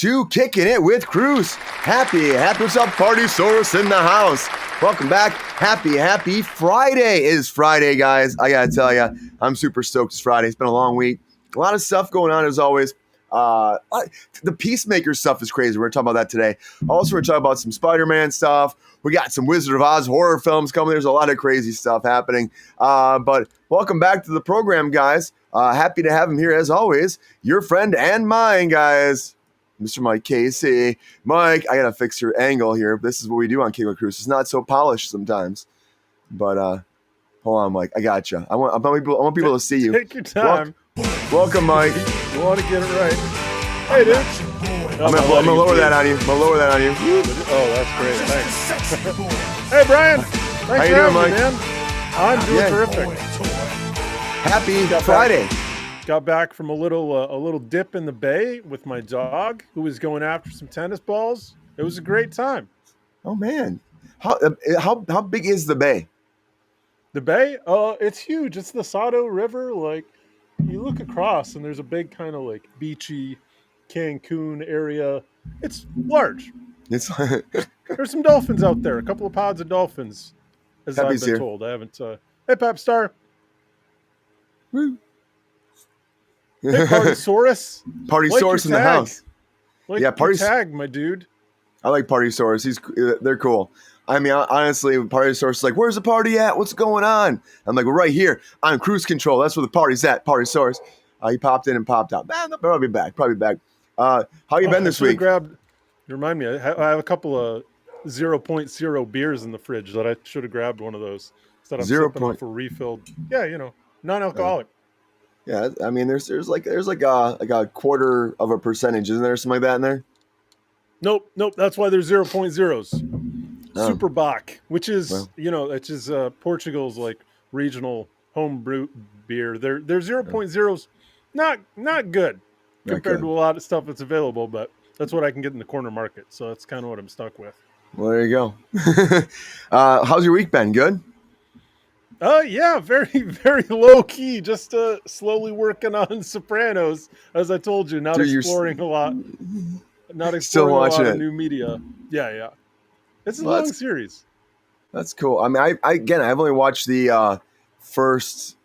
to Kicking It with Kruse. Happy, what's up, Party Source in the house? Welcome back. Happy Friday. It is Friday, guys. I gotta tell you, I'm super stoked it's Friday. It's been a long week. A lot of stuff going on as always. The Peacemaker stuff is crazy. We're talking about that today. Also, we're talking about some Spider-Man stuff. We got some Wizard of Oz horror films coming. There's a lot of crazy stuff happening. But welcome back to the program, guys. Happy to have him here as always. Your friend and mine, guys. Mr. Mike Casey. Mike, I gotta fix your angle here. This is what we do on Kickin' with Kruse. It's not so polished sometimes. But hold on, Mike. I got you. I want people to see you. Take your time. Welcome, Mike. You want to get it right. Hey, dude. I'm gonna lower that on you. Oh, that's great. Thanks. Hey, Brian. Thanks How you for doing, having Mike? me, man. I'm doing terrific. Happy Friday. Got back from a little dip in the bay with my dog, who was going after some tennis balls. It was a great time. Oh man, how big is the bay? The bay? It's huge. It's the Sato River. Like, you look across, and there's a big kind of like beachy Cancun area. It's large. It's There's some dolphins out there. A couple of pods of dolphins, as Pepe's I've been here. told. I haven't. Hey, Pep Star. Woo. Hey, Partysaurus. Partysaurus in the house. Yeah, tag, my dude. I like Partysaurus. They're cool. I mean, honestly, Partysaurus is like, where's the party at? What's going on? I'm like, we're right here. I'm cruise control. That's where the party's at. Partysaurus. He popped in and popped out. Man, I'll be back. Probably back. How you been this week? You remind me. I have a couple of 0.0 beers in the fridge that I should have grabbed one of those instead of sipping off a refilled. Yeah, non-alcoholic. Yeah, I mean, there's like a quarter of a percentage, isn't there? Something like that in there. Nope. That's why there's 0.0s. Oh. Super Bach, which is Portugal's like regional home brew beer. They're 0.0s, not good compared to a lot of stuff that's available, but that's what I can get in the corner market. So that's kind of what I'm stuck with. Well, there you go. How's your week been? Good. Yeah, very, very low key. Just slowly working on Sopranos, as I told you. Not exploring a lot of new media. Yeah. It's a long series. That's cool. I mean, I've only watched the first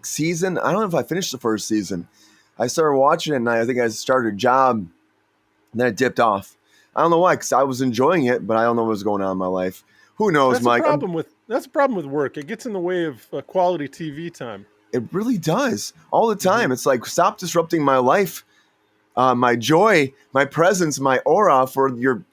season. I don't know if I finished the first season. I started watching it, and I think I started a job, and then it dipped off. I don't know why, because I was enjoying it, but I don't know what was going on in my life. Who knows, Mike? That's a problem with work. It gets in the way of quality TV time. It really does. All the time. Mm-hmm. It's like, stop disrupting my life, my joy, my presence, my aura for your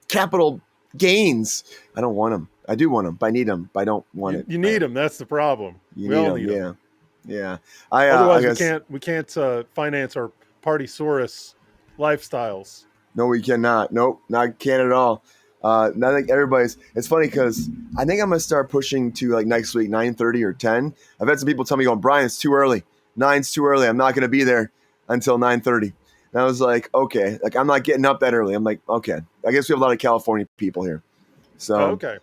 capital gains. I don't want them. I do want them, but I need them, but I don't want it. You need them. That's the problem. We all need them. Yeah. Otherwise, we can't finance our Partysaurus lifestyles. No, we cannot. Nope, not can at all. I think everybody's. It's funny because I think I'm gonna start pushing to next week 9:30 or 10. I've had some people tell me, "Going, Brian, it's too early. 9's too early. I'm not gonna be there until 9:30." And I was like, "Okay, I'm not getting up that early." I'm like, "Okay, I guess we have a lot of California people here." So okay,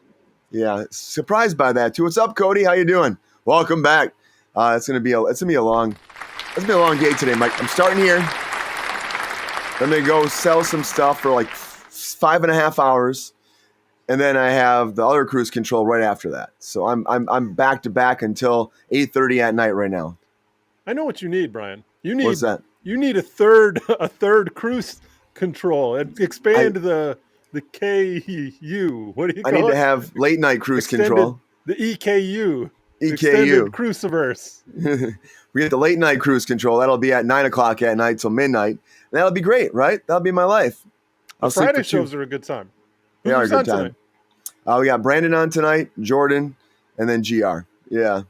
yeah, surprised by that too. What's up, Cody? How you doing? Welcome back. It's gonna be a long day today, Mike. I'm starting here. I'm gonna go sell some stuff for 5.5 hours, and then I have the other cruise control right after that. So I'm back to back until 8:30 at night right now. I know what you need, Brian. What's that? You need a third cruise control and expand the KU. What do you call it? I need to have late night cruise control. The EKU. EKU. Cruciverse. We get the late night cruise control. That'll be at 9 o'clock at night till midnight. And that'll be great, right? That'll be my life. Friday shows are a good time. They are a good time. We got Brandon on tonight, Jordan, and then GR. Yeah.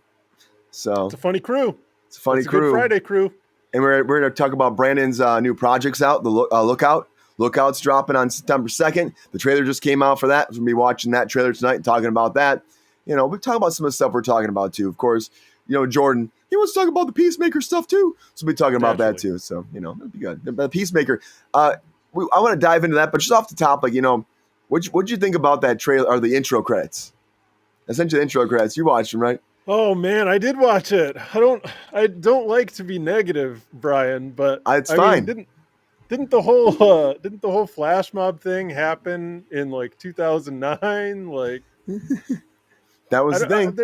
So it's a funny crew. It's a good Friday crew. And we're going to talk about Brandon's new projects out, the Lookout. Lookout's dropping on September 2nd. The trailer just came out for that. We're going to be watching that trailer tonight and talking about that. We talk about some of the stuff we're talking about too. Of course, Jordan, he wants to talk about the Peacemaker stuff too. So we'll be talking about that too. So, it'll be good. The Peacemaker, I want to dive into that, but just off the top, what'd you think about that trailer or the intro credits? Essentially, the intro credits. You watched them, right? Oh man, I did watch it. I don't like to be negative, Brian, but it's fine. didn't the whole flash mob thing happen in like 2009? Like, That was the thing.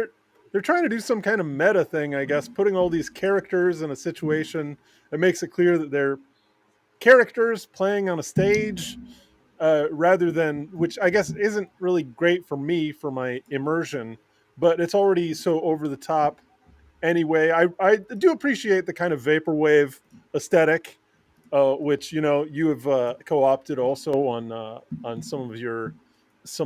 They're trying to do some kind of meta thing, I guess, putting all these characters in a situation that makes it clear that they're characters playing on a stage, rather than, which I guess isn't really great for me for my immersion, but it's already so over the top anyway. I do appreciate the kind of vaporwave aesthetic, which you have co-opted also on some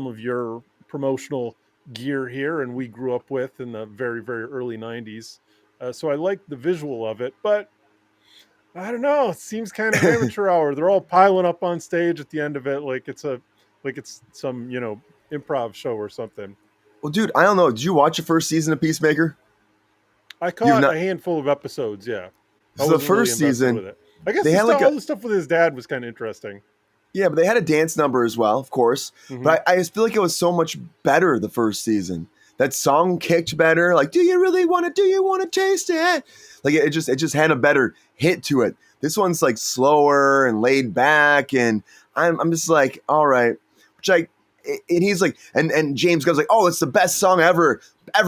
of your promotional gear here, and we grew up with in the very very early '90s. So I like the visual of it, but I don't know. It seems kind of amateur hour. They're all piling up on stage at the end of it, like it's some improv show or something. Well, dude, I don't know. Did you watch the first season of Peacemaker? I You've caught not. a handful of episodes. Yeah, I So the wasn't really first invested season, with it. I guess they had like all a the stuff with his dad was kind of interesting. yeah, but they had a dance number as well, of course. Mm-hmm. But I just feel like it was so much better the first season. That song kicked better. Like, do you really want to? Do you want to taste it? Like it just had a better hit to it. This one's like slower and laid back, and I'm just like, all right, which and he's like, and James goes like, oh, it's the best song ever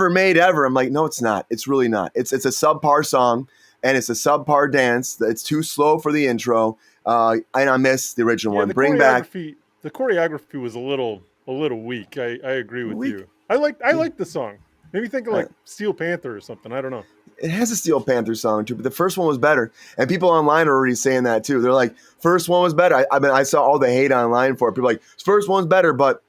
made ever. I'm like, no, it's not. It's really not. It's a subpar song, and it's a subpar dance. It's too slow for the intro. And I miss the original one. Bring back the choreography was a little weak. I agree with week. you. I like the song. Maybe think of like Steel Panther or something. I don't know. It has a Steel Panther song too, but the first one was better. And people online are already saying that too. They're like, first one was better. I saw all the hate online for it. People are like, first one's better, but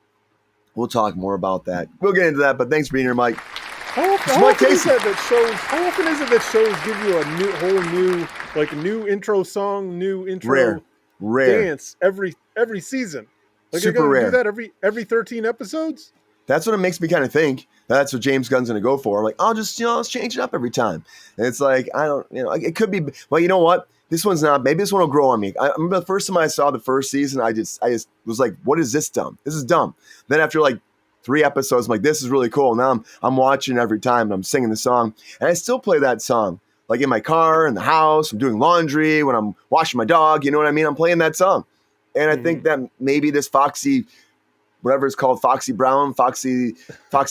we'll talk more about that. We'll get into that, but thanks for being here, Mike. How often is it that shows give you a new intro song, new intro rare dance every season? Like super they're gonna rare. do that every 13 episodes? That's what it makes me kind of think. That's what James Gunn's going to go for. I'm like, I'll just, let's change it up every time. And it's like, I don't, it could be, well, you know what? This one's not, maybe this one will grow on me. I remember the first time I saw the first season, I just was like, what is this dumb? This is dumb. Then after like 3 episodes, I'm like, this is really cool. Now I'm watching every time and I'm singing the song. And I still play that song, like in my car, in the house, I'm doing laundry, when I'm washing my dog, you know what I mean? I'm playing that song. And I think that maybe this Foxy, whatever it's called, Foxy Brown, Foxy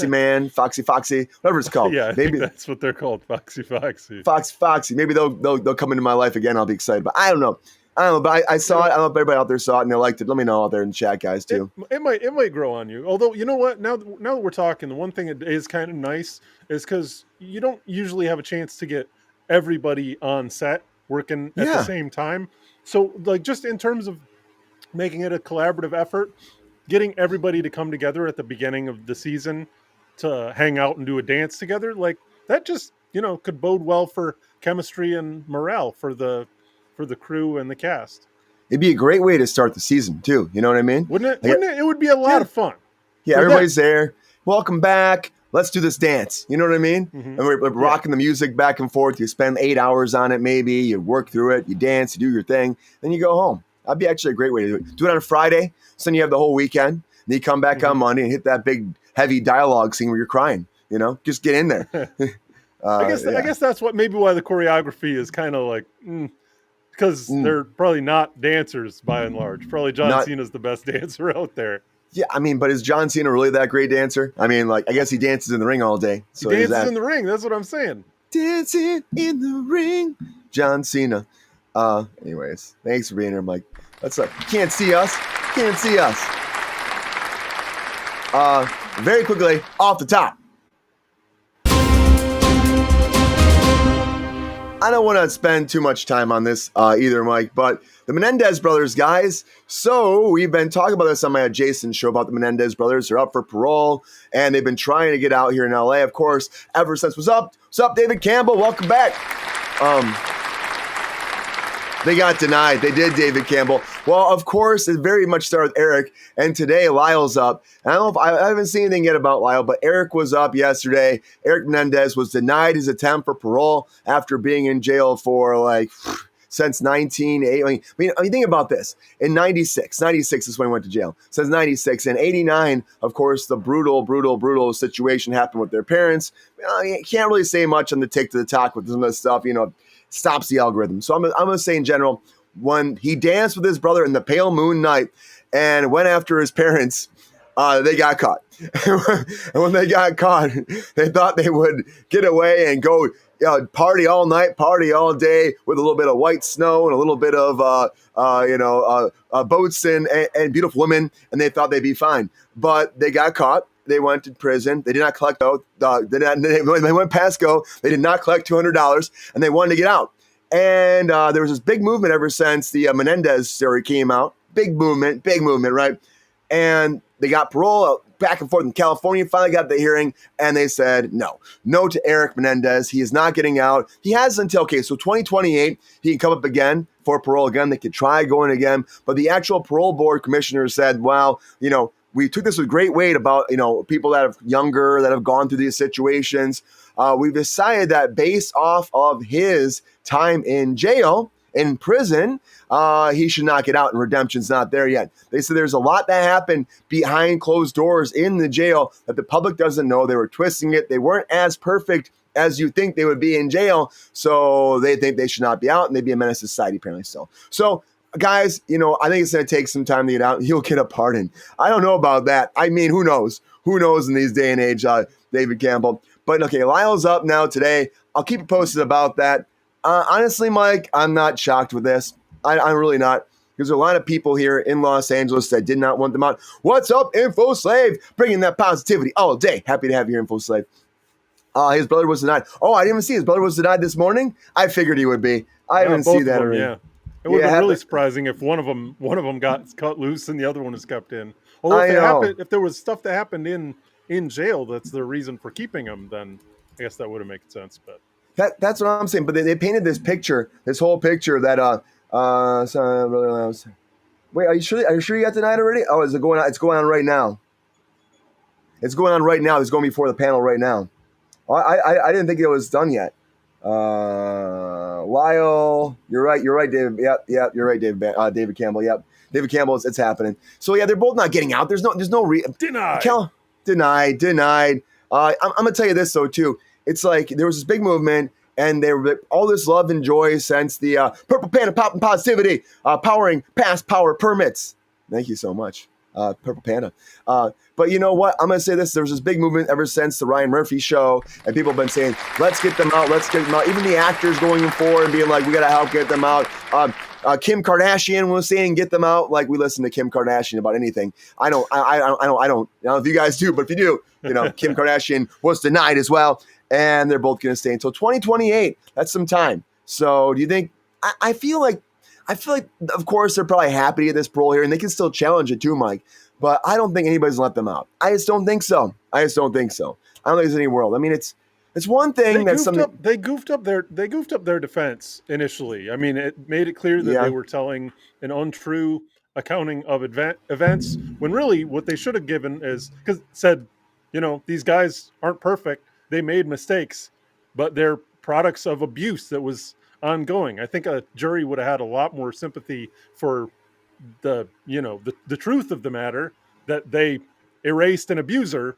Man, Foxy, whatever it's called. Yeah, maybe that's what they're called, Foxy. Foxy. Maybe they'll come into my life again. I'll be excited. But I don't know. But I saw it. I don't know if everybody out there saw it and they liked it. Let me know out there in the chat, guys, too. It might grow on you. Although, you know what? Now that we're talking, the one thing that is kind of nice is because you don't usually have a chance to get everybody on set working at the same time. So, like, just in terms of making it a collaborative effort, getting everybody to come together at the beginning of the season to hang out and do a dance together, like that just, could bode well for chemistry and morale for the crew and the cast. It'd be a great way to start the season too. You know what I mean? Wouldn't it? It would be a lot of fun. Yeah, everybody's there. Welcome back. Let's do this dance. You know what I mean? Mm-hmm. And we're rocking the music back and forth. You spend 8 hours on it, maybe. You work through it. You dance. You do your thing. Then you go home. That'd be actually a great way to do it. Do it on a Friday. So then you have the whole weekend. Then you come back on Monday and hit that big, heavy dialogue scene where you're crying. Just get in there. I guess that's why the choreography is kind of like, because they're probably not dancers by and large. Probably John Cena's the best dancer out there. Yeah, I mean, but is John Cena really that great dancer? I mean, like, I guess he dances in the ring all day. So he dances in the ring. That's what I'm saying. Dancing in the ring, John Cena. Anyways, thanks for being here, Mike. What's up? Can't see us. Very quickly, off the top. I don't want to spend too much time on this either, Mike, but the Menendez brothers, guys. So we've been talking about this on my Jason show about the Menendez brothers. They're up for parole, and they've been trying to get out here in LA, of course, ever since. What's up, David Campbell? Welcome back. They got denied. They did, David Campbell. Well, of course, it very much started with Eric, and today Lyle's up. I don't know if I haven't seen anything yet about Lyle, but Eric was up yesterday. Eric Menendez was denied his attempt for parole after being in jail for since 1980. I mean, think about this. In 96 is when he went to jail. Since 96. In 89, of course, the brutal situation happened with their parents. You can't really say much on the tick to the talk with some of this stuff, stops the algorithm. So I'm going to say in general, when he danced with his brother in the pale moon night and went after his parents, they got caught. And when they got caught, they thought they would get away and go party all night, party all day with a little bit of white snow and a little bit of boats and beautiful women, and they thought they'd be fine. But they got caught. They went to prison. They did not collect out. They went past go. They did not collect $200, and they wanted to get out. And there was this big movement ever since the Menendez story came out. Big movement, right? And they got parole back and forth in California, finally got the hearing, and they said no to Eric Menendez. He is not getting out. He has until, so 2028, he can come up again for parole again. They could try going again. But the actual parole board commissioner said, well, we took this with great weight about, people that are younger, that have gone through these situations. We've decided that based off of his time in jail, in prison, he should not get out, and redemption's not there yet. They said there's a lot that happened behind closed doors in the jail that the public doesn't know. They were twisting it. They weren't as perfect as you think they would be in jail, so they think they should not be out, and they'd be a menace to society apparently still. So, guys, I think it's going to take some time to get out. He'll get a pardon. I don't know about that. I mean, who knows? Who knows in these day and age, David Campbell. But, okay, Lyle's up now today. I'll keep you posted about that. Honestly, Mike, I'm not shocked with this. I'm really not. There's a lot of people here in Los Angeles that did not want them out. What's up, Info Slave? Bringing that positivity all day. Happy to have you here, Info Slave. His brother was denied. Oh, I didn't even see his brother was denied this morning. I figured he would be. I didn't see that already. Yeah. It would have been really surprising if one of them got cut loose and the other one was kept in. Although if there was stuff that happened in jail, that's the reason for keeping him, then I guess that would have made sense. But that's what I'm saying. But they painted this picture, this whole picture that wait, are you sure you got denied already? Oh, is it going on? It's going on right now. It's going on right now. It's going before the panel right now. I didn't think it was done yet. Lyle, you're right, David. Yep, you're right, David Campbell. Yep, David Campbell. It's happening. So yeah, they're both not getting out. There's no denied. I'm gonna tell you this though too. It's like there was this big movement, and there were all this love and joy since the Purple Panda Pop and Positivity powering past power permits. Thank you so much, Purple Panda. But you know what? I'm going to say this. There was this big movement ever since the Ryan Murphy show, and people have been saying, let's get them out. Even the actors going forward and being like, we got to help get them out. Kim Kardashian was saying, get them out. Like, we listen to Kim Kardashian about anything. I don't know if you guys do, but if you do, Kim Kardashian was denied as well, and they're both going to stay until 2028. That's some time. So do you think, I feel like, of course, they're probably happy to get this parole here, and they can still challenge it too, Mike. But I don't think anybody's let them out. I just don't think so. I don't think there's any world. I mean, it's one thing they goofed up their defense initially. I mean, it made it clear that they were telling an untrue accounting of events when really what they should have given is because said, these guys aren't perfect. They made mistakes, but they're products of abuse that was ongoing. I think a jury would have had a lot more sympathy for the truth of the matter, that they erased an abuser.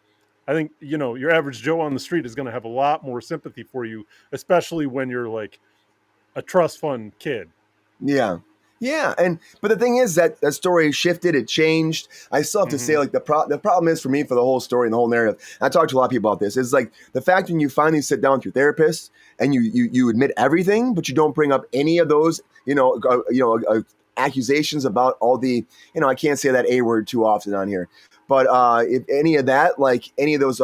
I think your average Joe on the street is going to have a lot more sympathy for you, especially when you're like a trust fund kid. But the thing is that story shifted, it changed. I still have to say, like, the problem is for me, for the whole story and the whole narrative, I talked to a lot of people about this, is like the fact when you finally sit down with your therapist and you admit everything, but you don't bring up any of those accusations about all the, I can't say that A word too often on here, but if any of that, like any of those,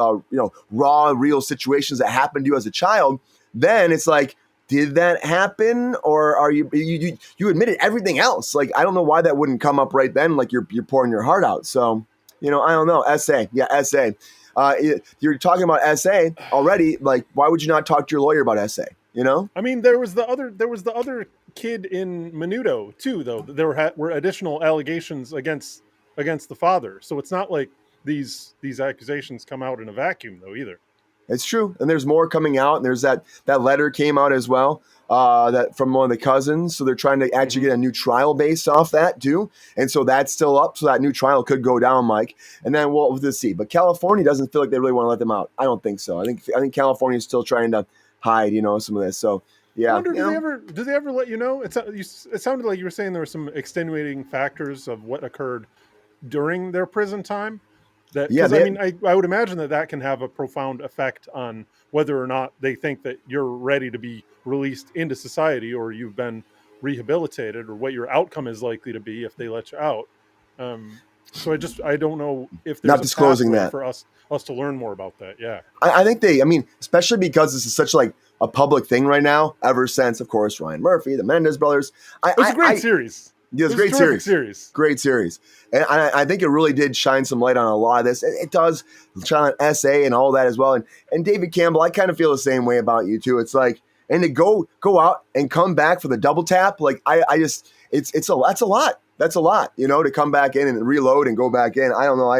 raw, real situations that happened to you as a child, then it's like, did that happen? Or are you admitted everything else? Like, I don't know why that wouldn't come up right then. Like you're pouring your heart out. So, I don't know. Essay. You're talking about essay already. Like, why would you not talk to your lawyer about essay? I mean, there was the other kid in Menudo too, though. There were additional allegations against the father. So it's not like these accusations come out in a vacuum, though, either. It's true, and there's more coming out. And there's that letter came out as well, that from one of the cousins. So they're trying to actually get a new trial based off that too, and so that's still up. So that new trial could go down, Mike. And then we'll see. But California doesn't feel like they really want to let them out. I don't think so. I think California is still trying to hide, some of this. So Yeah. I wonder, do they ever let you know? It sounded like you were saying there were some extenuating factors of what occurred during their prison time. That, Yeah. because I mean, I would imagine that can have a profound effect on whether or not they think that you're ready to be released into society, or you've been rehabilitated, or what your outcome is likely to be if they let you out. So I don't know if there's Not a disclosing pathway that. for us to learn more about that. Yeah. I think I mean, especially because this is such like a public thing right now, ever since, of course, Ryan Murphy, the Menendez brothers. It was a great series. Yeah, it was a great series. Great series. And I think it really did shine some light on a lot of this. It does shine on SA and all that as well. And David Campbell, I kind of feel the same way about you too. It's like, and to go out and come back for the double tap, like I just, that's a lot. That's a lot, to come back in and reload and go back in. I don't know.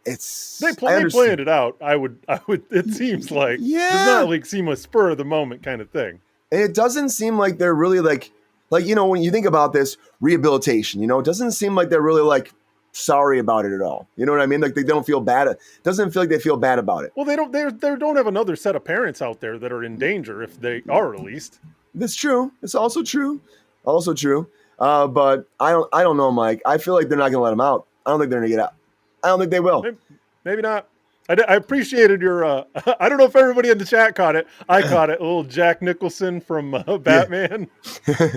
They planned it out. I would. It seems like it's not like seem a spur of the moment kind of thing. And it doesn't seem like they're really like when you think about this rehabilitation, it doesn't seem like they're really like sorry about it at all. You know what I mean? Like they don't feel bad. It doesn't feel like they feel bad about it. Well, they don't have another set of parents out there that are in danger if they are released. That's true. It's also true. But I don't know, Mike. I feel like they're not going to let them out. I don't think they're going to get out. I don't think they will. Maybe not. I appreciated your. I don't know if everybody in the chat caught it. I caught it. A little Jack Nicholson from Batman. Yeah.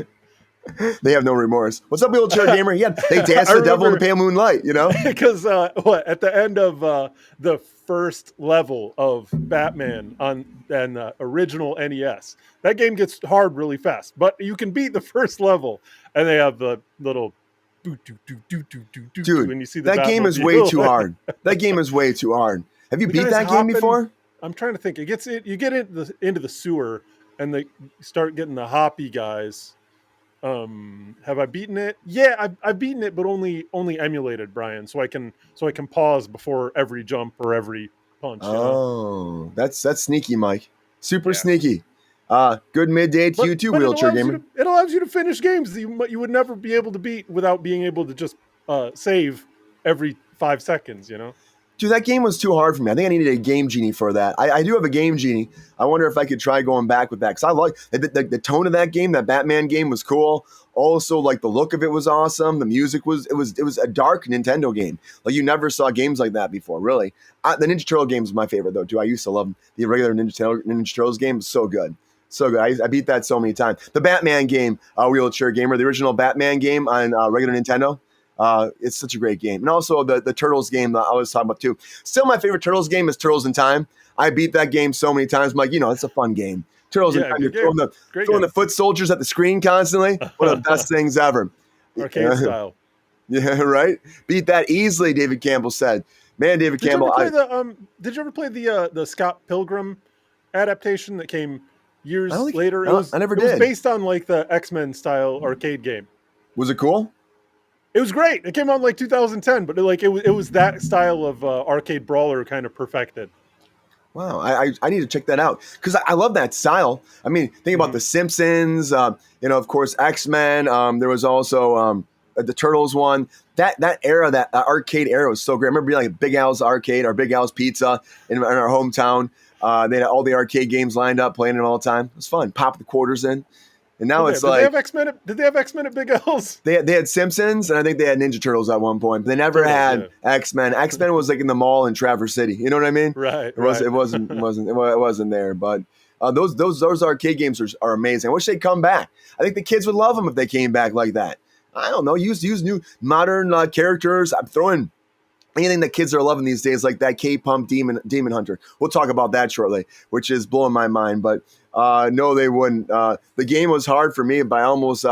They have no remorse. What's up, wheelchair gamer? Yeah, they dance the devil in the pale moonlight. Because at the end of the first level of Batman on an original NES, that game gets hard really fast. But you can beat the first level, and they have the little. Dude, and you see that game is way too hard. That game is way too hard. Have you beat that game before? I'm trying to think. You get into the sewer, and they start getting the hoppy guys. Have I beaten it? Yeah, I've beaten it, but only emulated, Brian. So I can pause before every jump or every punch. Oh, that's sneaky, Mike. Super sneaky. Good midday to you too, wheelchair gamer. It allows you to finish games that you would never be able to beat without being able to just save every 5 seconds. Dude, that game was too hard for me. I think I needed a Game Genie for that. I do have a Game Genie. I wonder if I could try going back with that, because I like the tone of that game. That Batman game was cool. Also, like the look of it was awesome. The music was a dark Nintendo game. Like you never saw games like that before, really. The Ninja Turtle game is my favorite though, too. I used to love them. The regular Ninja Turtles game was so good. So good. I beat that so many times. The Batman game, wheelchair gamer, the original Batman game on regular Nintendo. It's such a great game. And also the Turtles game that I was talking about too. Still my favorite Turtles game is Turtles in Time. I beat that game so many times. I'm like, it's a fun game. Turtles in Time. You're throwing the foot soldiers at the screen constitely. One of the best things ever. Arcade style. Yeah, right? Beat that easily, David Campbell said. Man, David Campbell. Did you ever play the Scott Pilgrim adaptation that came years later? I never did. It was based on like the X-Men style arcade game. Was it cool? It was great. It came out in like 2010, but it was that style of arcade brawler kind of perfected. Wow, I need to check that out because I love that style. I mean, think about The Simpsons, of course, X-Men. There was also the Turtles one. That era, that arcade era was so great. I remember being like at Big Al's Arcade or Big Al's Pizza in our hometown. They had all the arcade games lined up, playing it all the time. It was fun. Pop the quarters in. And now it's like, did they have X-Men at Big L's? They had Simpsons, and I think they had Ninja Turtles at one point. But they never had X-Men. X-Men was like in the mall in Traverse City. You know what I mean? Right. It wasn't there. But those arcade games are amazing. I wish they'd come back. I think the kids would love them if they came back like that. I don't know. Use new modern characters. I'm throwing anything that kids are loving these days, like that K-Pump Demon Hunter. We'll talk about that shortly, which is blowing my mind. But no, they wouldn't. The game was hard for me, but I almost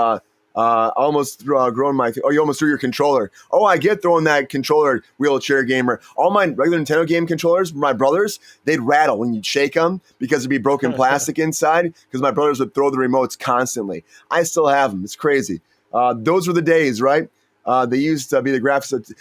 grown my. Oh, you almost threw your controller. Oh, I get throwing that controller, wheelchair gamer. All my regular Nintendo game controllers, my brothers, they'd rattle when you'd shake them because it'd be broken plastic inside. Because my brothers would throw the remotes constantly. I still have them. It's crazy. Those were the days, right? They used to be the graphics.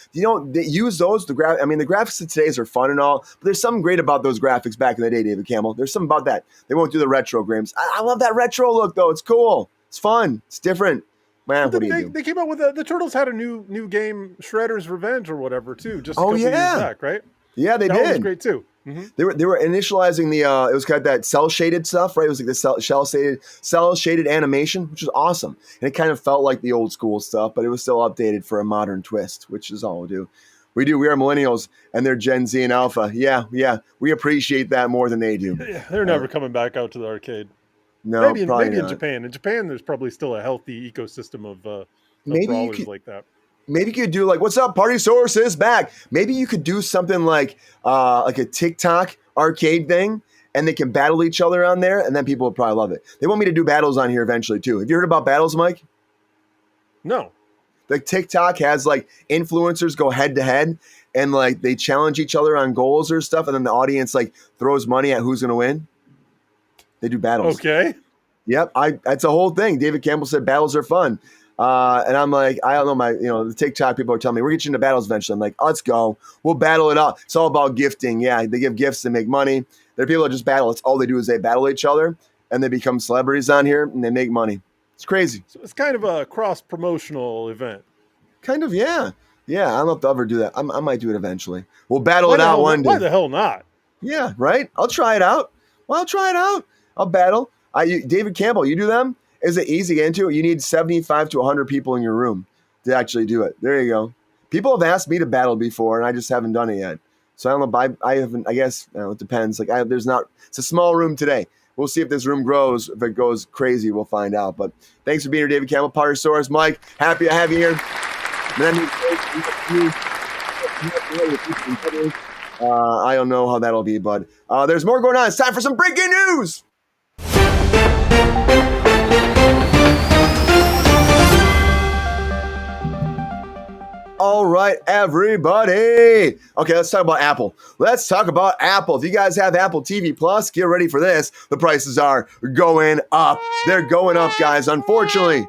They use those. The graphics of today's are fun and all, but there's something great about those graphics back in the day, David Campbell. There's something about that. They won't do the retro games. I love that retro look, though. It's cool. It's fun. It's different. Man, what do you do? They came out with the Turtles had a new game, Shredder's Revenge or whatever, too. Just a couple years back, right? Yeah, they did. That was great too. Mm-hmm. They were initializing the it was kind of that cell shaded stuff, right? It was like the cell shaded animation, which was awesome, and it kind of felt like the old school stuff, but it was still updated for a modern twist, which is all we do. We are millennials, and they're Gen Z and Alpha. Yeah, we appreciate that more than they do. Yeah, they're never coming back out to the arcade. No, maybe not. In Japan. In Japan, there's probably still a healthy ecosystem of maybe brawlers like that. Maybe you could do like, what's up, Party Source is back. Maybe you could do something like a TikTok arcade thing, and they can battle each other on there, and then people would probably love it. They want me to do battles on here eventually too. Have you heard about battles, Mike? No. Like TikTok has like influencers go head to head, and like they challenge each other on goals or stuff, and then the audience like throws money at who's going to win. They do battles. Okay. Yep, that's a whole thing. David Campbell said battles are fun. And I'm like, I don't know, the TikTok people are telling me we're getting into battles eventually. I'm like, let's go. We'll battle it out. It's all about gifting. Yeah, they give gifts to make money. There are people that just battle. It's all they do is they battle each other, and they become celebrities on here, and they make money. It's crazy. So it's kind of a cross-promotional event. Kind of, yeah. Yeah, I don't know if they'll ever do that. I might do it eventually. We'll battle it out one day. Why the hell not? Yeah, right? I'll try it out. I'll battle. David Campbell, you do them? Is it easy to get into it? You need 75 to 100 people in your room to actually do it. There you go. People have asked me to battle before, and I just haven't done it yet. So I don't know. I haven't. I guess it depends. Like there's not. It's a small room today. We'll see if this room grows. If it goes crazy, we'll find out. But thanks for being here, David Campbell, Party Source. Mike, happy to have you here. I don't know how that'll be, but there's more going on. It's time for some breaking news. All right, everybody. Okay, let's talk about Apple. If you guys have Apple TV Plus, get ready for this. The prices are going up. They're going up, guys, unfortunately.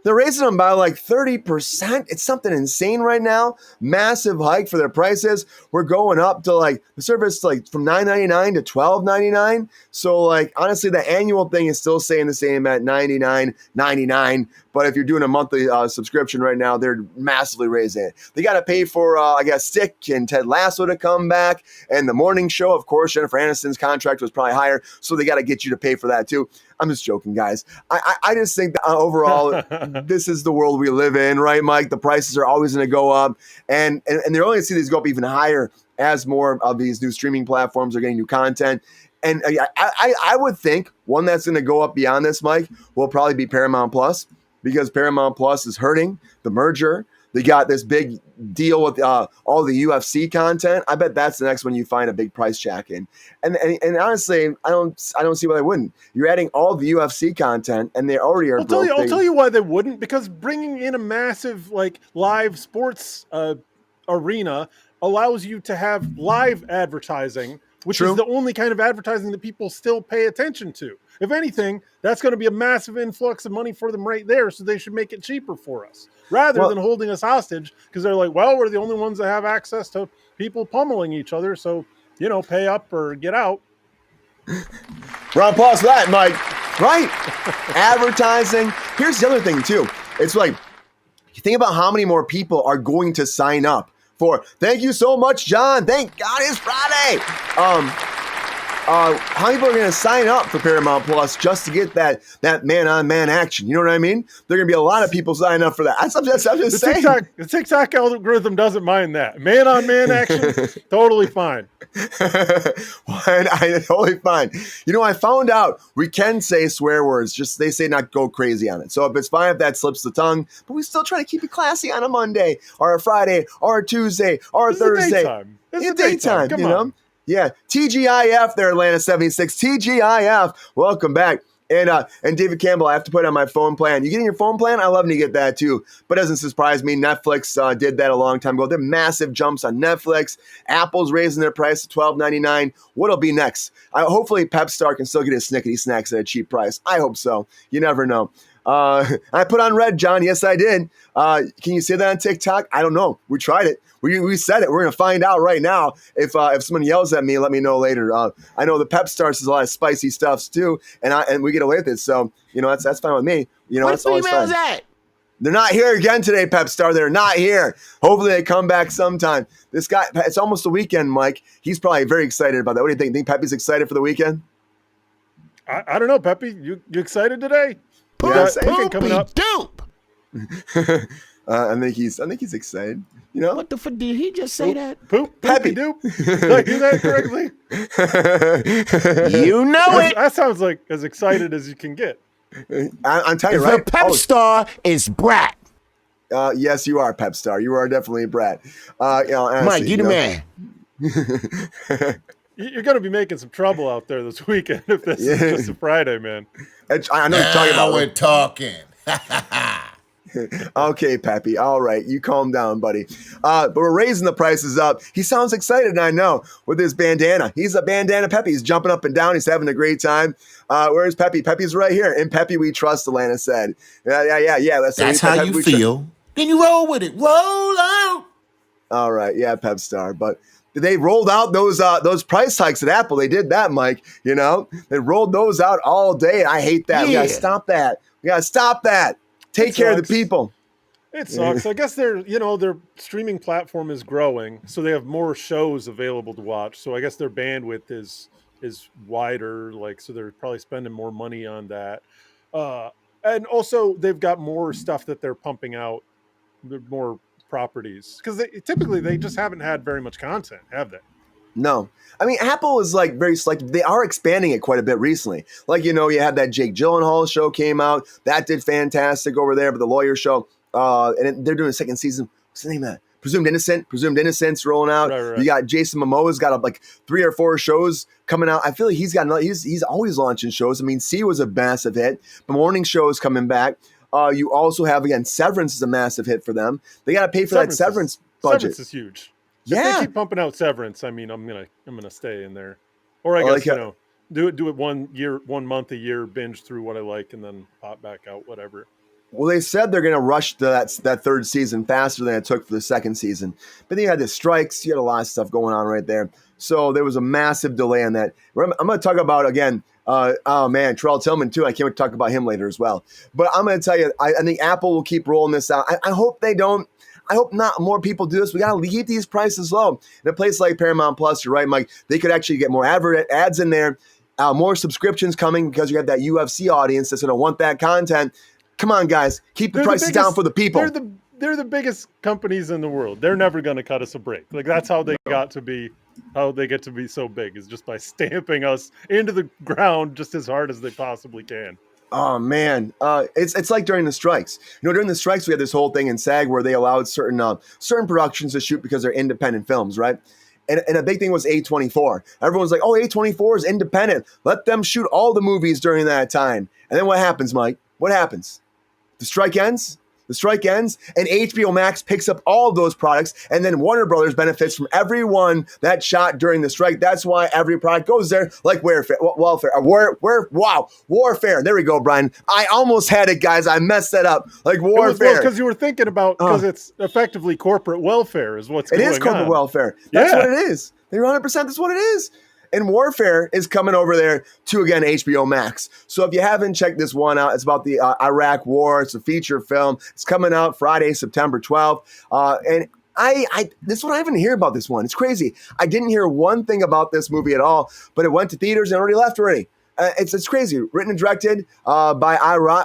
They're raising them by like 30%. It's something insane right now. Massive hike for their prices. We're going up to like the service like from $9.99 to $12.99. So like honestly, the annual thing is still staying the same at $99.99. But if you're doing a monthly subscription right now, they're massively raising it. They got to pay for, I guess, Stick and Ted Lasso to come back. And the morning show, of course, Jennifer Aniston's contract was probably higher. So they got to get you to pay for that too. I'm just joking, guys. I just think that overall, this is the world we live in, right, Mike? The prices are always going to go up. And they're only going to see these go up even higher as more of these new streaming platforms are getting new content. And I would think one that's going to go up beyond this, Mike, will probably be Paramount Plus. Because Paramount Plus is hurting the merger. They got this big deal with all the UFC content. I bet that's the next one you find a big price check in. And honestly, I don't see why they wouldn't. You're adding all the UFC content, and they already are. I'll tell you why they wouldn't. Because bringing in a massive like live sports arena allows you to have live advertising, which is the only kind of advertising that people still pay attention to. If anything, that's going to be a massive influx of money for them right there, so they should make it cheaper for us, rather than holding us hostage, because they're like, well, we're the only ones that have access to people pummeling each other, so, pay up or get out. Round of applause for that, Mike. Right? Advertising. Here's the other thing, too. It's like, you think about how many more people are going to sign up for, thank you so much, John. Thank God it's Friday. How many people are going to sign up for Paramount Plus just to get that man-on-man action? You know what I mean? There are going to be a lot of people signing up for that. I'm just saying. The TikTok algorithm doesn't mind that. Man-on-man action, totally fine. Totally fine. I found out we can say swear words. Just they say not go crazy on it. So if it's fine if that slips the tongue, but we still try to keep it classy on a Monday or a Friday or a Tuesday or a Thursday. It's daytime. Come on. Yeah, TGIF there, Atlanta 76. TGIF, welcome back. And David Campbell, I have to put on my phone plan. You getting your phone plan? I love when you get that too. But it doesn't surprise me. Netflix did that a long time ago. They're massive jumps on Netflix. Apple's raising their price to $12.99. What'll be next? Hopefully Pep Star can still get his Snickety Snacks at a cheap price. I hope so. You never know. I put on red, John. Yes, I did. Can you say that on TikTok? I don't know. We tried it. We said it. We're going to find out right now. If someone yells at me, let me know later. I know the Pep Star says a lot of spicy stuffs too, and we get away with it. So, that's fine with me. What that's always female fine. is that? They're not here again today, Pep Star. They're not here. Hopefully they come back sometime. This guy, it's almost the weekend, Mike. He's probably very excited about that. What do you think? Think Pepe's excited for the weekend? I don't know, Pepe. You excited today? Yes, coming up. Dope. I think he's excited. You know what the fuck did he just say? That poop Pepe doop. Did I do that correctly? You know it. That sounds like as excited as you can get. I'm telling you, right? The Pep Star is brat. Yes, you are, Pep Star. You are definitely a brat. Honestly, Mike, you the man. You're going to be making some trouble out there this weekend if this is just a Friday, man. I know you're talking about. We're talking. Okay, Pappy. All right. You calm down, buddy. But we're raising the prices up. He sounds excited, I know, with his bandana. He's a bandana Pepe. He's jumping up and down. He's having a great time. Where's Pepe? Pepe's right here. In Pepe we trust, Alana said. Yeah. That's how you feel. Then you roll with it. Roll out. All right. Yeah, Pep Star. But they rolled out those price hikes at Apple. They did that, Mike. You know, they rolled those out all day. I hate that. Yeah. We got to stop that. We got to stop that. Take care of the people. It sucks. I guess their streaming platform is growing, so they have more shows available to watch. So I guess their bandwidth is wider, so they're probably spending more money on that. And also they've got more stuff that they're pumping out, more properties, because typically they just haven't had very much content, have they? No. I mean, Apple is very selective. They are expanding it quite a bit recently. You had that Jake Gyllenhaal show came out. That did fantastic over there, but the lawyer show, and they're doing a second season. What's the name of that? Presumed Innocence rolling out. Right. You got Jason Momoa's got 3 or 4 shows coming out. I feel like he's always launching shows. I mean, C was a massive hit. The morning show is coming back. You also have, again, Severance is a massive hit for them. They got to pay for that Severance budget. Severance is huge. If they keep pumping out Severance, I mean, I'm gonna stay in there, or I guess do it 1 month a year, binge through what I like, and then pop back out whatever. Well, they said they're gonna rush that 3rd season faster than it took for the 2nd season, but then you had the strikes, you had a lot of stuff going on right there, so there was a massive delay on that. I'm gonna talk about again. Terrell Tillman too. I can't wait to talk about him later as well. But I'm gonna tell you, I think Apple will keep rolling this out. I hope they don't. I hope not more people do this. We got to keep these prices low. In a place like Paramount Plus, you're right, Mike, they could actually get more ads in there, more subscriptions coming because you have that UFC audience that's going to want that content. Come on, guys. Keep the prices down for the people. They're the biggest companies in the world. They're never going to cut us a break. That's how they got to be, how they get to be so big, is just by stamping us into the ground just as hard as they possibly can. Oh man, it's like during the strikes. During the strikes, we had this whole thing in SAG where they allowed certain productions to shoot because they're independent films, right? And a big thing was A24. Everyone's like, "Oh, A24 is independent. Let them shoot all the movies during that time." And then what happens, Mike? What happens? The strike ends. And HBOMAX picks up all of those products, and then Warner Brothers benefits from everyone that shot during the strike. That's why every product goes there, like warfare. There we go, Brian. I almost had it, guys. I messed that up. Like warfare. Because you were thinking about, because it's effectively corporate welfare is what's going on. It is corporate welfare. That's what it is. 100%. That's what it is. And Warfare is coming over there to, again, HBO Max. So if you haven't checked this one out, it's about the Iraq War. It's a feature film. It's coming out Friday, September 12th. And this one, I haven't heard about this one. It's crazy. I didn't hear one thing about this movie at all, but it went to theaters and already left already. It's crazy. Written and directed by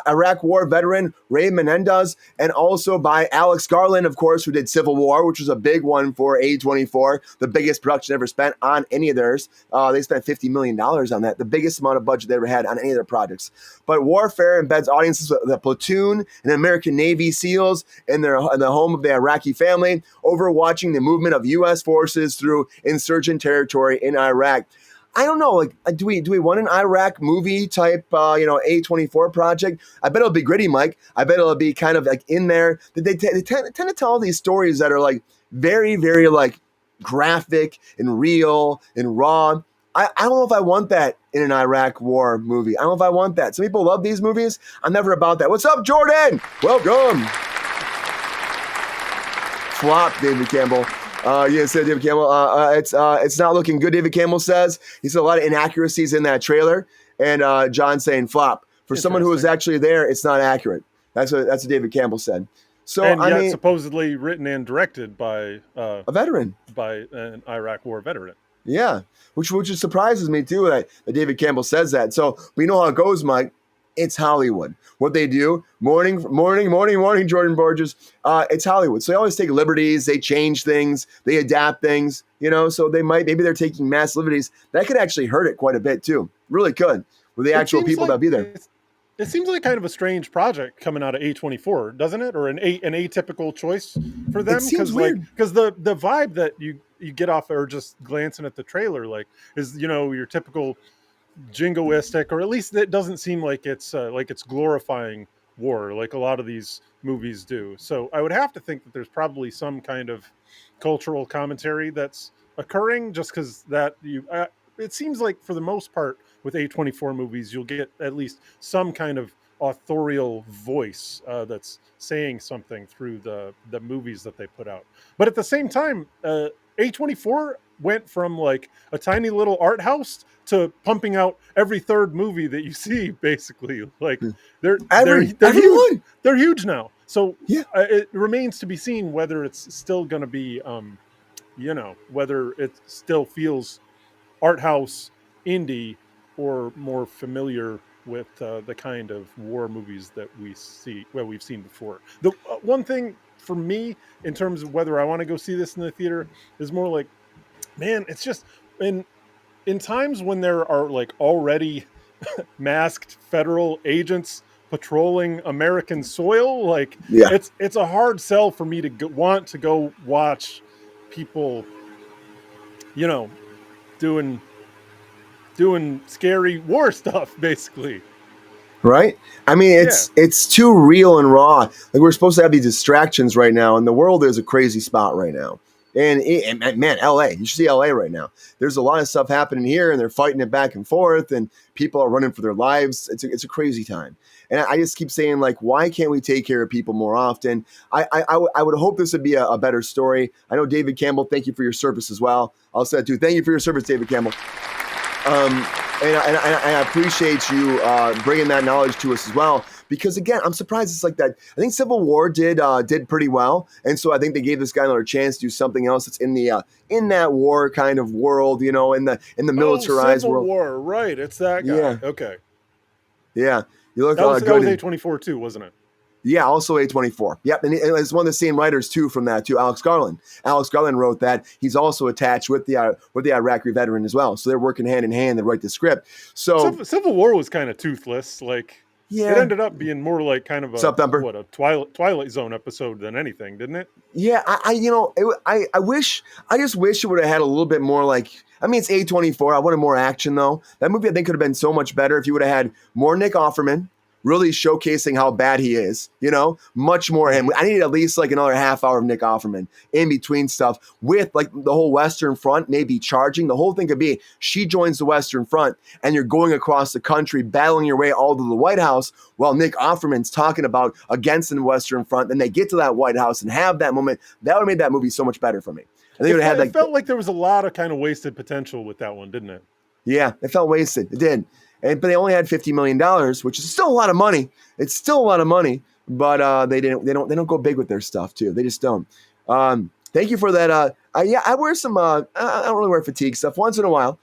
Iraq War veteran Ray Menendez, and also by Alex Garland, of course, who did Civil War, which was a big one for A24, the biggest production ever spent on any of theirs. They spent $50 million on that, the biggest amount of budget they ever had on any of their projects. But Warfare embeds audiences with the platoon and American Navy SEALs in the home of the Iraqi family, overwatching the movement of U.S. forces through insurgent territory in Iraq. I don't know, do we want an Iraq movie type, A24 project? I bet it'll be gritty, Mike. I bet it'll be kind of in there. They tend to tell these stories that are very, very graphic and real and raw. I don't know if I want that in an Iraq war movie. I don't know if I want that. Some people love these movies. I'm never about that. What's up, Jordan? Welcome. Flop, David Campbell. Said David Campbell. It's not looking good, David Campbell says. He said a lot of inaccuracies in that trailer. And John saying flop. For someone who was actually there, it's not accurate. That's what David Campbell said. So and yet supposedly written and directed by a veteran, by an Iraq War veteran. Yeah, which surprises me too that David Campbell says that. So we know how it goes, Mike. It's Hollywood. What they do, morning, Jordan Borges. It's Hollywood. So they always take liberties. They change things. They adapt things. So maybe they're taking mass liberties. That could actually hurt it quite a bit too. Really could. With the actual people that'll be there. It seems like kind of a strange project coming out of A24, doesn't it? Or an atypical choice for them? Because the vibe that you get off or just glancing at the trailer is your typical jingoistic, or at least it doesn't seem like it's glorifying war like a lot of these movies do. So I would have to think that there's probably some kind of cultural commentary that's occurring, just because that it seems like for the most part with A24 movies, you'll get at least some kind of authorial voice that's saying something through the movies that they put out. But at the same time, A24 went from like a tiny little art house to pumping out every third movie that you see, basically. Like they're huge. They're huge now. So yeah, it remains to be seen whether it's still going to be, whether it still feels art house indie or more familiar with the kind of war movies that we've seen before. The one thing for me in terms of whether I want to go see this in the theater is more like, man, it's just in times when there are like already masked federal agents patrolling American soil, like it's a hard sell for me to want to go watch people, doing scary war stuff, basically. Right? I mean, it's too real and raw. Like, we're supposed to have these distractions right now, and the world is a crazy spot right now. And man, LA, you should see LA right now. There's a lot of stuff happening here, and they're fighting it back and forth, and people are running for their lives. It's a crazy time. And I just keep saying, like, why can't we take care of people more often? I would hope this would be a better story. I know David Campbell, thank you for your service as well. I'll say that too. Thank you for your service, David Campbell. And I appreciate you bringing that knowledge to us as well, because again, I'm surprised it's like that. I think Civil War did pretty well, and so I think they gave this guy another chance to do something else that's in the in that war kind of world, in the militarized Civil world. War, right? It's that guy. Yeah. Okay. Yeah, you look that was good. That was A24 too, wasn't it? Yeah, also A24. Yep, and it's one of the same writers too from that too. Alex Garland. Alex Garland wrote that. He's also attached with the Iraqi veteran as well. So they're working hand in hand to write the script. So Civil War was kind of toothless. Like, it ended up being more like kind of a Twilight Zone episode than anything, didn't it? Yeah, I just wish it would have had a little bit more like. I mean, it's A24. I wanted more action though. That movie I think could have been so much better if you would have had more Nick Offerman, really showcasing how bad he is, much more him. I needed at least like another half hour of Nick Offerman in between stuff with like the whole Western Front, maybe charging. The whole thing could be she joins the Western Front and you're going across the country, battling your way all to the White House while Nick Offerman's talking about against the Western Front. Then they get to that White House and have that moment. That would have made that movie so much better for me. I think it felt like there was a lot of kind of wasted potential with that one, didn't it? Yeah, it felt wasted. It did. But they only had $50 million, which is still a lot of money. It's still a lot of money, but they don't go big with their stuff too. They just don't. Thank you for that. I wear some. I don't really wear fatigue stuff once in a while,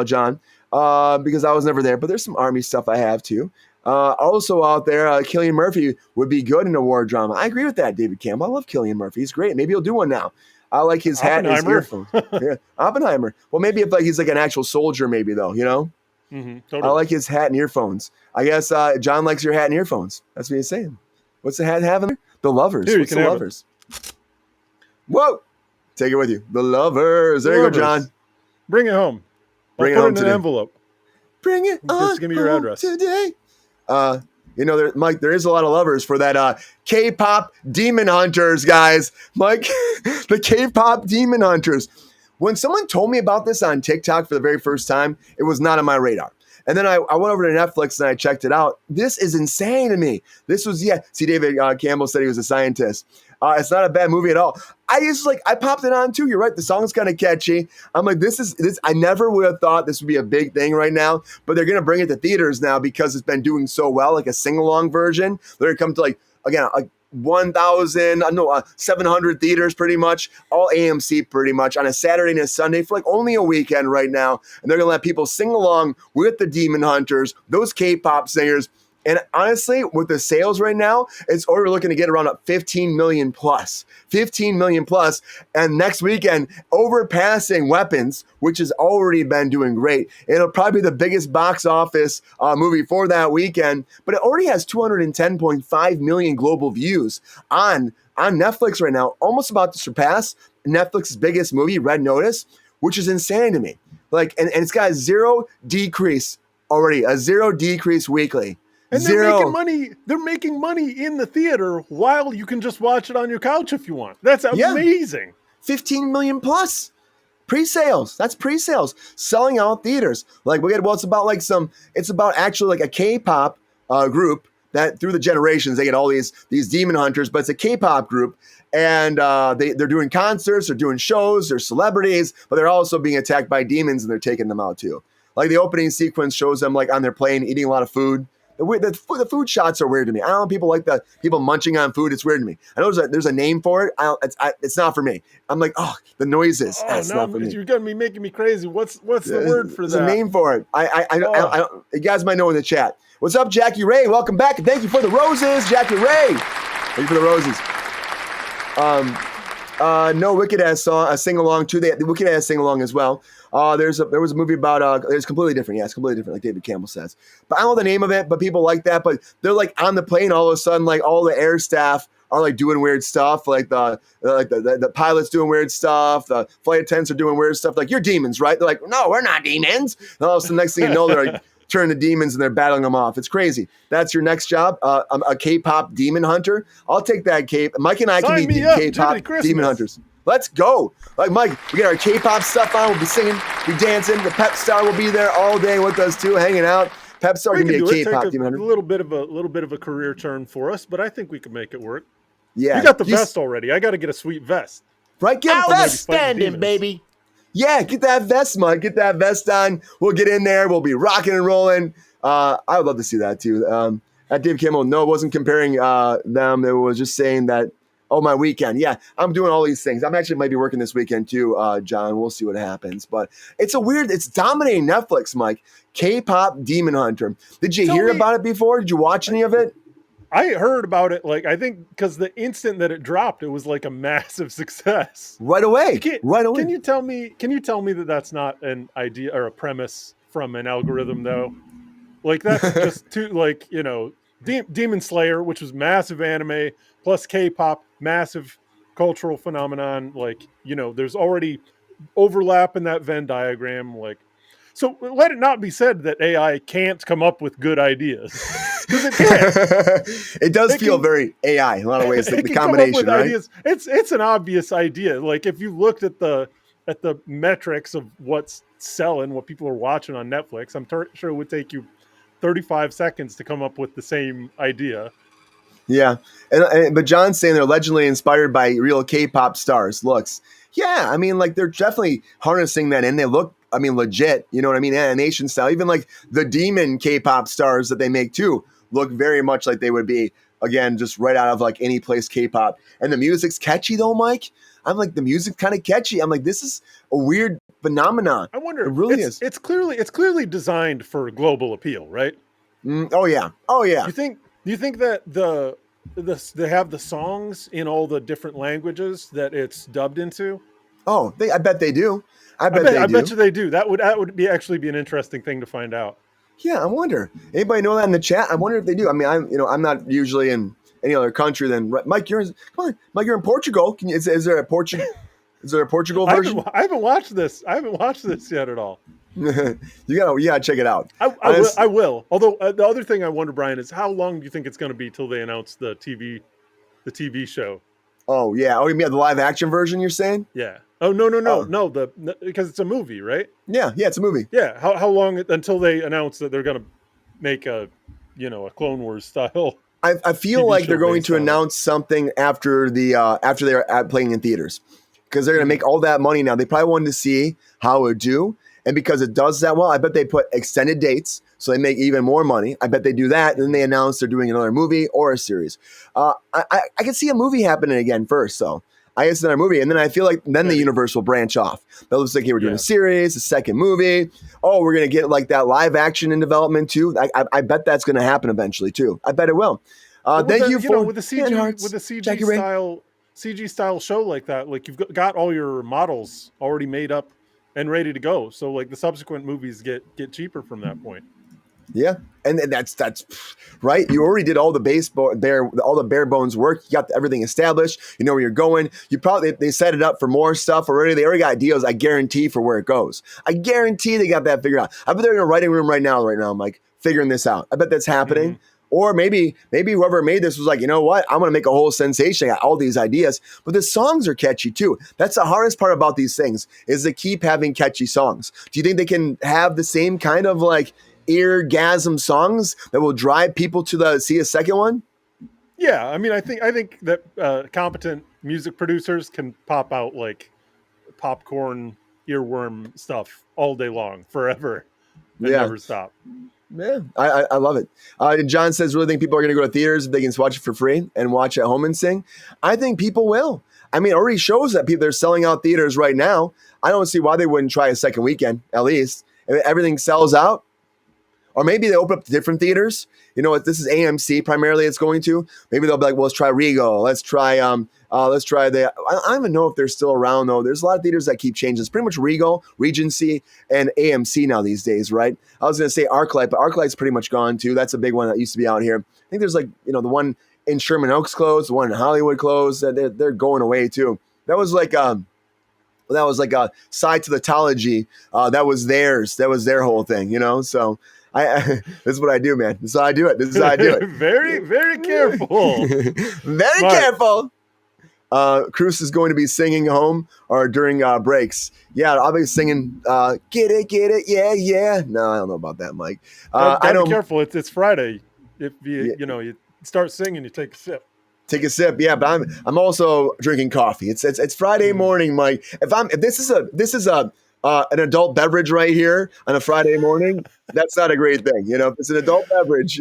John, because I was never there. But there's some Army stuff I have too. Also out there, Cillian Murphy would be good in a war drama. I agree with that, David Campbell. I love Cillian Murphy. He's great. Maybe he'll do one now. I like his hat and his earphones. Yeah, Oppenheimer. Well, maybe if he's like an actual soldier, maybe though. Totally. I like his hat and earphones. I guess John likes your hat and earphones. That's what he's saying. What's the hat having? The Lovers. Here, what's the Lovers? Whoa! Take it with you. The Lovers. There you go, John. Bring it home. Bring it home home in today. An envelope. Bring it on. Just give me your address today. Mike, there is a lot of lovers for that K-pop Demon Hunters, guys. Mike, the K-pop Demon Hunters. When someone told me about this on TikTok for the very first time, it was not on my radar. And then I went over to Netflix and I checked it out. This is insane to me. This was, see, David Campbell said he was a scientist. It's not a bad movie at all. I popped it on too. You're right. The song's kind of catchy. I'm like, this. I never would have thought this would be a big thing right now, but they're going to bring it to theaters now because it's been doing so well, like a sing-along version. They're going to come to 700 theaters pretty much, all AMC pretty much on a Saturday and a Sunday for only a weekend right now. And they're going to let people sing along with the Demon Hunters, those K-pop singers. And honestly, with the sales right now, we're looking to get around 15 million plus. 15 million plus. And next weekend, overpassing Weapons, which has already been doing great. It'll probably be the biggest box office movie for that weekend. But it already has 210.5 million global views on Netflix right now, almost about to surpass Netflix's biggest movie, Red Notice, which is insane to me. And it's got a zero decrease already, a zero decrease weekly. And they're making money. They're making money in the theater while you can just watch it on your couch if you want. That's amazing. 15 million plus pre-sales. That's pre-sales selling out theaters. It's about actually a K-pop group that through the generations they get all these demon hunters, but it's a K-pop group, and they're doing concerts, they're doing shows, they're celebrities, but they're also being attacked by demons and they're taking them out too. The opening sequence shows them on their plane eating a lot of food. The food shots are weird to me. I don't know, people like the people munching on food. It's weird to me. I know there's a name for it. It's not for me. I'm like, the noises. That's not for me. You're gonna be making me crazy. What's the word for that? There's a name for it. You guys might know in the chat. What's up, Jackie Ray? Welcome back, and thank you for the roses, Jackie Ray. Thank you for the roses. No Wicked Ass song, a sing along too. The Wicked Ass sing along as well. There was a movie about it's completely different. Yeah, it's completely different, like David Campbell says. But I don't know the name of it, but people like that. But they're on the plane, all of a sudden, all the air staff are doing weird stuff. The pilot's doing weird stuff. The flight attendants are doing weird stuff. You're demons, right? They're like, no, we're not demons. And all of a sudden, next thing you know, they're turn to demons and they're battling them off. It's crazy. That's your next job, a K-pop demon hunter. I'll take that cape. Mike and I can be K-pop demon hunters. Let's go. Mike, we get our K-pop stuff on. We'll be singing, be dancing. The Pep Star will be there all day with us too, hanging out. Pep Star can be a K-pop demon hunter. A little bit of a career turn for us, but I think we can make it work. Yeah, you got the vest already. I got to get a sweet vest. Right, get outstanding, baby. Yeah, get that vest, Mike. Get that vest on. We'll get in there. We'll be rocking and rolling. I would love to see that too. At Dave Kimmel, no, it wasn't comparing them. It was just saying that, my weekend. Yeah, I'm doing all these things. I'm actually might be working this weekend too, John. We'll see what happens. But it's dominating Netflix, Mike. K-pop Demon Hunter. Did you hear about it before? Did you watch any of it? I heard about it, I think because the instant that it dropped, it was a massive success. Right away. Right away. Can you tell me that that's not an idea or a premise from an algorithm, though? That's just too, Demon Slayer, which was massive anime, plus K-pop, massive cultural phenomenon. There's already overlap in that Venn diagram. So let it not be said that AI can't come up with good ideas. Because it can. It does feel very AI in a lot of ways, the combination, right? Ideas. It's an obvious idea. If you looked at the metrics of what's selling, what people are watching on Netflix, I'm sure it would take you 35 seconds to come up with the same idea. Yeah, but John's saying they're allegedly inspired by real K-pop stars. Looks, yeah, they're definitely harnessing that in. They look, legit. You know what I mean? Animation style. Even the demon K-pop stars that they make too look very much like they would be, again, just right out of any place K-pop. And the music's catchy though, Mike. The music's kind of catchy. this is a weird phenomenon. I wonder. It really is. It's clearly designed for global appeal, right? Oh yeah. Do you think that they have the songs in all the different languages that it's dubbed into? Oh, I bet they do. I bet you they do. That would actually be an interesting thing to find out. Yeah, I wonder. Anybody know that in the chat? I wonder if they do. I'm not usually in any other country than Mike. You're in Portugal. Is there a Portugal? Is there a Portugal version? I haven't watched this. I haven't watched this yet at all. you gotta check it out. I will. Although the other thing I wonder, Brian, is how long do you think it's going to be till they announce the TV show? Oh yeah. Oh, you mean the live action version? You're saying? Yeah. Oh no! Because it's a movie, right? Yeah, it's a movie. Yeah. How long until they announce that they're gonna make a Clone Wars style? I feel TV like they're show going based to on it. announce something after they're playing in theaters, because they're going to make all that money now. They probably wanted to see how it would do, and because it does that well, I bet they put extended dates so they make even more money. I bet they do that, and then they announce they're doing another movie or a series. I can see a movie happening again first, so I guess another movie, and then I feel like then the universe will branch off. That looks like we're doing a series, a second movie. Oh, we're gonna get like that live action in development too. I bet that's gonna happen eventually too. I bet it will. Thank you for with the CG style show like that. Like you've got all your models already made up and ready to go. So like the subsequent movies get cheaper from that point. Yeah, and that's right. You already did all the bare bones work. You got everything established. You know where you're going. They set it up for more stuff already. They already got deals. I guarantee for where it goes. I guarantee they got that figured out. I bet they're in a writing room right now. I'm like figuring this out. I bet that's happening. Mm-hmm. Or maybe whoever made this was like, you know what? I'm going to make a whole sensation. I got all these ideas, but the songs are catchy too. That's the hardest part about these things is to keep having catchy songs. Do you think they can have the same kind of like eargasm songs that will drive people to see a second one? Yeah, I mean, I think that competent music producers can pop out like popcorn earworm stuff all day long, forever, and never stop. Yeah, I love it. John says, really think people are going to go to theaters if they can watch it for free and watch at home and sing? I think people will. I mean, it already shows that they're selling out theaters right now. I don't see why they wouldn't try a second weekend, at least. If everything sells out. Or maybe they open up different theaters. You know what? This is AMC primarily it's going to. Maybe they'll be like, well, let's try Regal. Let's try the. I don't even know if they're still around though. There's a lot of theaters that keep changing. It's pretty much Regal, Regency, and AMC now these days, right? I was gonna say ArcLight, but ArcLight's pretty much gone too. That's a big one that used to be out here. I think there's like the one in Sherman Oaks closed, the one in Hollywood closed. They're going away too. That was like a side to the Tology. That was theirs. That was their whole thing, So. This is what I do, man. This is how I do it. Very, very careful. Very careful. Kruse is going to be singing home or during breaks. Yeah, I'll be singing get it, yeah. No, I don't know about that, Mike. I know. Be careful. It's Friday. If you start singing, you take a sip. Take a sip, yeah. But I'm also drinking coffee. It's Friday morning, Mike. If this is an adult beverage right here on a Friday morning, that's not a great thing. If it's an adult beverage,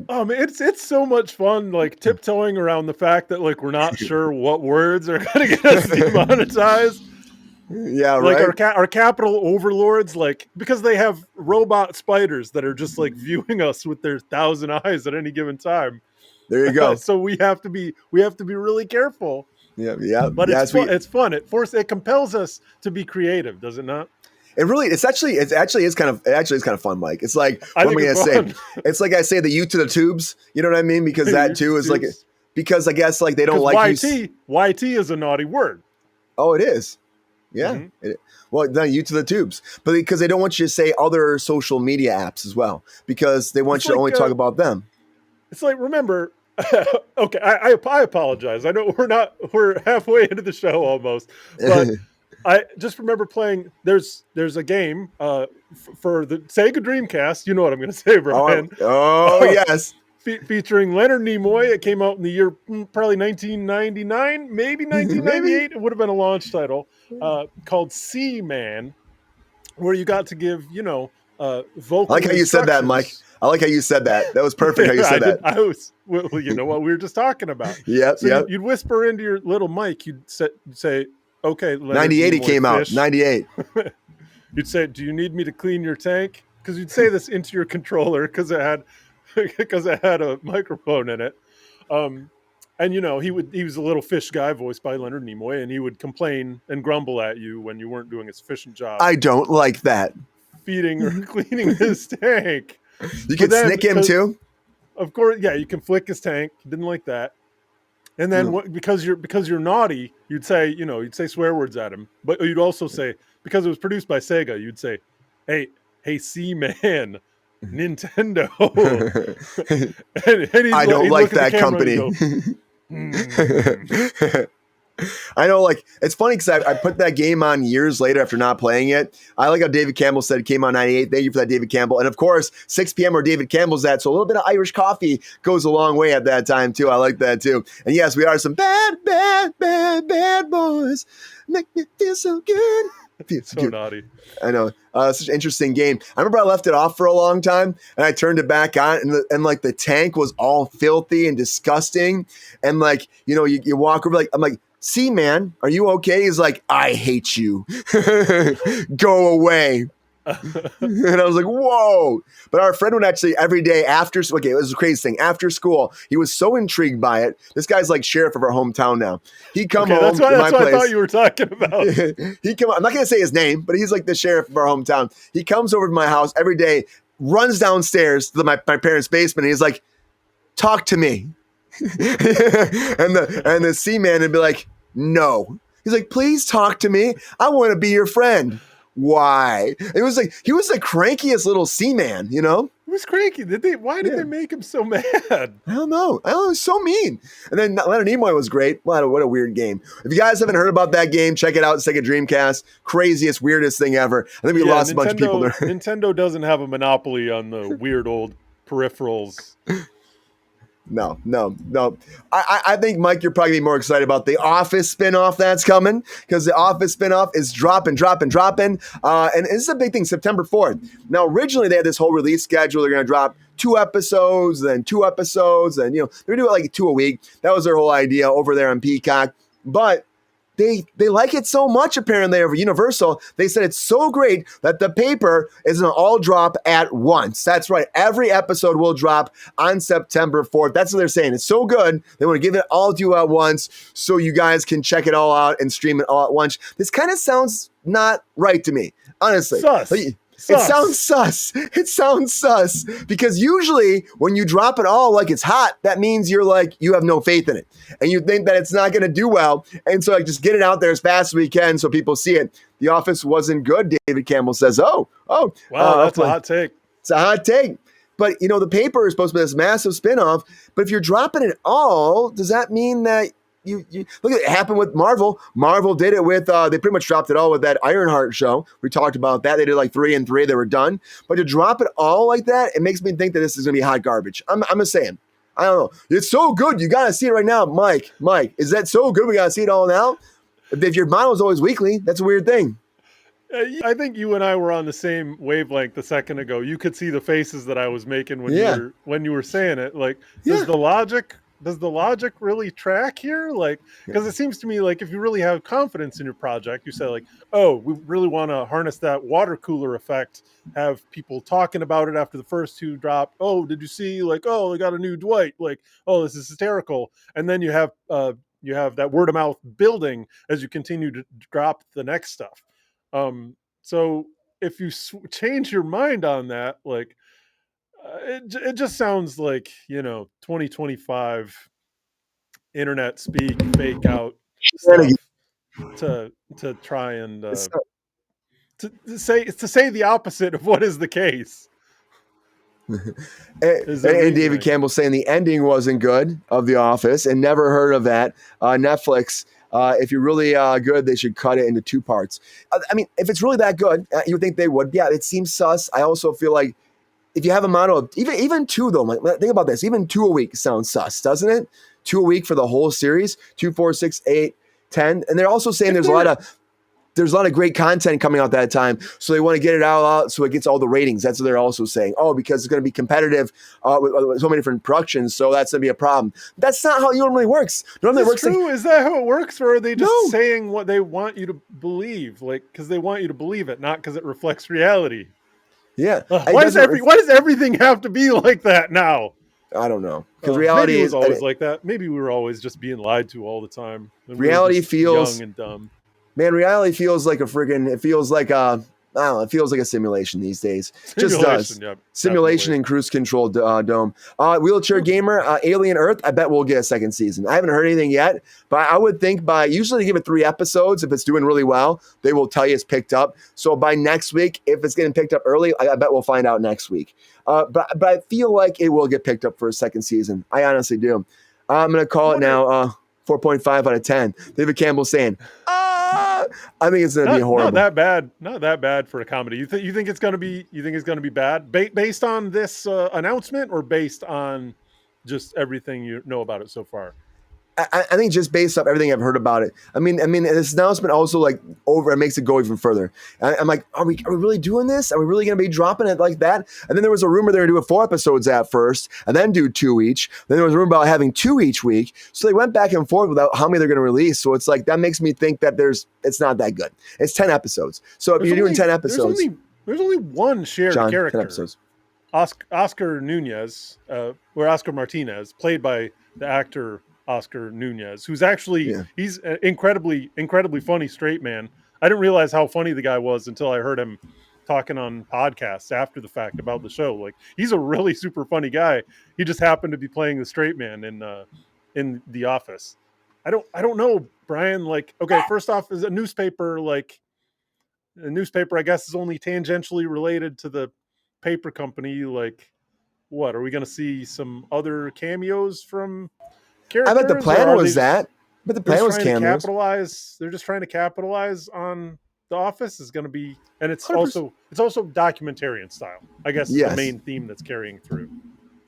Oh man, it's so much fun, like tiptoeing around the fact that like we're not sure what words are going to get us demonetized. Yeah, like right. Our capital overlords, like because they have robot spiders that are just like viewing us with their 1,000 eyes at any given time. There you go. So we have to be really careful. Yeah. But it's fun. It compels us to be creative, does it not? It actually is kind of fun, Mike. It's like what am I gonna say? It's like I say the U to the tubes. You know what I mean? Because that too is like because I guess like they don't like YT is a naughty word. Oh, it is. Yeah. Mm-hmm. Well, then U to the tubes, but because they don't want you to say other social media apps as well, because they want you to only talk about them. It's like remember. Okay, I apologize. I know we're halfway into the show almost, but I just remember playing. There's a game for the Sega Dreamcast. You know what I'm going to say, Brian? Oh yes, featuring Leonard Nimoy. It came out in the year probably 1999, maybe 1998. It would have been a launch title called Seaman, where you got to give vocal. I like how you said that, Mike. I like how you said that. That was perfect how you said that. Well, you know what we were just talking about. Yep. You'd whisper into your little mic. You'd say, okay. 98 he came out. 98. You'd say, do you need me to clean your tank? Because you'd say this into your controller because it had a microphone in it. And he was a little fish guy voiced by Leonard Nimoy, and he would complain and grumble at you when you weren't doing a sufficient job. I don't like that. Feeding or cleaning his tank. You could snick him too. Of course, yeah. You can flick his tank. Didn't like that. And then because you're naughty, you'd say swear words at him. But you'd also say, because it was produced by Sega, you'd say, "Hey, C-Man, Nintendo." and I don't like that company. I know, like, it's funny because I put that game on years later after not playing it. I like how David Campbell said it came on 98. Thank you for that, David Campbell. And of course, 6 p.m. where David Campbell's at. So a little bit of Irish coffee goes a long way at that time, too. I like that, too. And yes, we are some bad boys. Make me feel so good. So naughty. I know. Such an interesting game. I remember I left it off for a long time and I turned it back on and like the tank was all filthy and disgusting. And like, you walk over, like, I'm like, see, man, are you okay? He's like, I hate you. Go away. And I was like, whoa. But our friend would actually every day after, okay, it was a crazy thing. After school, he was so intrigued by it. This guy's like sheriff of our hometown now. He'd come home. That's what I thought you were talking about. He'd come. I'm not going to say his name, but he's like the sheriff of our hometown. He comes over to my house every day, runs downstairs to my parents' basement, and he's like, talk to me. and the C-man would be like, no. He's like, please talk to me. I want to be your friend. Why? It was like he was the crankiest little C-man, He was cranky. Why did they make him so mad? I don't know. It was so mean. And then Leonard Nimoy was great. What a weird game. If you guys haven't heard about that game, check it out. Sega Dreamcast. Craziest, weirdest thing ever. I think we lost a bunch of people there. Nintendo doesn't have a monopoly on the weird old peripherals. No. I think, Mike, you're probably more excited about the Office spinoff that's coming because the Office spinoff is dropping. And this is a big thing, September 4th. Now, originally, they had this whole release schedule. They're going to drop 2 episodes, then 2 episodes, and, they're going to do it like 2 a week. That was their whole idea over there on Peacock. But they like it so much, apparently, over Universal. They said it's so great that the paper is going to all drop at once. That's right. Every episode will drop on September 4th. That's what they're saying. It's so good. They want to give it all to you at once so you guys can check it all out and stream it all at once. This kind of sounds not right to me, honestly. Sus. It sounds sus because usually when you drop it all like it's hot, that means you're like, you have no faith in it and you think that it's not going to do well. And so like just get it out there as fast as we can so people see it. The Office wasn't good. David Campbell says, wow, that's a hot take. It's a hot take. But, the paper is supposed to be this massive spinoff. But if you're dropping it all, does that mean that you look at it happened with Marvel. Marvel did it with they pretty much dropped it all with that Ironheart show. We talked about that. They did like 3 and 3. They were done. But to drop it all like that, it makes me think that this is gonna be hot garbage. I'm just saying. I don't know. It's so good. You gotta see it right now, Mike. Is that so good? We gotta see it all now. If your model is always weekly, that's a weird thing. I think you and I were on the same wavelength a second ago. You could see the faces that I was making when you were saying it. Like, does the logic really track here? Like, because it seems to me like if you really have confidence in your project, you say like, oh, we really want to harness that water cooler effect, have people talking about it after the first 2 drop. Oh, did you see? Like, oh, they got a new Dwight. Like, oh, this is hysterical. And then you have that word of mouth building as you continue to drop the next stuff. So if you change your mind on that, like, it just sounds like 2025 internet speak, fake out stuff to try and to say the opposite of what is the case. And David Campbell saying the ending wasn't good of The Office and never heard of that. Netflix, if you're really good, they should cut it into 2 parts. I mean, if it's really that good, you would think they would. Yeah, it seems sus. I also feel like if you have a model of even 2 though, think about this, even 2 a week sounds sus, doesn't it? 2 a week for the whole series, 2, 4, 6, 8, 10. And they're also saying there's a lot of great content coming out that time. So they want to get it out so it gets all the ratings. That's what they're also saying. Oh, because it's going to be competitive with so many different productions. So that's going to be a problem. That's not how it normally works. Normally it works. True. Is that how it works? Or are they just saying what they want you to believe? Like, because they want you to believe it, not because it reflects reality. Yeah. Why does everything have to be like that now? I don't know. Because reality is always like that. Maybe we were always just being lied to all the time. Reality feels young and dumb. Man, reality feels like it feels like it feels like a simulation these days. Just does. Yep, simulation and cruise control dome. Wheelchair Gamer, Alien Earth, I bet we'll get a 2nd season. I haven't heard anything yet, but I would think usually they give it 3 episodes. If it's doing really well, they will tell you it's picked up. So by next week, if it's getting picked up early, I bet we'll find out next week. But I feel like it will get picked up for a 2nd season. I honestly do. I'm going to call it now. 4.5 out of 10. David Campbell saying, I think it's going to be horrible. Not that bad for a comedy. You think it's going to be? You think it's going to be bad based on this announcement, or based on just everything you know about it so far? I think just based off everything I've heard about it. I mean, this announcement also like it makes it go even further. I'm like, are we really doing this? Are we really going to be dropping it like that? And then there was a rumor they were doing 4 episodes at first, and then do 2 each. Then there was a rumor about having 2 each week. So they went back and forth without how many they're going to release. So it's like that makes me think that it's not that good. It's 10 episodes. So if you're doing 10 episodes, there's only one shared character. 10 episodes. Oscar Nunez, or Oscar Martinez, played by the actor Oscar Nunez, who's actually he's an incredibly funny straight man. I didn't realize how funny the guy was until I heard him talking on podcasts after the fact about the show. Like, he's a really super funny guy. He just happened to be playing the straight man in The Office. I don't know, Brian. Like, okay, first off, is a newspaper I guess is only tangentially related to the paper company. Like, what are we going to see? Some other cameos from characters? I bet the plan was that. But the plan was cameos. They're just trying to capitalize on The Office. Is going to be, and it's 100%. also documentarian style. I guess is the main theme that's carrying through.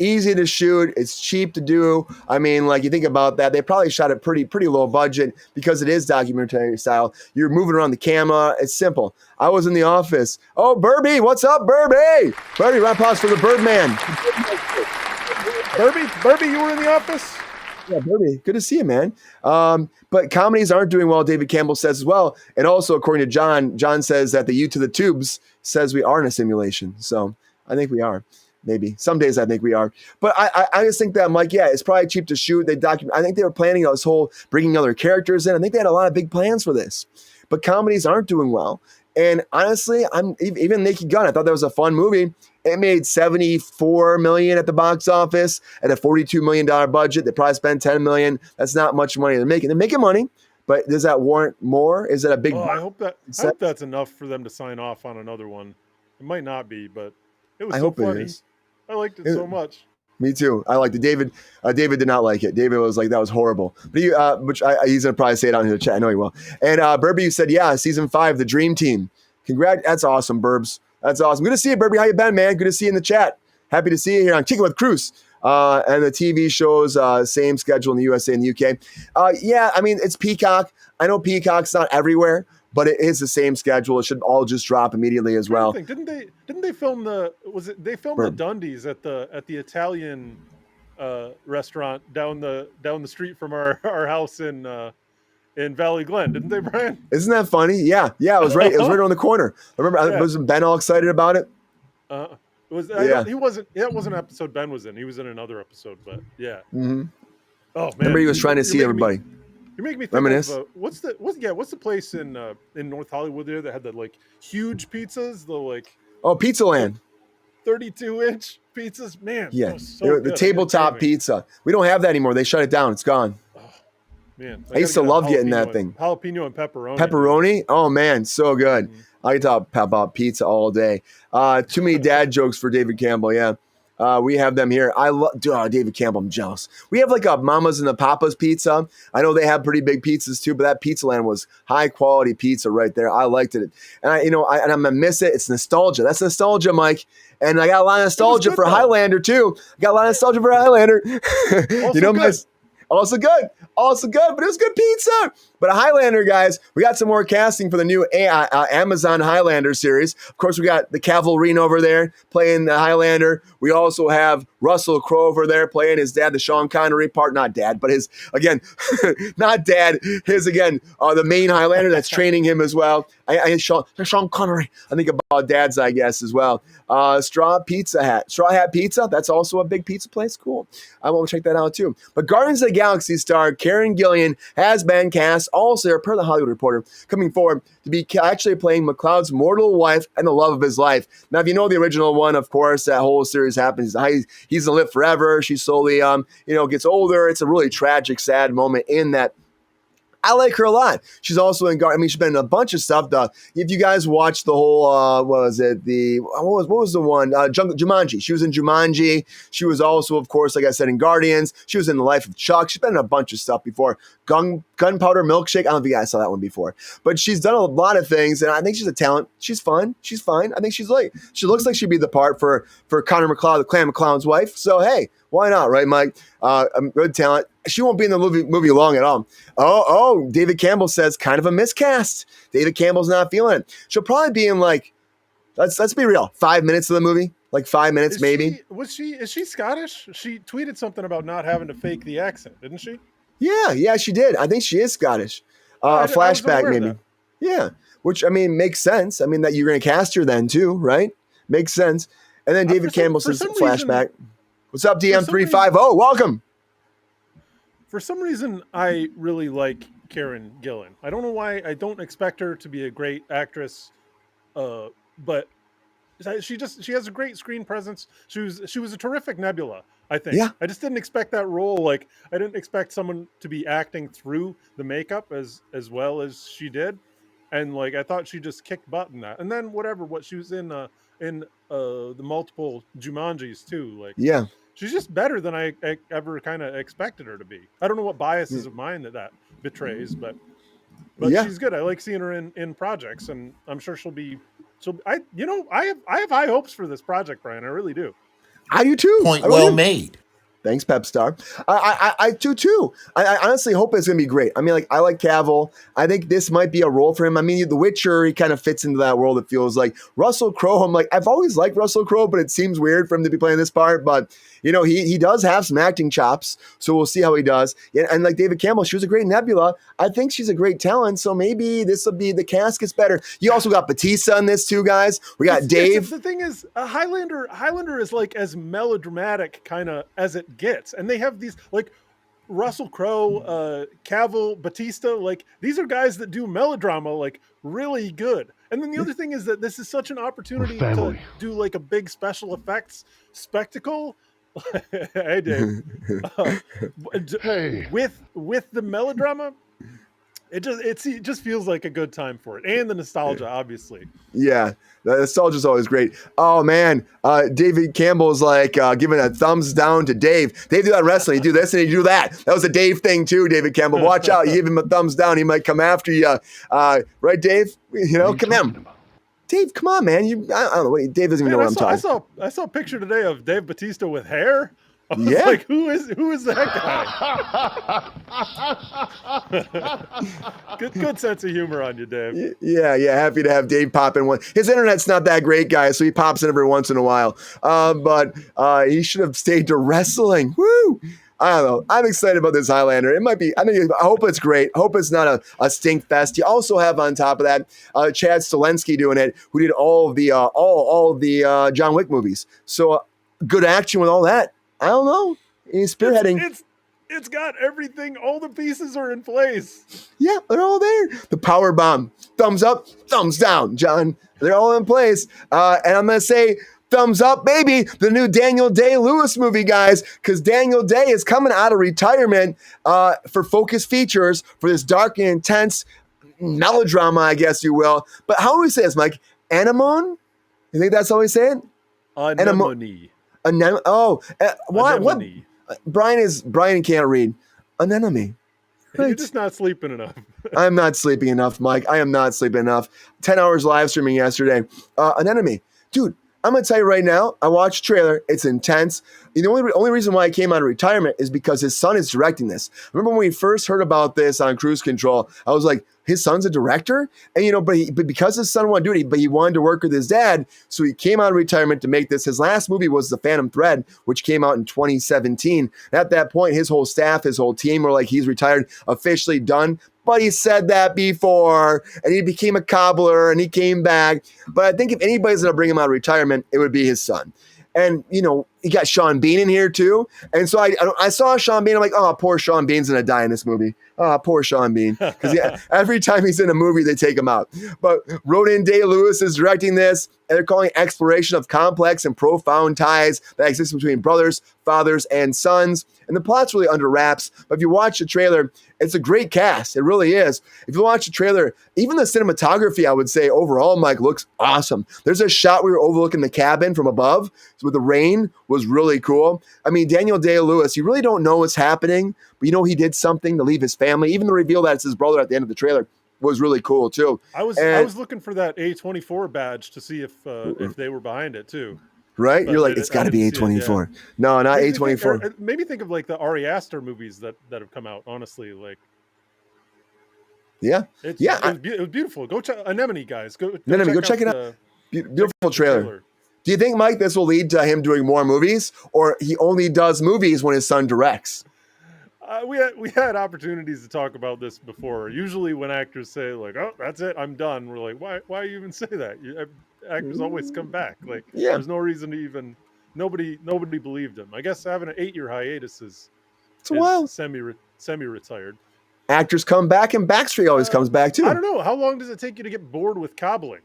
Easy to shoot. It's cheap to do. I mean, like, you think about that, they probably shot it pretty low budget because it is documentary style. You're moving around the camera. It's simple. I was in The Office. Oh, Burby, what's up, Burby? Burby, round of applause for the Birdman. Burby, you were in The Office? Yeah, Burby, good to see you, man. But comedies aren't doing well, David Campbell says as well. And also, according to John says that the U to the Tubes says we are in a simulation. So I think we are. Maybe. Some days I think we are. But I just think that I'm like, it's probably cheap to shoot. I think they were planning this whole bringing other characters in. I think they had a lot of big plans for this. But comedies aren't doing well. And honestly, even Naked Gun, I thought that was a fun movie. It made $74 million at the box office at a $42 million budget. They probably spent $10 million. That's not much money they're making. They're making money, but does that warrant more? Is it a big? I hope that's enough for them to sign off on another one. It might not be, but it was funny. It is. I liked it so much. Me too. I liked it. David did not like it. David was like, that was horrible. But he's going to probably say it out in the chat. I know he will. And Burby, you said, season 5, the Dream Team. Congrats. That's awesome, Burbs. That's awesome. Good to see you, Burby. How you been, man? Good to see you in the chat. Happy to see you here on Kickin with Kruse. And the TV shows, same schedule in the USA and the UK. I mean, it's Peacock. I know Peacock's not everywhere, but it is the same schedule. It should all just drop immediately as well. Didn't they film the Dundies at the Italian restaurant down the street from our house in Valley Glen, didn't they, Brian? Isn't that funny? Yeah, it was right. It was right around the corner. I remember, wasn't Ben all excited about it? He wasn't. That wasn't an episode Ben was in. He was in another episode, but yeah. Mm-hmm. Oh man, remember he was trying to see everybody. You make me think of what's the place in North Hollywood there that had the like huge pizzas, Pizza Land. 32-inch pizzas, man. Yeah, so the tabletop pizza. We don't have that anymore. They shut it down. It's gone. Man, I used to love getting that thing. Jalapeno and pepperoni. Pepperoni? Oh, man, so good. Mm-hmm. I can talk about pizza all day. Too many dad jokes for David Campbell, yeah. We have them here. I love David Campbell. I'm jealous. We have like a Mama's and the Papa's pizza. I know they have pretty big pizzas too, but that Pizza Land was high quality pizza right there. I liked it. And I'm going to miss it. It's nostalgia. That's nostalgia, Mike. And I got a lot of nostalgia for Highlander too. Also good, but it was good pizza. But a Highlander, guys, we got some more casting for the new Amazon Highlander series. Of course, we got the Cavalrine over there playing the Highlander. We also have Russell Crowe over there playing his dad, the Sean Connery part. Not dad, but his, again, not dad, the main Highlander that's training him as well. Sean Connery. I think about dads, I guess, as well. Straw Hat Pizza. That's also a big pizza place. Cool. I want to check that out too. But Guardians of the Galaxy star Karen Gillan has been cast, also per the Hollywood Reporter, coming forward to be actually playing McLeod's mortal wife and the love of his life. Now, if you know the original one, of course, that whole series happens. He's gonna live forever. She slowly, gets older. It's a really tragic, sad moment in that I like her a lot. She's also in she's been in a bunch of stuff. If you guys watched the whole, what was the one? Jumanji. She was in Jumanji. She was also, of course, like I said, in Guardians. She was in The Life of Chuck. She's been in a bunch of stuff before. Gunpowder Milkshake. I don't know if you guys saw that one before, but she's done a lot of things, and I think she's a talent. She's fun. She's fine. I think she looks like she'd be the part for Connor McCloud, the Clan McCloud's wife. So hey, why not, right, Mike? Good talent. She won't be in the movie long at all. Oh, David Campbell says kind of a miscast. David Campbell's not feeling it. She'll probably be in let's be real, 5 minutes of the movie, 5 minutes maybe. Is she Scottish? She tweeted something about not having to fake the accent, didn't she? Yeah, she did. I think she is Scottish. A flashback maybe. Yeah, which makes sense. That you're going to cast her then too, right? Makes sense. And then David Campbell says flashback. What's up, DM350? Welcome. For some reason, I really like Karen Gillan. I don't know why. I don't expect her to be a great actress, but she has a great screen presence. She was a terrific Nebula, I think. Yeah. I just didn't expect that role. I didn't expect someone to be acting through the makeup as well as she did, and I thought she just kicked butt in that. And then what she was in the multiple Jumanjis too. Yeah. She's just better than I ever kind of expected her to be. I don't know what biases of mine that betrays, but yeah. She's good. I like seeing her in projects, and I'm sure I have high hopes for this project, Brian. I really do. I do too. Point well made. Thanks, Pep Star. I do too. I honestly hope it's going to be great. I like Cavill. I think this might be a role for him. The Witcher, he kind of fits into that world. It feels like Russell Crowe. I've always liked Russell Crowe, but it seems weird for him to be playing this part. But he does have some acting chops, so we'll see how he does. And like David Campbell, she was a great Nebula. I think she's a great talent, so maybe this will be the cast gets better. You also got Batista in this too, guys. We got Dave. The thing is, Highlander is as melodramatic kind of as it gets, and they have these Russell Crowe, Cavill, Batista. These are guys that do melodrama really good. And then the other thing is that this is such an opportunity to do a big special effects spectacle. Hey, Dave. With the melodrama, it just feels like a good time for it, and the nostalgia, obviously. Yeah, the nostalgia is always great. Oh man, David Campbell's giving a thumbs down to Dave. Dave do that in wrestling. You do this and you do that. That was a Dave thing too, David Campbell. Watch out. You give him a thumbs down, he might come after you. Right, Dave? Come on. Dave, come on, man. I don't know. Dave doesn't even know what I'm talking. I saw a picture today of Dave Batista with hair. I was who is that guy? Good sense of humor on you, Dave. Yeah. Happy to have Dave pop in one. His internet's not that great, guys, so he pops in every once in a while. But he should have stayed to wrestling. Woo! I don't know. I'm excited about this Highlander. It might be. I hope it's great. I hope it's not a stink fest. You also have on top of that Chad Stahelski doing it, who did all of the John Wick movies. So good action with all that. I don't know. He's spearheading. It's got everything. All the pieces are in place. Yeah, they're all there. The power bomb. Thumbs up, thumbs down, John. They're all in place. And I'm going to say thumbs up, baby. The new Daniel Day-Lewis movie, guys, because Daniel Day is coming out of retirement for Focus Features for this dark and intense melodrama, I guess you will. But how do we say this, Mike? Anemone? You think that's how we say it? Anemone. What? Brian can't read. Anemone. Right. You're just not sleeping enough. I'm not sleeping enough, Mike. I am not sleeping enough. 10 hours live streaming yesterday. Anemone. Dude, I'm going to tell you right now, I watched the trailer. It's intense. The only reason why I came out of retirement is because his son is directing this. Remember when we first heard about this on Cruise Control, I was like, his son's a director? And, but because his son wanted to do it, but he wanted to work with his dad, so he came out of retirement to make this. His last movie was The Phantom Thread, which came out in 2017. At that point, his whole staff, his whole team were like, he's retired, officially done. But he said that before, and he became a cobbler, and he came back. But I think if anybody's going to bring him out of retirement, it would be his son. And, You got Sean Bean in here too. And so I saw Sean Bean. I'm like, oh, poor Sean Bean's going to die in this movie. Oh, poor Sean Bean. Because every time he's in a movie, they take him out. But Ronan Day-Lewis is directing this, and they're calling it exploration of complex and profound ties that exist between brothers, fathers, and sons. And the plot's really under wraps. But if you watch the trailer, it's a great cast. It really is. If you watch the trailer, even the cinematography, I would say overall, Mike, looks awesome. There's a shot where you're overlooking the cabin from above with the rain was really cool. I mean, Daniel Day-Lewis, you really don't know what's happening, but you know he did something to leave his family. Even the reveal that it's his brother at the end of the trailer was really cool too. I was looking for that A24 badge to see if they were behind it too. Right? But you're like, it's got to be A24. Yeah. No, not A24. Maybe think of like the Ari Aster movies that have come out, honestly. Like, yeah. It was beautiful. Go check Anemone, guys. Go check it out. Beautiful trailer. Do you think, Mike, this will lead to him doing more movies, or he only does movies when his son directs? We had opportunities to talk about this before. Usually when actors say like, oh, that's it, I'm done. We're like, why you even say that? Actors always come back. Like, there's no reason to even, nobody believed him. I guess having an 8-year hiatus is wild. Semi-retired. Actors come back, and Backstreet always comes back too. I don't know. How long does it take you to get bored with cobbling?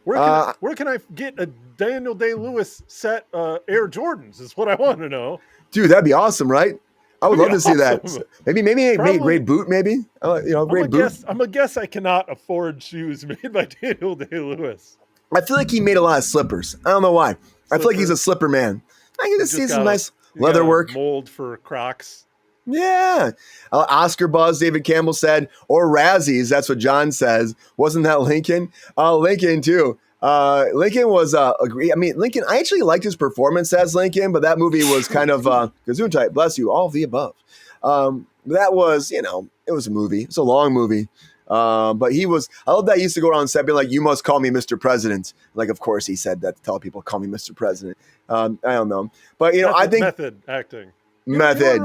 Where can I get a Daniel Day-Lewis set Air Jordans is what I want to know. Dude, that'd be awesome, right? I would love to see that. Maybe a great boot, maybe. Great boot. I'm a guess I cannot afford shoes made by Daniel Day-Lewis. I feel like he made a lot of slippers. I don't know why. I feel like he's a slipper man. I can just see some nice leather work. Mold for Crocs. Yeah. Oscar buzz, David Campbell said, or Razzies. That's what John says. Wasn't that Lincoln? Lincoln too. Lincoln was Lincoln, I actually liked his performance as Lincoln, but that movie was kind of Gesundheit, bless you, all of the above. That was, it was a movie. It's a long movie. But I love that he used to go around and say, being like, you must call me Mr. President. Like, of course he said that to tell people, call me Mr. President. I don't know. But, I think method acting. Method.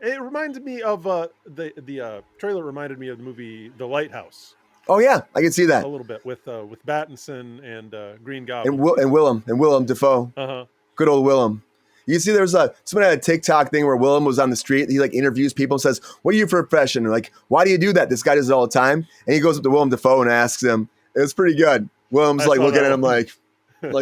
It reminded me of the trailer reminded me of the movie The Lighthouse. Oh yeah, I can see that a little bit with Pattinson and Green Goblin and Willem Dafoe. Good old Willem. You see, there's somebody had a TikTok thing where Willem was on the street. He like interviews people and says, "What are you for a profession?" And like, "Why do you do that?" This guy does it all the time, and he goes up to Willem Dafoe and asks him. It's pretty good. Willem's like looking at him like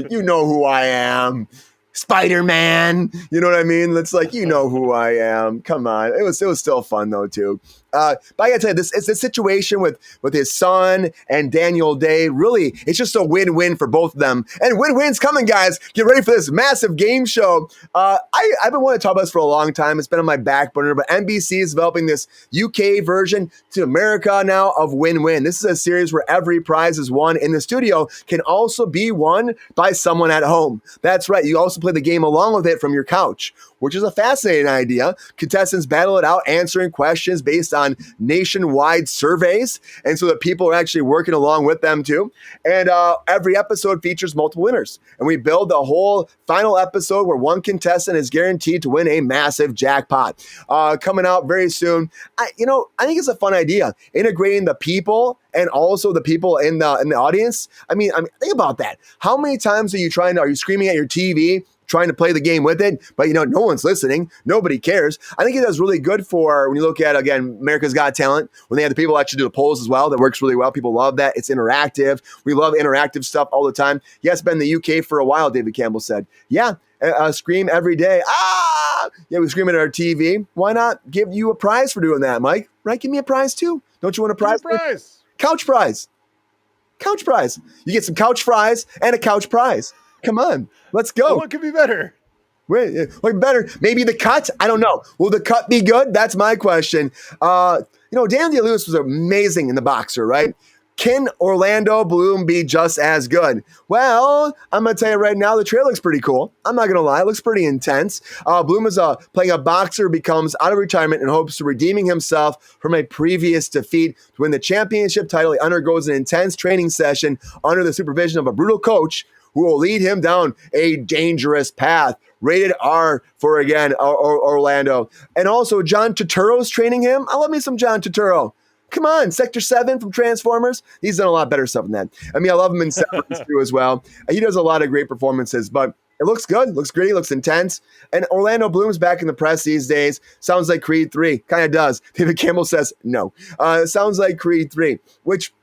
you know who I am. Spider-Man, you know what I mean? It's like, you know who I am. Come on. It was still fun though too. But I gotta tell you, it's a situation with his son and Daniel Day. Really, it's just a win-win for both of them. And win-win's coming, guys. Get ready for this massive game show. I've been wanting to talk about this for a long time. It's been on my back burner, but NBC is developing this UK version to America now of Win-Win. This is a series where every prize is won in the studio can also be won by someone at home. That's right. You also play the game along with it from your couch, which is a fascinating idea. Contestants battle it out, answering questions based on nationwide surveys. And so that people are actually working along with them too. And every episode features multiple winners. And we build the whole final episode where one contestant is guaranteed to win a massive jackpot. Coming out very soon. I think it's a fun idea. Integrating the people and also the people in the audience. I mean, think about that. How many times are you screaming at your TV, trying to play the game with it, but no one's listening. Nobody cares. I think it does really good for when you look at, again, America's Got Talent, when they have the people actually do the polls as well. That works really well. People love that. It's interactive. We love interactive stuff all the time. Yes, been in the UK for a while, David Campbell said. Yeah, scream every day. Ah! Yeah, we scream at our TV. Why not give you a prize for doing that, Mike? Right? Give me a prize too. Don't you want a prize? Couch prize. Couch prize. You get some couch fries and a couch prize. Come on, let's go. What could be better? Wait, better. Maybe the cut? I don't know. Will the cut be good? That's my question. Daniel Day-Lewis was amazing in The Boxer, right? Can Orlando Bloom be just as good? Well, I'm going to tell you right now, the trailer looks pretty cool. I'm not going to lie. It looks pretty intense. Bloom is playing a boxer who becomes out of retirement and hopes to redeeming himself from a previous defeat to win the championship title. He undergoes an intense training session under the supervision of a brutal coach who will lead him down a dangerous path. Rated R for, again, Orlando. And also, John Turturro's training him. I love me some John Turturro. Come on, Sector 7 from Transformers. He's done a lot better stuff than that. I mean, I love him in Severance too as well. He does a lot of great performances, but It looks good. Looks gritty. Looks intense. And Orlando Bloom's back in the press these days. Sounds like Creed 3. Kind of does. David Campbell says no. Sounds like Creed 3, which,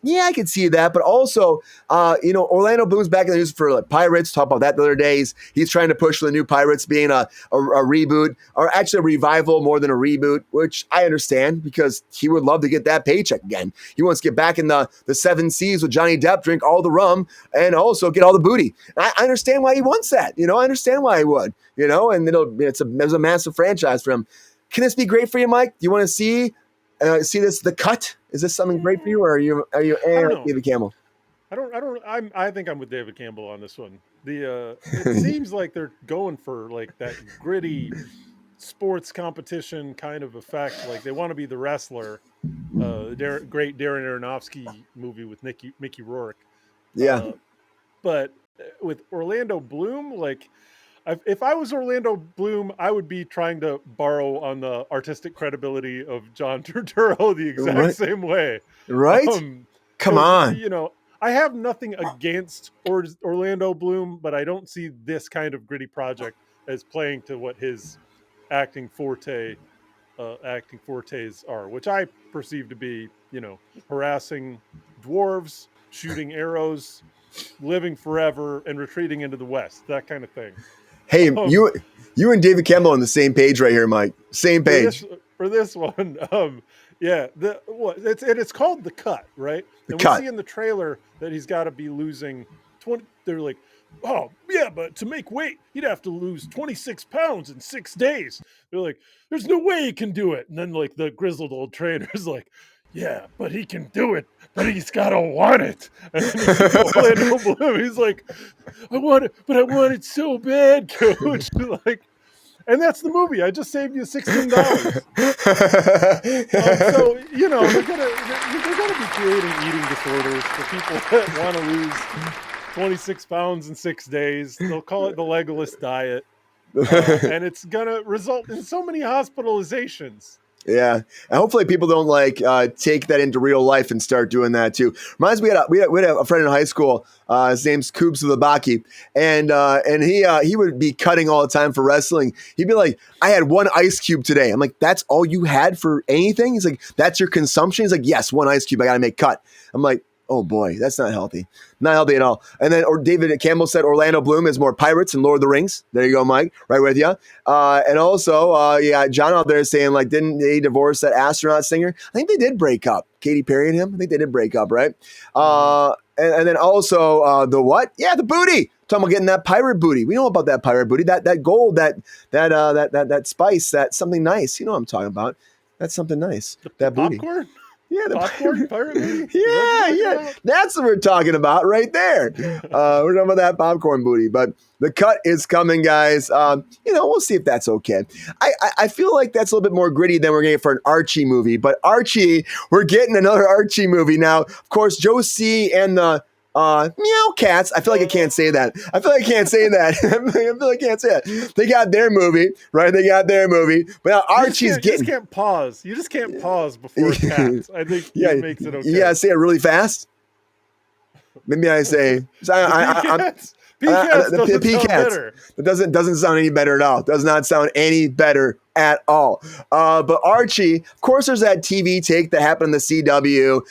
yeah, I could see that. But also, Orlando Bloom's back in the news for Pirates. Talked about that the other day. He's trying to push for the new Pirates being a reboot, or actually a revival more than a reboot, which I understand because he would love to get that paycheck again. He wants to get back in the seven seas with Johnny Depp, drink all the rum, and also get all the booty. I understand why he wants that. I understand why he would. And there's a massive franchise for him. Can this be great for you, Mike? Do you want to see this, The Cut? Is this something great for you, or are you David Campbell? I think I'm with David Campbell on this one. It seems like they're going for that gritty sports competition kind of effect. Like they want to be the wrestler. Great Darren Aronofsky movie with Mickey Rourke. Yeah. But with Orlando Bloom, if I was Orlando Bloom, I would be trying to borrow on the artistic credibility of John Turturro the exact same way. Right? Come on. I have nothing against Orlando Bloom, but I don't see this kind of gritty project as playing to what his acting fortes are, which I perceive to be, harassing dwarves, shooting arrows, living forever, and retreating into the West, that kind of thing. Hey, you and David Campbell on the same page right here, Mike. Same page. For this one, it's called The Cut, right? The and Cut. We see in the trailer that he's got to be losing 20. They're like, oh yeah, but to make weight, he'd have to lose 26 pounds in 6 days. They're like, there's no way he can do it. And then the grizzled old trainer's like, yeah, but he can do it, but he's gotta want it. And then he's like, I want it, but I want it so bad, coach. And that's the movie. I just saved you $16. So they're gonna be creating eating disorders for people that want to lose 26 pounds in 6 days. They'll call it the Legolas diet, and it's gonna result in so many hospitalizations. Yeah, and hopefully people don't take that into real life and start doing that too. Reminds me, we had a friend in high school. His name's Kubes Labaki, and he would be cutting all the time for wrestling. He'd be like, "I had one ice cube today." I'm like, "That's all you had for anything?" He's like, "That's your consumption?" He's like, "Yes, one ice cube. I got to make cut." I'm like, oh boy, that's not healthy. Not healthy at all. And then David Campbell said Orlando Bloom is more Pirates and Lord of the Rings. There you go, Mike. Right with you. And also, John out there saying, didn't they divorce that astronaut singer? I think they did break up. Katy Perry and him. I think they did break up, right? And then also, the what? Yeah, the booty. Talking about getting that pirate booty. We know about that pirate booty. That gold, that spice, that something nice. You know what I'm talking about. That's something nice. That booty. Popcorn? Yeah, the popcorn pirate booty? Yeah. That's what we're talking about right there. We're talking about that popcorn booty. But The Cut is coming, guys. We'll see if that's okay. I feel like that's a little bit more gritty than we're getting for an Archie movie. But Archie, we're getting another Archie movie now. Of course, Joe C. and the Meow Cats. I feel like I can't say that. I feel like I can't say that. They got their movie, right? But now Archie's getting. You just can't pause. You just can't pause before cats. I think it makes it okay. You gotta say it really fast. Maybe I say. The P-Cats. It doesn't sound any better at all. Does not sound any better at all. But Archie, of course, there's that TV take that happened in the CW,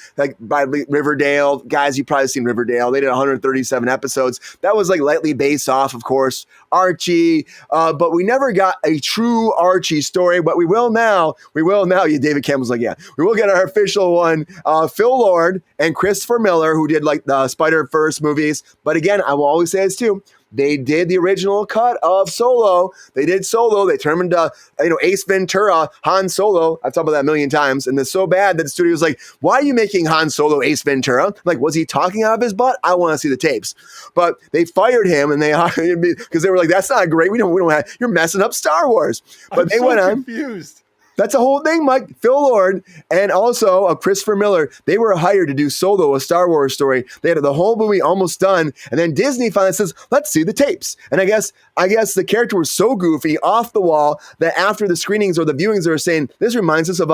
by Riverdale. Guys, you've probably seen Riverdale. They did 137 episodes. That was lightly based off, of course, Archie. But we never got a true Archie story. But we will now. David Campbell's like, yeah, we will get our official one. Phil Lord and Christopher Miller, who did the Spider-Verse movies. But again, I will always say this too. They did the original cut of Solo. They did Solo. They turned into, Ace Ventura, Han Solo. I've talked about that a million times. And it's so bad that the studio was like, why are you making Han Solo Ace Ventura? Was he talking out of his butt? I want to see the tapes. But they fired him and they hired him because they were like, that's not great. We don't have, you're messing up Star Wars. But they went on. Confused. That's a whole thing, Mike. Phil Lord and also Christopher Miller, they were hired to do Solo, a Star Wars story. They had the whole movie almost done. And then Disney finally says, let's see the tapes. And I guess the character was so goofy, off the wall, that after the screenings or the viewings, they were saying, this reminds us of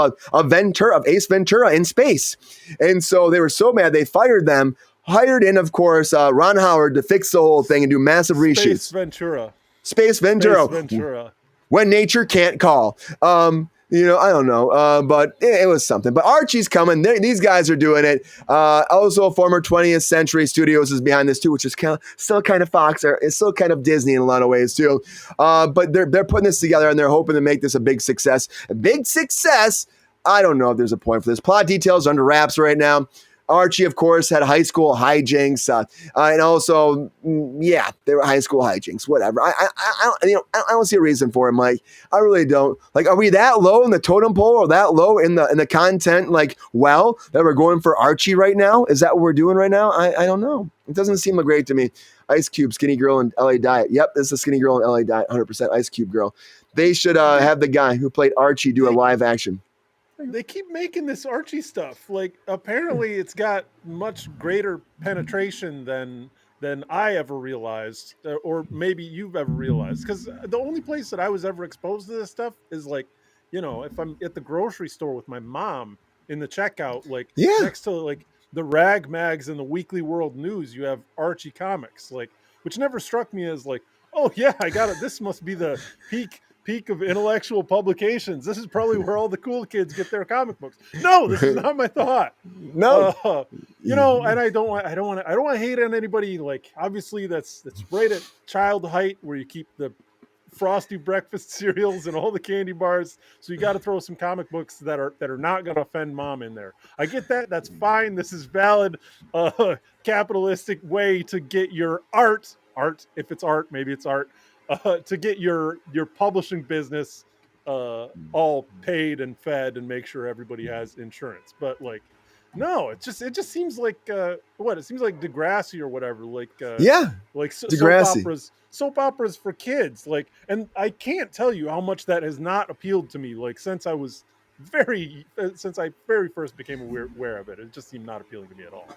Ace Ventura in space. And so they were so mad, they fired them. hired in, of course, Ron Howard to fix the whole thing and do massive reshoots. Space Ventura. When nature can't call. I don't know, but it was something. But Archie's coming. These guys are doing it. Also, former 20th Century Studios is behind this too, which is still kind of Fox. It's still kind of Disney in a lot of ways too. But they're putting this together and they're hoping to make this a big success. A big success. I don't know if there's a point for this. Plot details are under wraps right now. Archie, of course, had high school hijinks, and also, they were high school hijinks. Whatever. I don't see a reason for it, Mike. I really don't. Like, are we that low in the totem pole, or that low in the content? Like, that we're going for Archie right now? Is that what we're doing right now? I don't know. It doesn't seem great to me. Ice Cube, skinny girl in LA Diet. Yep, this is a skinny girl in LA Diet. 100% Ice Cube girl. They should have the guy who played Archie do a live action. They keep making this Archie stuff. Like, apparently it's got much greater penetration than I ever realized, or maybe you've ever realized. Because the only place that I was ever exposed to this stuff is, like, if I'm at the grocery store with my mom in the checkout, like, next to, like, the Rag Mags and the Weekly World News, you have Archie comics, like, which never struck me as, like, oh yeah, I got it. This must be the peak of intellectual publications. This is probably where all the cool kids get their comic books. No, this is not my thought. No, and I don't want to hate on anybody. Like, obviously that's right at child height where you keep the Frosty breakfast cereals and all the candy bars. So you got to throw some comic books that are not going to offend mom in there. I get that. That's fine. This is valid, capitalistic way to get your art. If it's art, maybe it's art. To get your publishing business all paid and fed and make sure everybody has insurance. But, like, no, it just seems like it seems like Degrassi or whatever, like Degrassi. soap operas for kids, like, and I can't tell you how much that has not appealed to me, like, since I very first became aware of it. It just seemed not appealing to me at all.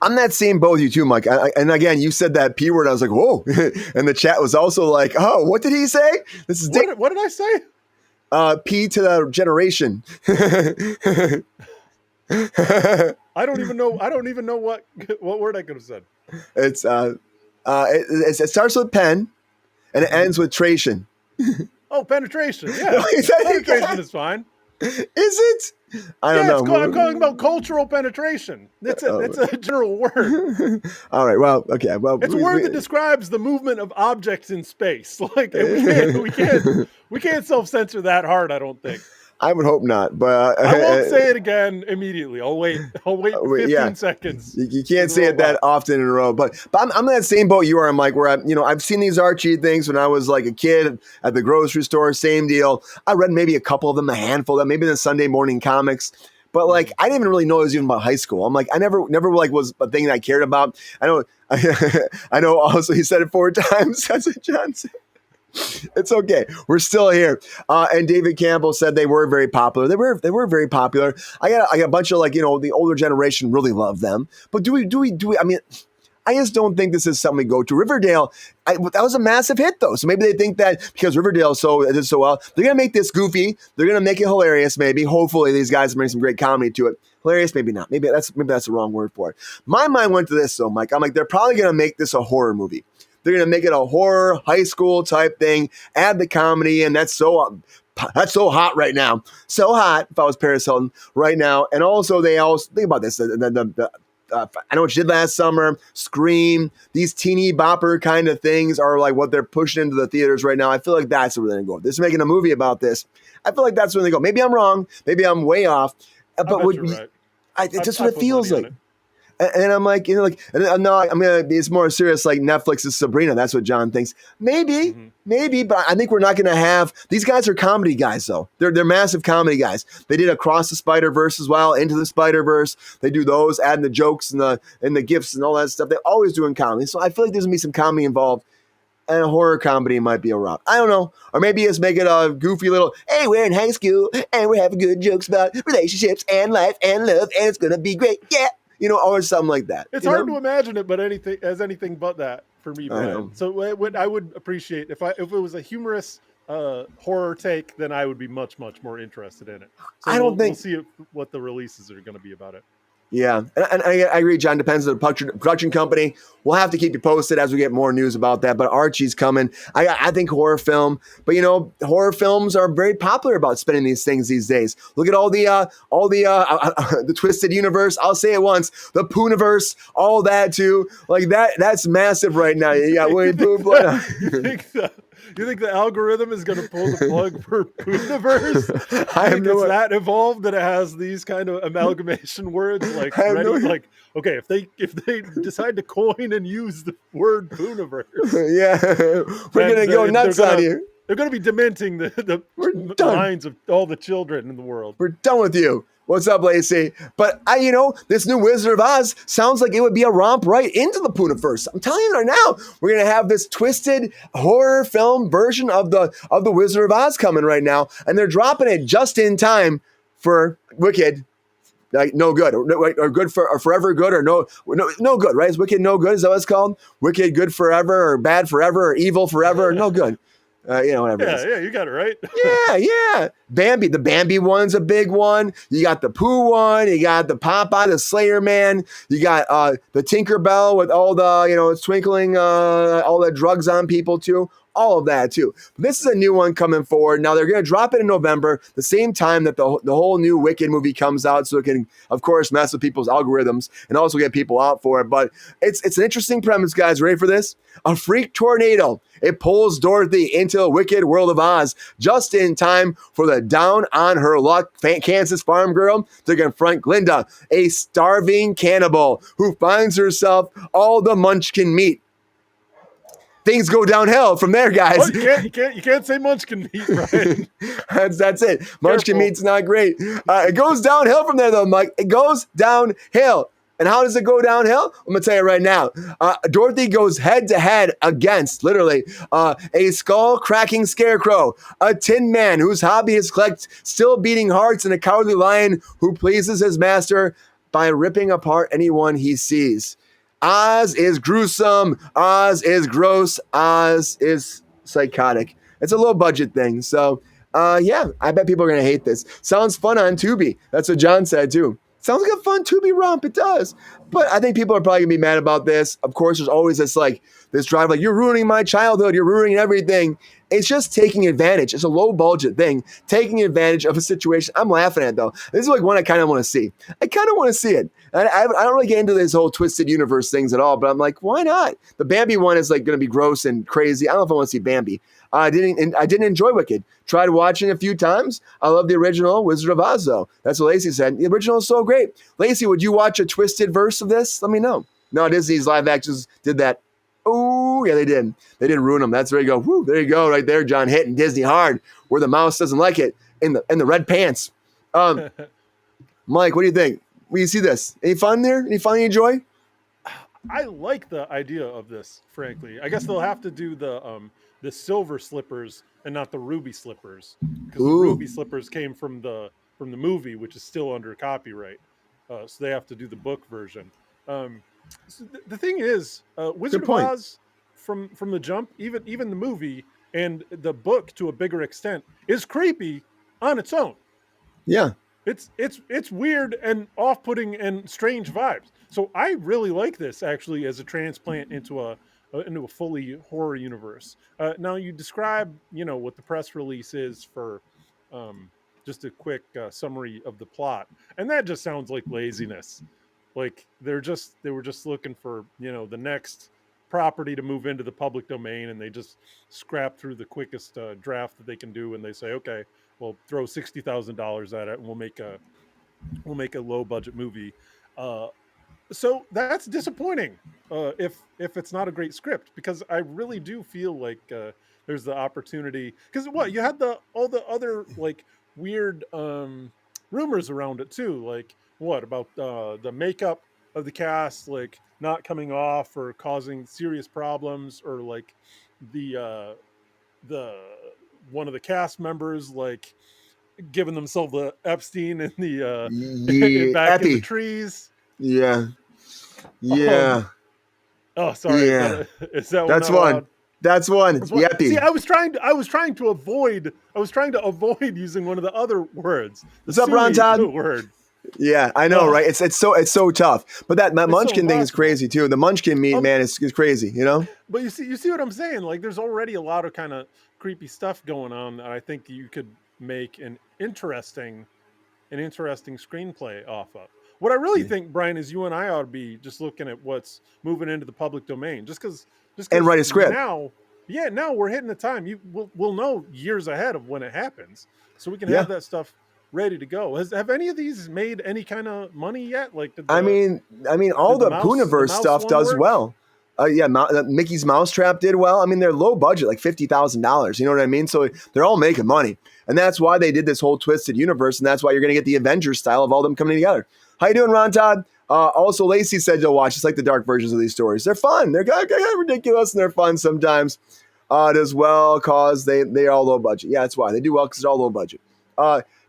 I'm that same boat with you too, Mike. And again, you said that P word. I was like, whoa. And the chat was also like, oh, what did he say? This is what did I say? P to the generation. I don't even know what word I could have said. It starts with pen and it ends with tration. Oh, penetration. Yeah. Penetration is fine. Is it? I don't know. I'm calling about cultural penetration. That's a general word. All right. Well, okay. Well, it's a word that describes the movement of objects in space. Like, we can't self-censor that hard, I don't think. I would hope not, but I won't say it again immediately. I'll wait 15 seconds. You can't say it that often in a row, but I'm in that same boat you are, Mike, where I've seen these Archie things when I was like a kid at the grocery store, same deal. I read maybe a couple of them, a handful of them, maybe in the Sunday morning comics. But, like, I didn't even really know it was even about high school. I'm like, I never like was a thing that I cared about. I know also he said it 4 times. That's what John said. It's okay. We're still here. And David Campbell said they were very popular. They were very popular. I got a bunch of, like, the older generation really love them. But do we? I mean, I just don't think this is something we go to. Riverdale, that was a massive hit though. So maybe they think that because Riverdale did so well, they're gonna make this goofy. They're gonna make it hilarious. Maybe, hopefully, these guys bring some great comedy to it. Hilarious, maybe not. Maybe that's the wrong word for it. My mind went to this though, Mike. I'm like, they're probably gonna make this a horror movie. They're going to make it a horror, high school type thing, add the comedy, and that's so hot right now. So hot, if I was Paris Hilton, right now. And also, they also, think about this, I know what you did last summer, Scream, these teeny bopper kind of things are like what they're pushing into the theaters right now. I feel like that's where they're going to go. They're making a movie about this. I feel like that's where they go. Maybe I'm wrong. Maybe I'm way off. But you're right. It's just what it feels like. And I'm like, no, I'm gonna be. It's more serious, like Netflix's Sabrina. That's what John thinks. Maybe, but I think we're not gonna have. These guys are comedy guys, though. They're massive comedy guys. They did Across the Spider-Verse as well, Into the Spider-Verse. They do those, adding the jokes and the gifts and all that stuff. They're always doing comedy, so I feel like there's gonna be some comedy involved. And a horror comedy might be a rock. I don't know. Or maybe just make it a goofy little, hey, we're in high school and we're having good jokes about relationships and life and love, and it's gonna be great. Yeah. Or something like that. It's hard to imagine it, but anything but that for me, Brian. So I would appreciate if it was a humorous horror take, then I would be much, much more interested in it. So we'll see what the releases are going to be about it. Yeah, and I agree, John. Depends on the production company. We'll have to keep you posted as we get more news about that. But Archie's coming. I think horror film. But horror films are very popular about spending these things these days. Look at all the the twisted universe. I'll say it once. The Pooniverse. All that too. Like that. That's massive right now. You got Winnie Pooh. You think the algorithm is going to pull the plug for Pooniverse? I think it's that evolved that it has these kind of amalgamation words like ready, like okay, if they decide to coin and use the word Pooniverse, yeah, we're gonna go nuts on you. They're going to be dementing the minds of all the children in the world. We're done with you. What's up, Lacey? But this new Wizard of Oz sounds like it would be a romp right into the Pooniverse. I'm telling you right now, we're gonna have this twisted horror film version of the Wizard of Oz coming right now, and they're dropping it just in time for Wicked. Like no good, or good or forever good, or no good, right? Is Wicked no good? Is that what it's called? Wicked good forever, or bad forever, or evil forever, or no good. Whatever. Yeah, you got it right. yeah. Bambi, the Bambi one's a big one. You got the Pooh one. You got the Popeye, the Slayer Man. You got the Tinkerbell with all the twinkling, all the drugs on people too. All of that too. But this is a new one coming forward. Now they're going to drop it in November, the same time that the whole new Wicked movie comes out, so it can, of course, mess with people's algorithms and also get people out for it. But it's an interesting premise, guys. Ready for this? A freak tornado. It pulls Dorothy into the wicked world of Oz just in time for the down on her luck Kansas farm girl to confront Glinda, a starving cannibal who finds herself all the Munchkin meat. Things go downhill from there, guys. Oh, you can't say Munchkin meat, right? that's it. Munchkin meat's not great. It goes downhill from there, though, Mike. It goes downhill. And how does it go downhill? I'm going to tell you right now. Dorothy goes head-to-head against, literally, a skull-cracking scarecrow, a tin man whose hobby is collect still beating hearts, and a cowardly lion who pleases his master by ripping apart anyone he sees. Oz is gruesome. Oz is gross. Oz is psychotic. It's a low-budget thing. So, I bet people are going to hate this. Sounds fun on Tubi. That's what John said, too. Sounds like a fun Tubi romp. It does. But I think people are probably going to be mad about this. Of course, there's always this drive, like, you're ruining my childhood. You're ruining everything. It's just taking advantage. It's a low-budget thing. Taking advantage of a situation. I'm laughing at, though. This is like one I kind of want to see. I kind of want to see it. I don't really get into this whole twisted universe things at all, but I'm like, why not? The Bambi one is like going to be gross and crazy. I don't know if I want to see Bambi. I didn't enjoy Wicked. Tried watching it a few times. I love the original Wizard of Oz, though. That's what Lacey said. The original is so great. Lacey, would you watch a twisted verse of this? Let me know. No, Disney's live actions did that. Oh, yeah, they did. They didn't ruin them. That's where you go. Woo, there you go, right there, John, hitting Disney hard where the mouse doesn't like it in the red pants. Mike, what do you think? When you see this, any fun there? Any fun you enjoy? I like the idea of this, frankly. I guess they'll have to do the silver slippers and not the ruby slippers, because the ruby slippers came from the movie, which is still under copyright. So they have to do the book version. So the thing is, Wizard of Oz from the jump, even the movie and the book to a bigger extent, is creepy on its own. Yeah. It's weird and off-putting and strange vibes. So I really like this actually as a transplant into a fully horror universe. Now you describe, what the press release is for just a quick summary of the plot, and that just sounds like laziness. Like they were just looking for the next property to move into the public domain, and they just scrap through the quickest draft that they can do, and they say, okay, we'll throw $60,000 at it, and we'll make a low budget movie. So that's disappointing if it's not a great script, because I really do feel like there's the opportunity, because you had all the other like weird rumors around it too, like what about the makeup of the cast like not coming off or causing serious problems, or like the one of the cast members like giving themselves the Epstein in the back in the trees. Yeah. Sorry. Yeah. Is that That's one? That's one. Yeppy. See, I was trying to avoid using one of the other words. What's up, Ron Todd? Word. Yeah, I know, right? It's so tough. But that Munchkin thing is crazy too. The Munchkin meat, man, is crazy, you know? But you see what I'm saying? Like there's already a lot of kind of creepy stuff going on that I think you could make an interesting screenplay off of. What I really think, Brian, is you and I ought to be just looking at what's moving into the public domain. Just because and write a script. Now we're hitting the time. We'll know years ahead of when it happens. So we can have that stuff ready to go. Have any of these made any kind of money yet? Like, I mean, all the Pooniverse stuff does well. Mickey's Mousetrap did well. I mean, they're low budget, like $50,000. You know what I mean? So they're all making money, and that's why they did this whole twisted universe, and that's why you're going to get the Avengers style of all them coming together. How you doing, Ron Todd? Also, Lacey said you'll watch. It's like the dark versions of these stories. They're fun. They're kind of ridiculous, and they're fun sometimes as well because they're all low budget. Yeah, that's why they do well because they're all low budget.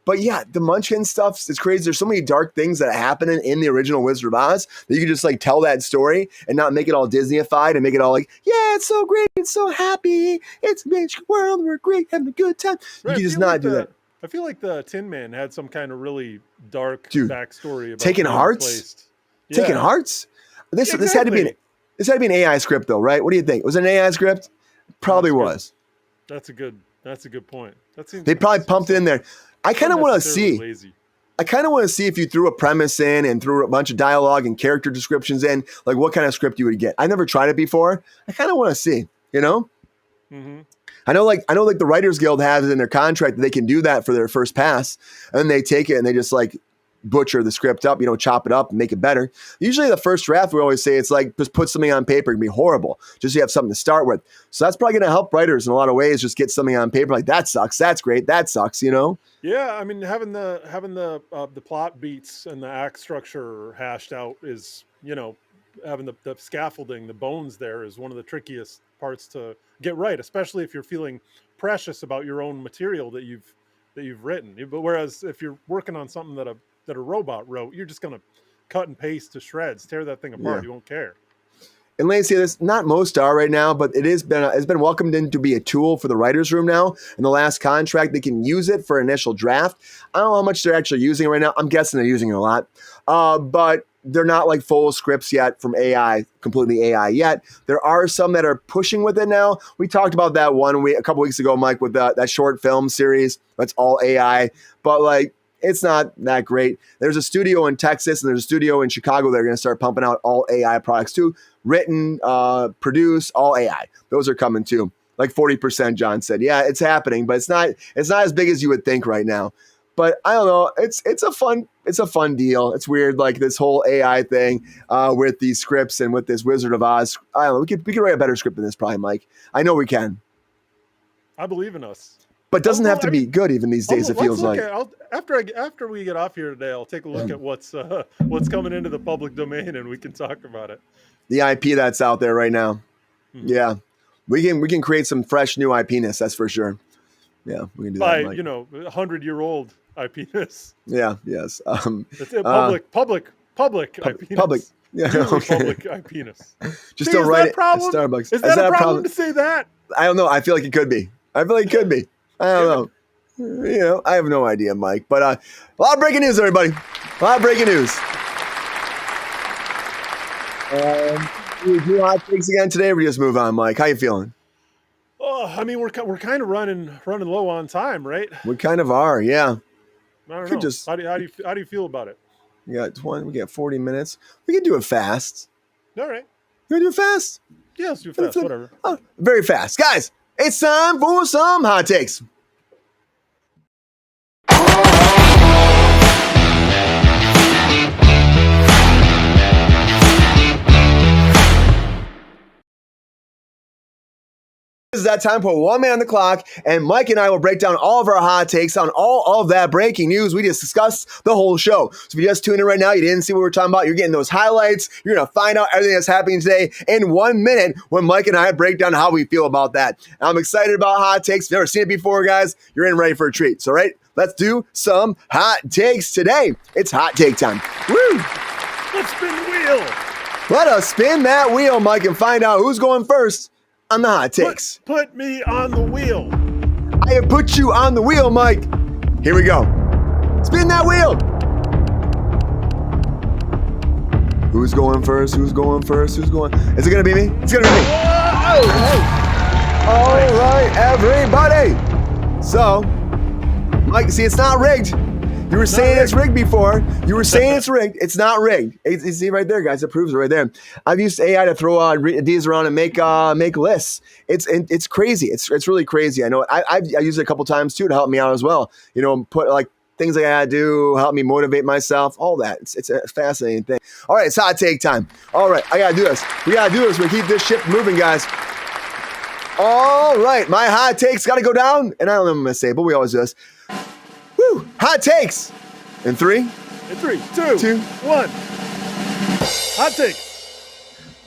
But yeah, the Munchkin stuff is crazy. There's so many dark things that happen in the original Wizard of Oz that you can just like tell that story and not make it all Disney-ified and make it all like, yeah, it's so great, it's so happy, it's a magic world, we're great, having a good time. Right, you can just not do that. I feel like the Tin Man had some kind of really dark backstory about taking hearts. Yeah. Taking hearts. This had to be an AI script though, right? What do you think? Was it an AI script? Probably was. That's a good point. They probably pumped it in there. I kind of want to see. I kind of want to see if you threw a premise in and threw a bunch of dialogue and character descriptions in, like what kind of script you would get. I never tried it before. I kind of want to see. You know. Mm-hmm. I know, like the Writers Guild has it in their contract that they can do that for their first pass, and then they take it and they just like butcher the script up, chop it up and make it better. Usually the first draft, we always say it's like just put something on paper, it can be horrible, just so you have something to start with. So that's probably going to help writers in a lot of ways, just get something on paper like that sucks, that's great, that sucks, Yeah, I mean having the plot beats and the act structure hashed out is, having the scaffolding, the bones there is one of the trickiest parts to get right, especially if you're feeling precious about your own material that you've written. But whereas if you're working on something that a robot wrote, you're just going to cut and paste to shreds, tear that thing apart. You won't care. And Lacey, this not most are right now, but it's been welcomed in to be a tool for the writer's room now. In the last contract, they can use it for initial draft. I don't know how much they're actually using it right now. I'm guessing they're using it a lot. But they're not like full scripts yet from AI, completely AI yet. There are some that are pushing with it now. We talked about that a couple weeks ago, Mike, with that short film series. That's all AI. But like, it's not that great. There's a studio in Texas and there's a studio in Chicago that are going to start pumping out all AI products too. Written, produced, all AI. Those are coming too. Like 40%, John said. Yeah, it's happening, but it's not as big as you would think right now. But I don't know. It's a fun deal. It's weird, like this whole AI thing with these scripts and with this Wizard of Oz. I don't know. We could write a better script than this, probably, Mike. I know we can. I believe in us. But it doesn't have to be good even these days. It feels like. After we get off here today, I'll take a look at what's coming into the public domain, and we can talk about it. The IP that's out there right now. Mm-hmm. Yeah, we can create some fresh new IPness. That's for sure. Yeah, we can do that. 100-year-old IPness. Yeah. Yes. It's public IPness. Public. Yeah. Okay. Public IPness. Just don't write it at Starbucks. Is that a problem to say that? I don't know. I feel like it could be. I don't know. I have no idea, Mike. But a lot of breaking news, everybody. A lot of breaking news. We do hot takes again today. We just move on, Mike. How you feeling? Oh, I mean, we're kind of running low on time, right? We kind of are, yeah. I don't know. How do you feel about it? We got 40 minutes. We can do it fast. All right. You want to do it fast? Yeah, let's do it fast. Whatever. Oh, very fast, guys. It's time for some hot takes. This is that time for One Man on the Clock, and Mike and I will break down all of our hot takes on all of that breaking news we just discussed the whole show. So if you just tuned in right now, you didn't see what we're talking about, you're getting those highlights. You're going to find out everything that's happening today in 1 minute when Mike and I break down how we feel about that. And I'm excited about hot takes. If you've never seen it before, guys, you're in ready for a treat. So, right, let's do some hot takes today. It's hot take time. Woo! Let's spin the wheel. Let us spin that wheel, Mike, and find out who's going first on the hot takes. Put me on the wheel. I have put you on the wheel, Mike. Here we go. Spin that wheel. Who's going first? Who's going first? Who's going? Is it gonna be me? It's gonna be me. All right, everybody. So, Mike, see, it's not rigged. You were saying it's rigged before. You were saying it's rigged. It's not rigged. You see right there, guys. It proves it right there. I've used AI to throw ideas around and make lists. It's crazy. It's really crazy. I know. I use it a couple times too to help me out as well. You know, put like things I gotta do, help me motivate myself. All that. It's a fascinating thing. All right, it's hot take time. All right, I gotta do this. We gotta do this. We keep this ship moving, guys. All right, my hot takes got to go down, and I don't know what I'm gonna say, but we always do this. Woo! Hot takes. In 3, 2, 1. Hot takes.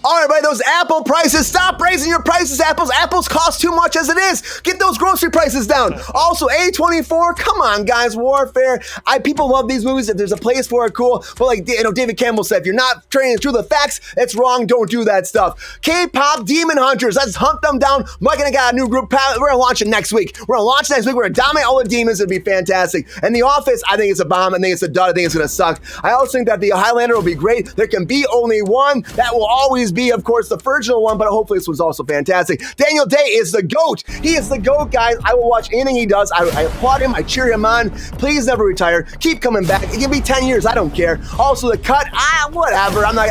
All right, everybody, those Apple prices, stop raising your prices, Apples. Apples cost too much as it is. Get those grocery prices down. Also, A24, come on, guys, Warfare. People love these movies. If there's a place for it, cool. But like, David Campbell said, if you're not training through the facts, it's wrong. Don't do that stuff. K-pop Demon Hunters, let's hunt them down. Mike and I got a new group. We're going to launch it next week. We're going to dominate all the demons. It'll be fantastic. And The Office, I think it's a bomb. I think it's a dud. I think it's going to suck. I also think that the Highlander will be great. There can be only one. That will always be, of course, the virginal one, but hopefully this was also fantastic. Daniel Day is the GOAT. He is the GOAT, guys. I will watch anything he does. I applaud him. I cheer him on. Please never retire. Keep coming back. It can be 10 years. I don't care. Also, the cut, whatever. I'm not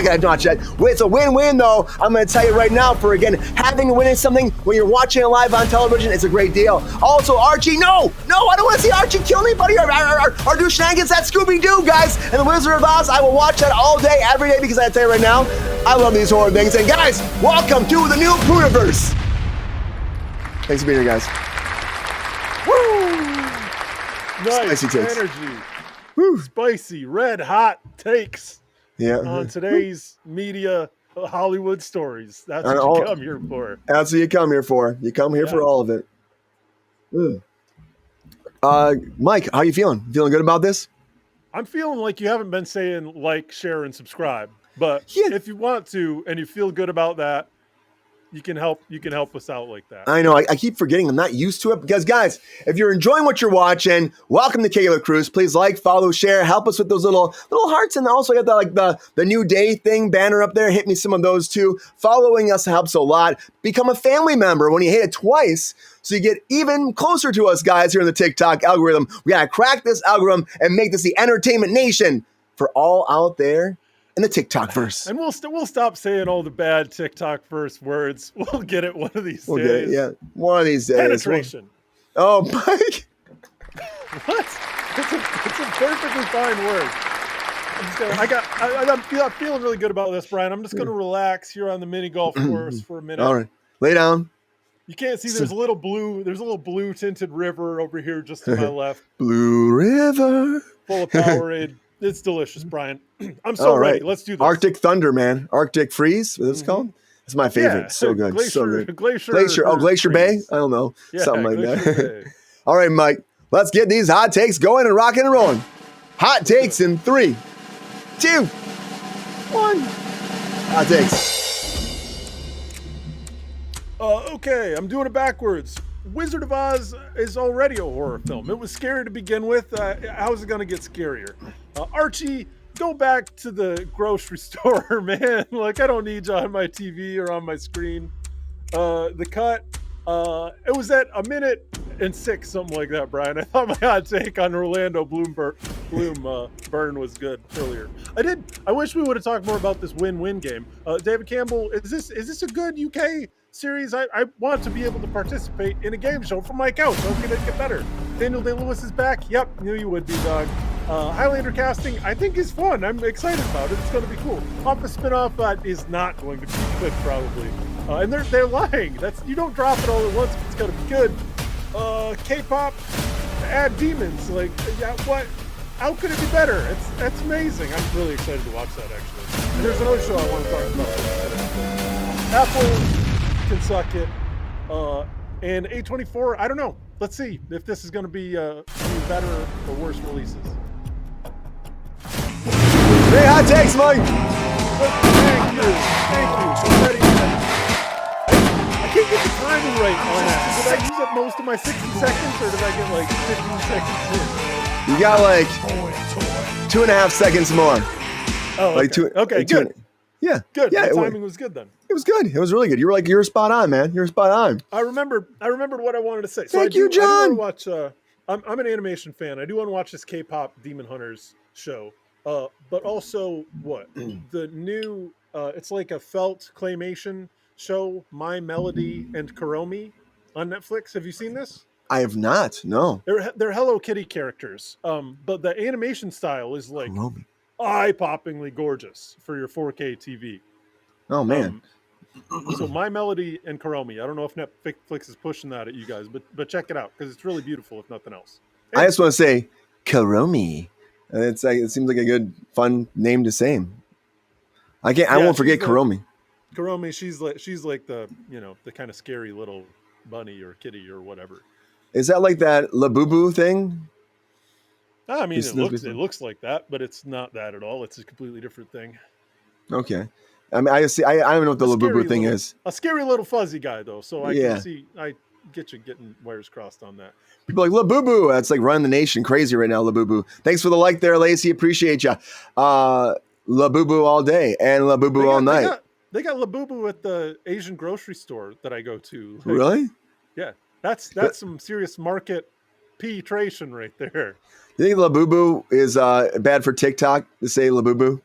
going to watch that. It's a win-win, though. I'm going to tell you right now, for, again, having to win something when you're watching it live on television, it's a great deal. Also, Archie, no, I don't want to see Archie kill anybody or do shenanigans. That's Scooby-Doo, guys. And The Wizard of Oz, I will watch that all day, every day, because I tell you right now, I love these horror things. And guys, welcome to the new Pooniverse. Thanks for being here, guys. Woo! Nice Spicy takes. Energy. Woo. Spicy, red hot takes. Yeah. On today's media Hollywood stories. That's what you come here for. That's what you come here for. You come here for all of it. Mike, how you feeling? Feeling good about this? I'm feeling like you haven't been saying like, share, and subscribe. But if you want to and you feel good about that, you can help us out like that. I know. I keep forgetting. I'm not used to it because, guys, if you're enjoying what you're watching, welcome to Kickin with Kruse. Please like, follow, share, help us with those little hearts, and also get the new day thing banner up there. Hit me some of those too. Following us helps a lot. Become a family member when you hit it twice, so you get even closer to us, guys, here in the TikTok algorithm. We gotta crack this algorithm and make this the entertainment nation for all out there in the TikTok verse. And we'll stop saying all the bad TikTok verse words. We'll get it one of these days. We'll get it, yeah. One of these days. Penetration. Oh, Mike. What? It's a perfectly fine word. I'm feeling really good about this, Brian. I'm just going to relax here on the mini golf course for a minute. All right. Lay down. You can't see there's a little blue tinted river over here just to my left. Blue River. Full of Powerade. It's delicious, Brian. I'm so ready. Let's do this. Arctic Thunder, man. Arctic Freeze. What's it called? It's my favorite. Yeah, so good. So good. Glacier. Oh, Glacier Bay? I don't know. Yeah, something like that. All right, Mike. Let's get these hot takes going and rocking and rolling. Hot takes in 3, 2, 1. Hot takes. Okay, I'm doing it backwards. Wizard of Oz is already a horror film. It was scary to begin with. How is it going to get scarier? Archie, go back to the grocery store, man. Like, I don't need you on my TV or on my screen. The cut, it was at 1:06, something like that, Brian. I thought my hot take on Orlando Bloom burn was good earlier. I wish we would have talked more about this win-win game. David Campbell, is this a good UK series? I want to be able to participate in a game show from my couch. How can it get better? Daniel Day-Lewis is back. Yep, knew you would be, dog. Highlander casting, I think, is fun. I'm excited about it. It's going to be cool. Office spinoff is not going to be good, probably. And they're lying. You don't drop it all at once if it's going to be good. K-pop, add demons. Like, yeah, what? How could it be better? That's amazing. I'm really excited to watch that, actually. And there's another show I want to talk about. Apple can suck it. And A24, I don't know. Let's see if this is going to be better or worse releases. Hey, hot takes, Mike. Thank you. I'm ready. I can't get the timing right on that. Did I use up most of my 60 seconds, or did I get like 15 seconds in? You got like 2.5 seconds more. Oh, okay. Okay, good. Yeah. Good. Yeah, The timing was good then. It was good. It was really good. You were spot on, man. You were spot on. I remembered what I wanted to say. So Thank you, John. I do want to watch. I'm an animation fan. I do want to watch this K-pop Demon Hunters show. But also the new. It's like a felt claymation show, My Melody and Kuromi, on Netflix. Have you seen this? I have not. No. They're Hello Kitty characters. But the animation style is like Kuromi. Eye-poppingly gorgeous for your 4K TV. Oh man. So My Melody and Kuromi. I don't know if Netflix is pushing that at you guys, but check it out because it's really beautiful, if nothing else. And I just want to say Kuromi. It seems like a good, fun name to say. I won't forget Kuromi. Kuromi, she's like the the kind of scary little bunny or kitty or whatever. Is that like that Labubu thing? I mean, it looks like that, but it's not that at all. It's a completely different thing. Okay. I mean, I don't know what the Labubu thing is. A scary little fuzzy guy, though. So I can see, I get you getting wires crossed on that. People are like, Labubu. That's like running the nation crazy right now, Labubu. Thanks for the like there, Lacey. Appreciate you. Labubu all day and Labubu all night. They got Labubu at the Asian grocery store that I go to. Like, really? Yeah. That's some serious market penetration right there. You think Labubu is bad for TikTok to say Labubu?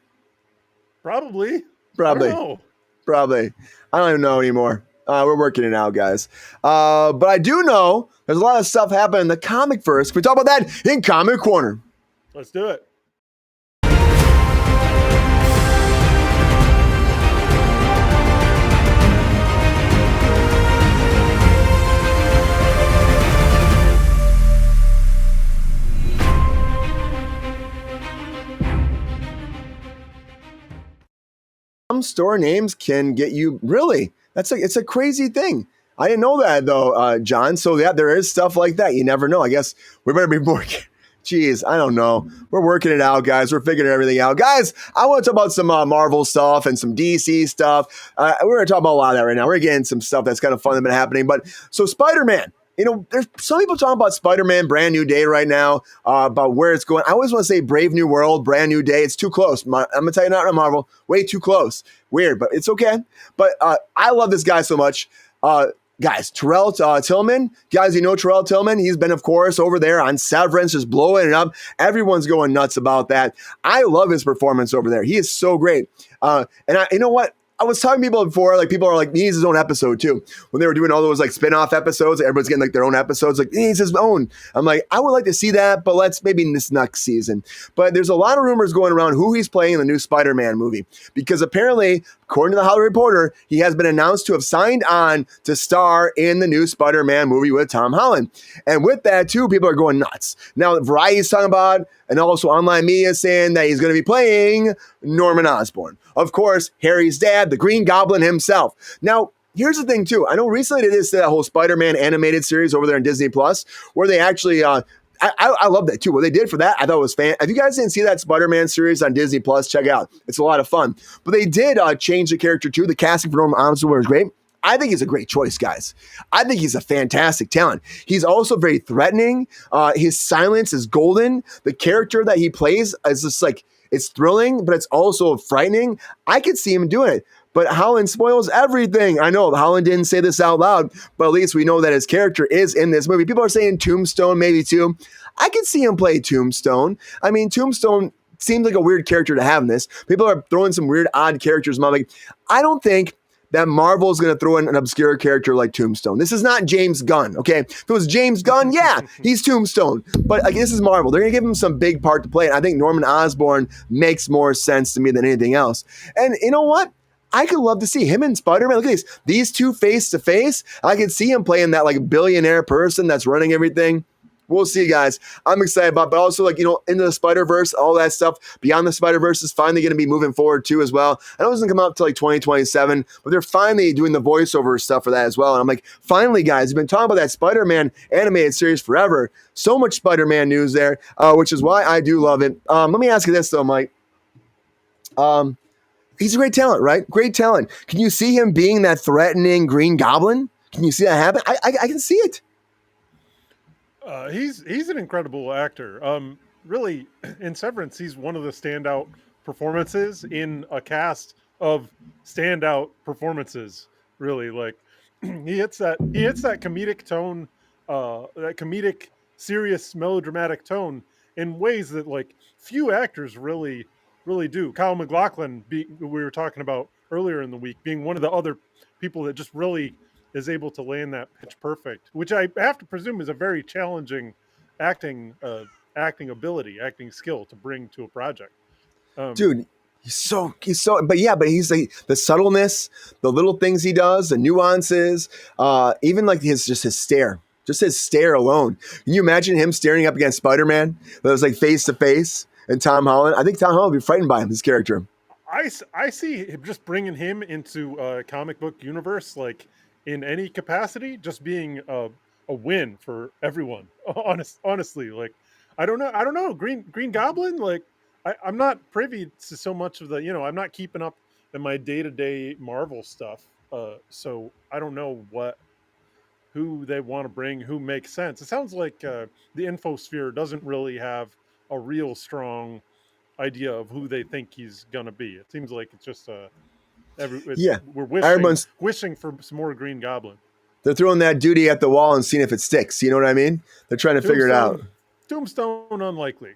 Probably. I don't even know anymore. We're working it out, guys. But I do know there's a lot of stuff happening in the comic verse. Can we talk about that in Comic Corner? Let's do it. Some store names can get you it's a crazy thing. I didn't know that though, John. So yeah, there is stuff like that. You never know. I guess we better be more. Jeez, I don't know. We're working it out, guys. We're figuring everything out, guys. I want to talk about some Marvel stuff and some DC stuff. We're going to talk about a lot of that right now. We're getting some stuff that's kind of fun that's been happening. But so Spider-Man. There's some people talking about Spider-Man Brand New Day right now, about where it's going. I always want to say Brave New World, Brand New Day. It's too close. I'm going to tell you, not Marvel. Way too close. Weird, but it's okay. But I love this guy so much. Guys, Terrell Tillman. Guys, you know Terrell Tillman? He's been, of course, over there on Severance, just blowing it up. Everyone's going nuts about that. I love his performance over there. He is so great. You know what? I was talking to people before, like people are like, he needs his own episode too. When they were doing all those like spin-off episodes, everybody's getting like their own episodes, like he needs his own. I'm like, I would like to see that, but let's maybe in this next season. But there's a lot of rumors going around who he's playing in the new Spider-Man movie. Because apparently, according to the Hollywood Reporter, he has been announced to have signed on to star in the new Spider-Man movie with Tom Holland. And with that too, people are going nuts. Now, Variety's talking about, and also online media saying that he's going to be playing Norman Osborn. Of course, Harry's dad, the Green Goblin himself. Now, here's the thing, too. I know recently they did that whole Spider-Man animated series over there on Disney Plus, where they actually, I love that, too. What they did for that, I thought was fan. If you guys didn't see that Spider-Man series on Disney Plus, check it out. It's a lot of fun. But they did change the character, too. The casting for Norman Osborn was great. I think he's a great choice, guys. I think he's a fantastic talent. He's also very threatening. His silence is golden. The character that he plays is just like, it's thrilling, but it's also frightening. I could see him doing it. But Holland spoils everything. I know Holland didn't say this out loud, but at least we know that his character is in this movie. People are saying Tombstone maybe too. I could see him play Tombstone. I mean, Tombstone seems like a weird character to have in this. People are throwing some weird, odd characters. I'm like, I don't think that Marvel is going to throw in an obscure character like Tombstone. This is not James Gunn, okay? If it was James Gunn, yeah, he's Tombstone. But like, this is Marvel. They're going to give him some big part to play. And I think Norman Osborn makes more sense to me than anything else. And you know what? I could love to see him and Spider-Man. Look at these two face to face. I could see him playing that like billionaire person that's running everything. We'll see, guys. I'm excited about it, but also, like, into the Spider-Verse, all that stuff. Beyond the Spider-Verse is finally going to be moving forward, too, as well. I know it doesn't come out until, like, 2027, but they're finally doing the voiceover stuff for that as well. And I'm like, finally, guys, you've been talking about that Spider-Man animated series forever. So much Spider-Man news there, which is why I do love it. Let me ask you this, though, Mike. He's a great talent, right? Great talent. Can you see him being that threatening Green Goblin? Can you see that happen? I can see it. He's an incredible actor. Really, in Severance, he's one of the standout performances in a cast of standout performances. Really, like he hits that comedic tone, that comedic, serious, melodramatic tone in ways that like few actors really do. Kyle MacLachlan, we were talking about earlier in the week, being one of the other people that just really is able to land that pitch perfect, which I have to presume is a very challenging acting acting skill to bring to a project. Dude, he's so, but he's like the subtleness, the little things he does, the nuances, even like his stare. Just his stare alone. Can you imagine him staring up against Spider-Man? That was like face to face, and Tom Holland. I think Tom Holland would be frightened by him, his character. I see him just bringing him into a comic book universe, like in any capacity, just being a win for everyone. Honestly, like I don't know. Green Goblin, like I'm not privy to so much of the, I'm not keeping up in my day-to-day Marvel stuff. So I don't know who they want to bring, who makes sense. It sounds like the Infosphere doesn't really have a real strong idea of who they think he's gonna be. It seems like it's just we're wishing for some more Green Goblin. They're throwing that duty at the wall and seeing if it sticks. You know what I mean? They're trying to figure it out. Tombstone unlikely.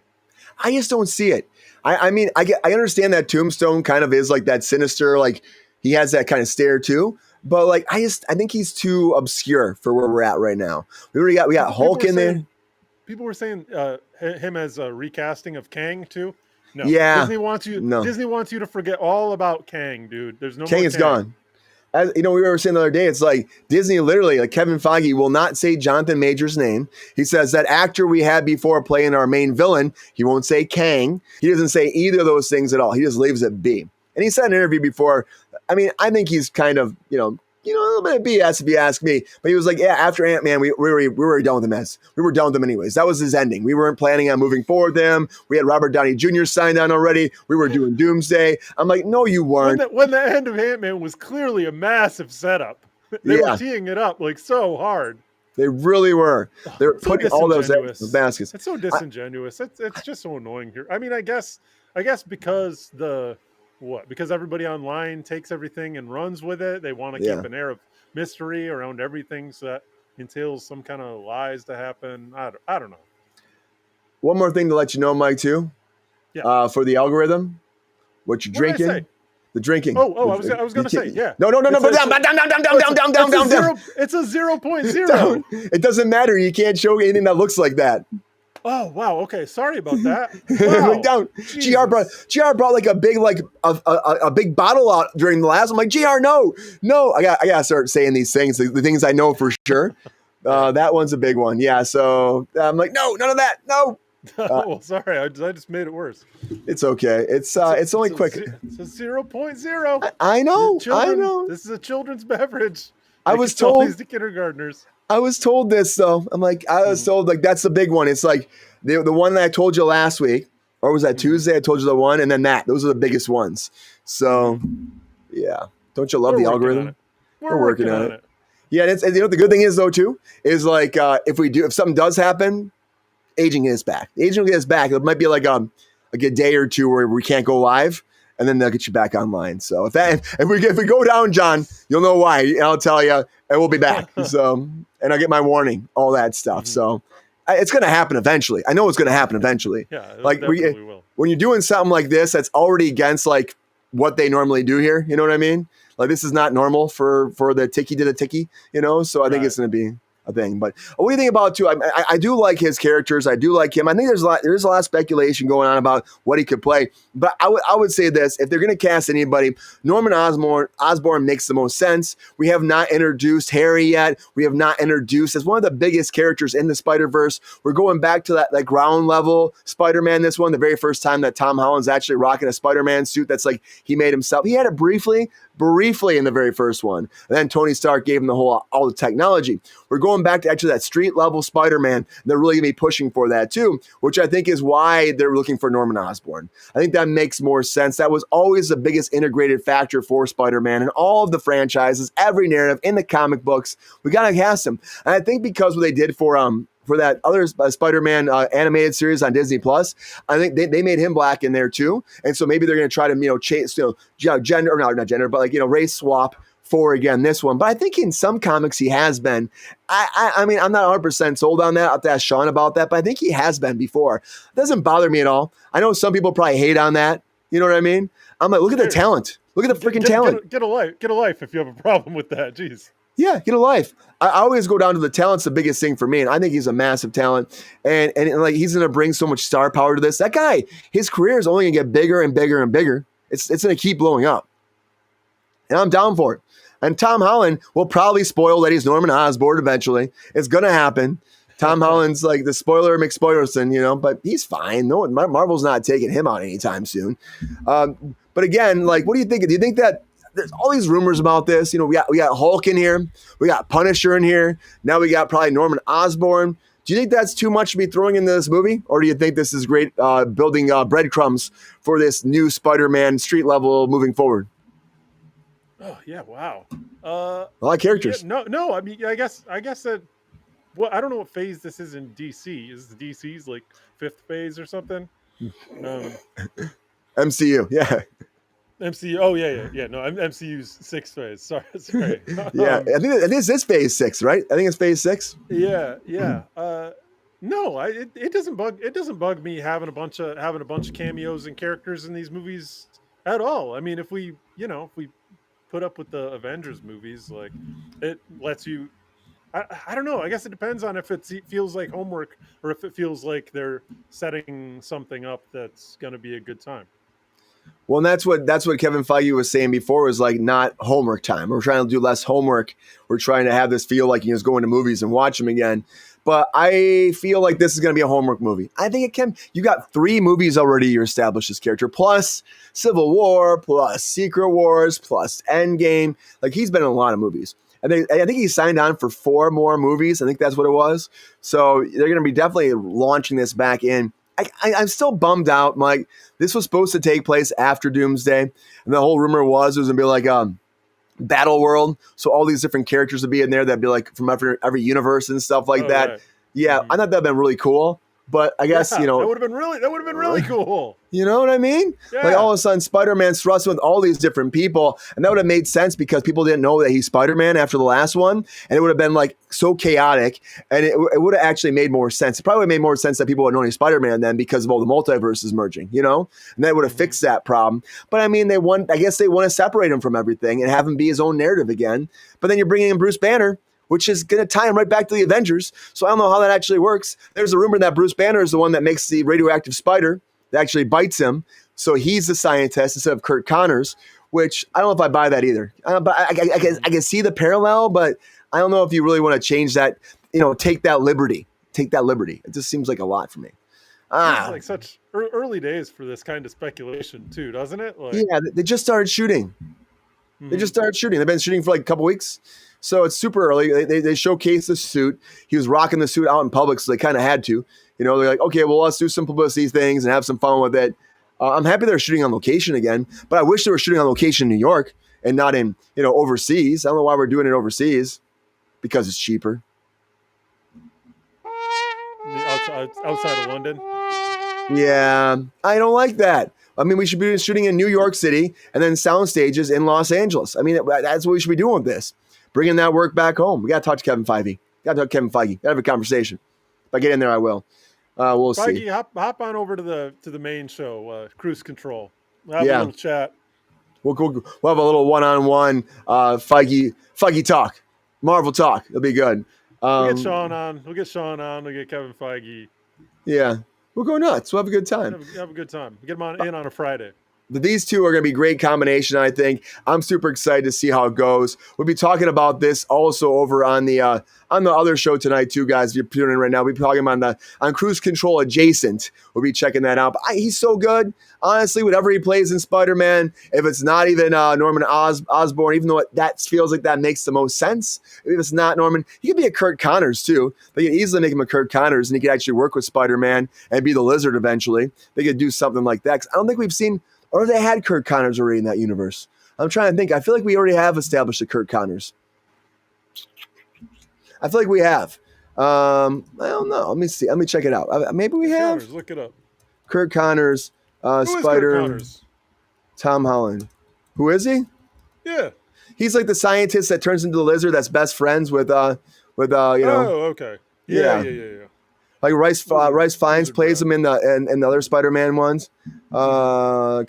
I just don't see it. I mean, I understand that Tombstone kind of is like that sinister, like he has that kind of stare too. But like, I think he's too obscure for where we're at right now. We got Hulk in there. People were saying him as a recasting of Kang too. No, yeah, Disney wants you to forget all about Kang, dude. There's no Kang more is gone. As we were saying the other day, it's like Disney literally, like Kevin Feige will not say Jonathan Majors' name. He says that actor we had before playing our main villain, he won't say Kang. He doesn't say either of those things at all. He just leaves it be. And he said in an interview before, I mean, I think he's kind of, a little bit of BS if you ask me. But he was like, yeah, after Ant-Man, we were done with him. We were done with him anyways. That was his ending. We weren't planning on moving forward with him. We had Robert Downey Jr. signed on already. We were doing Doomsday. I'm like, no, you weren't. When the end of Ant-Man was clearly a massive setup. They were teeing it up like so hard. They really were. They were putting all those in the baskets. It's so disingenuous. It's just so annoying here. I mean, I guess because because everybody online takes everything and runs with it. They want to keep an air of mystery around everything, so that entails some kind of lies to happen. I don't know. One more thing to let you know, Mike, too. Yeah. For the algorithm, what you're drinking. The drinking. I was going to say, yeah. No, down. It's a 0.0. It doesn't matter. You can't show anything that looks like that. Oh wow! Okay, sorry about that. Wow. Down. GR brought like a big a big bottle out during the last. I'm like, GR, no. I gotta start saying these things, the things I know for sure. That one's a big one. Yeah. So I'm like, no, none of that. No. Well, sorry, I just made it worse. It's okay. It's only quick. It's a 0.0. I know. This is a children's beverage. I was told these to kindergartners. I was told this though. I'm like, I was told like that's the big one. It's like the one that I told you last week, or was that Tuesday? I told you the one, and then that. Those are the biggest ones. So, yeah. Don't you love the algorithm? We're working on it. Yeah, and the good thing is though too is like if something does happen, aging is back. Aging is back. It might be like a day or two where we can't go live. And then they'll get you back online. So if we go down, John, you'll know why. And I'll tell you, and we'll be back. So, and I'll get my warning, all that stuff. So it's going to happen eventually. I know it's going to happen eventually. Yeah, like will. When you're doing something like this, that's already against like what they normally do here. You know what I mean? Like this is not normal for the ticky to the ticky. So I think it's going to be a thing. But what do you think about too? I do like his characters. I do like him. I think there's a lot of speculation going on about what he could play. But I would say this: if they're going to cast anybody, Norman Osborn makes the most sense. We have not introduced Harry yet. We have not introduced as one of the biggest characters in the Spider-Verse. We're going back to that like ground level Spider-Man. This one, the very first time that Tom Holland's actually rocking a Spider-Man suit that's like he made himself. He had it briefly in the very first one. And then Tony Stark gave him all the technology. We're going back to actually that street level Spider-Man. They're really going to be pushing for that too, which I think is why they're looking for Norman Osborn. I think that makes more sense. That was always the biggest integrated factor for Spider-Man and all of the franchises, every narrative in the comic books. We got to cast him. And I think because what they did for for that other Spider-Man animated series on Disney Plus. I think they made him black in there too, and so maybe they're going to try to change gender, or not gender, but like race swap for again this one. But I think in some comics he has been. I mean, I'm not 100% sold on that. I'll have to ask Sean about that, but I think he has been before. It doesn't bother me at all. I know some people probably hate on that. You know what I mean? I'm like, look at the talent. Look at the freaking talent. Get a life if you have a problem with that. Jeez. Yeah, get a life. I always go down to the talent's the biggest thing for me, and I think he's a massive talent, and like he's going to bring so much star power to this. That guy, his career is only going to get bigger and bigger and bigger. It's going to keep blowing up, and I'm down for it. And Tom Holland will probably spoil that he's Norman Osborn eventually. It's going to happen. Tom Holland's like the spoiler McSpoilerson, but he's fine. No, Marvel's not taking him out anytime soon. But again, like, what do you think? Do you think that there's all these rumors about this? We got Hulk in here, we got Punisher in here. Now we got probably Norman Osborn. Do you think that's too much to be throwing into this movie, or do you think this is great building breadcrumbs for this new Spider-Man street level moving forward? Oh yeah, wow. A lot of characters. Yeah, no. I mean, I guess that. Well, I don't know what phase this is in DC. Is DC's like 5th phase or something? MCU, yeah. MCU. Oh yeah. No, MCU's 6th phase. Sorry. Yeah, I think this is phase 6, right? I think it's phase 6. Yeah. No, it doesn't bug me having a bunch of cameos and characters in these movies at all. I mean, if we put up with the Avengers movies, like, it lets you. I don't know. I guess it depends on if it feels like homework or if it feels like they're setting something up that's going to be a good time. Well, and that's what Kevin Feige was saying before, was like not homework time. We're trying to do less homework. We're trying to have this feel like you just go into movies and watch them again. But I feel like this is going to be a homework movie. I think it can. You got 3 movies already. You established this character, plus Civil War, plus Secret Wars, plus Endgame. Like, he's been in a lot of movies. I think he signed on for 4 more movies. I think that's what it was. So they're going to be definitely launching this back in. I'm still bummed out. Like, this was supposed to take place after Doomsday, and the whole rumor was it was going to be like Battle World. So all these different characters would be in there that'd be like from every universe and stuff like that. Right. Yeah, I thought that'd been really cool. But I guess, that would have been really cool. You know what I mean? Yeah. Like, all of a sudden, Spider-Man's thrusting with all these different people. And that would have made sense because people didn't know that he's Spider-Man after the last one. And it would have been like so chaotic. And it would have actually made more sense. It probably made more sense that people would know he's Spider-Man then because of all the multiverses merging, And that would have fixed that problem. But I mean, I guess they want to separate him from everything and have him be his own narrative again. But then you're bringing in Bruce Banner, which is going to tie him right back to the Avengers. So I don't know how that actually works. There's a rumor that Bruce Banner is the one that makes the radioactive spider that actually bites him. So he's the scientist instead of Kurt Connors, which I don't know if I buy that either. But I can see the parallel, but I don't know if you really want to change that, take that liberty. It just seems like a lot for me. It's like such early days for this kind of speculation too, doesn't it? Like, yeah, they just started shooting. They've been shooting for like a couple weeks. So it's super early. They showcased the suit. He was rocking the suit out in public, so they kind of had to. They're like, okay, well, let's do some publicity things and have some fun with it. I'm happy they're shooting on location again, but I wish they were shooting on location in New York and not in, overseas. I don't know why we're doing it overseas, because it's cheaper. Outside of London? Yeah, I don't like that. I mean, we should be shooting in New York City and then sound stages in Los Angeles. I mean, that's what we should be doing with this. Bringing that work back home. We got to talk to Kevin Feige. Got to have a conversave. If I get in there, I will. We'll Feige, see. Hop on over to the main show, Cruise Control. We'll have a little chat. We'll have a little one-on-one Feige talk, Marvel talk. It'll be good. We'll get Sean on. We'll get Kevin Feige. Yeah, we'll go nuts. We'll have a good time. Have a good time. Get him in on a Friday. These two are going to be a great combination, I think. I'm super excited to see how it goes. We'll be talking about this also over on the other show tonight too, guys. If you're tuning in right now, we'll be talking on Cruise Control Adjacent. We'll be checking that out. But he's so good. Honestly, whatever he plays in Spider-Man, if it's not even Norman Osborn, even though that feels like that makes the most sense, if it's not Norman, he could be a Kurt Connors too. They could easily make him a Kurt Connors, and he could actually work with Spider-Man and be the Lizard eventually. They could do something like that. 'Cause I don't think we've seen, or they had Kurt Connors already in that universe. I'm trying to think. I feel like we already have established a Kurt Connors. I feel like we have. I don't know. Let me see. Let me check it out. Maybe we have Connors, look it up. Kirk Connors, Who is Kirk Spider, Connors? Tom Holland. Who is he? Yeah. He's like the scientist that turns into the lizard that's best friends with you know. Oh, okay. Yeah. Like Rice Fiennes plays him in the other Spider-Man ones. Oh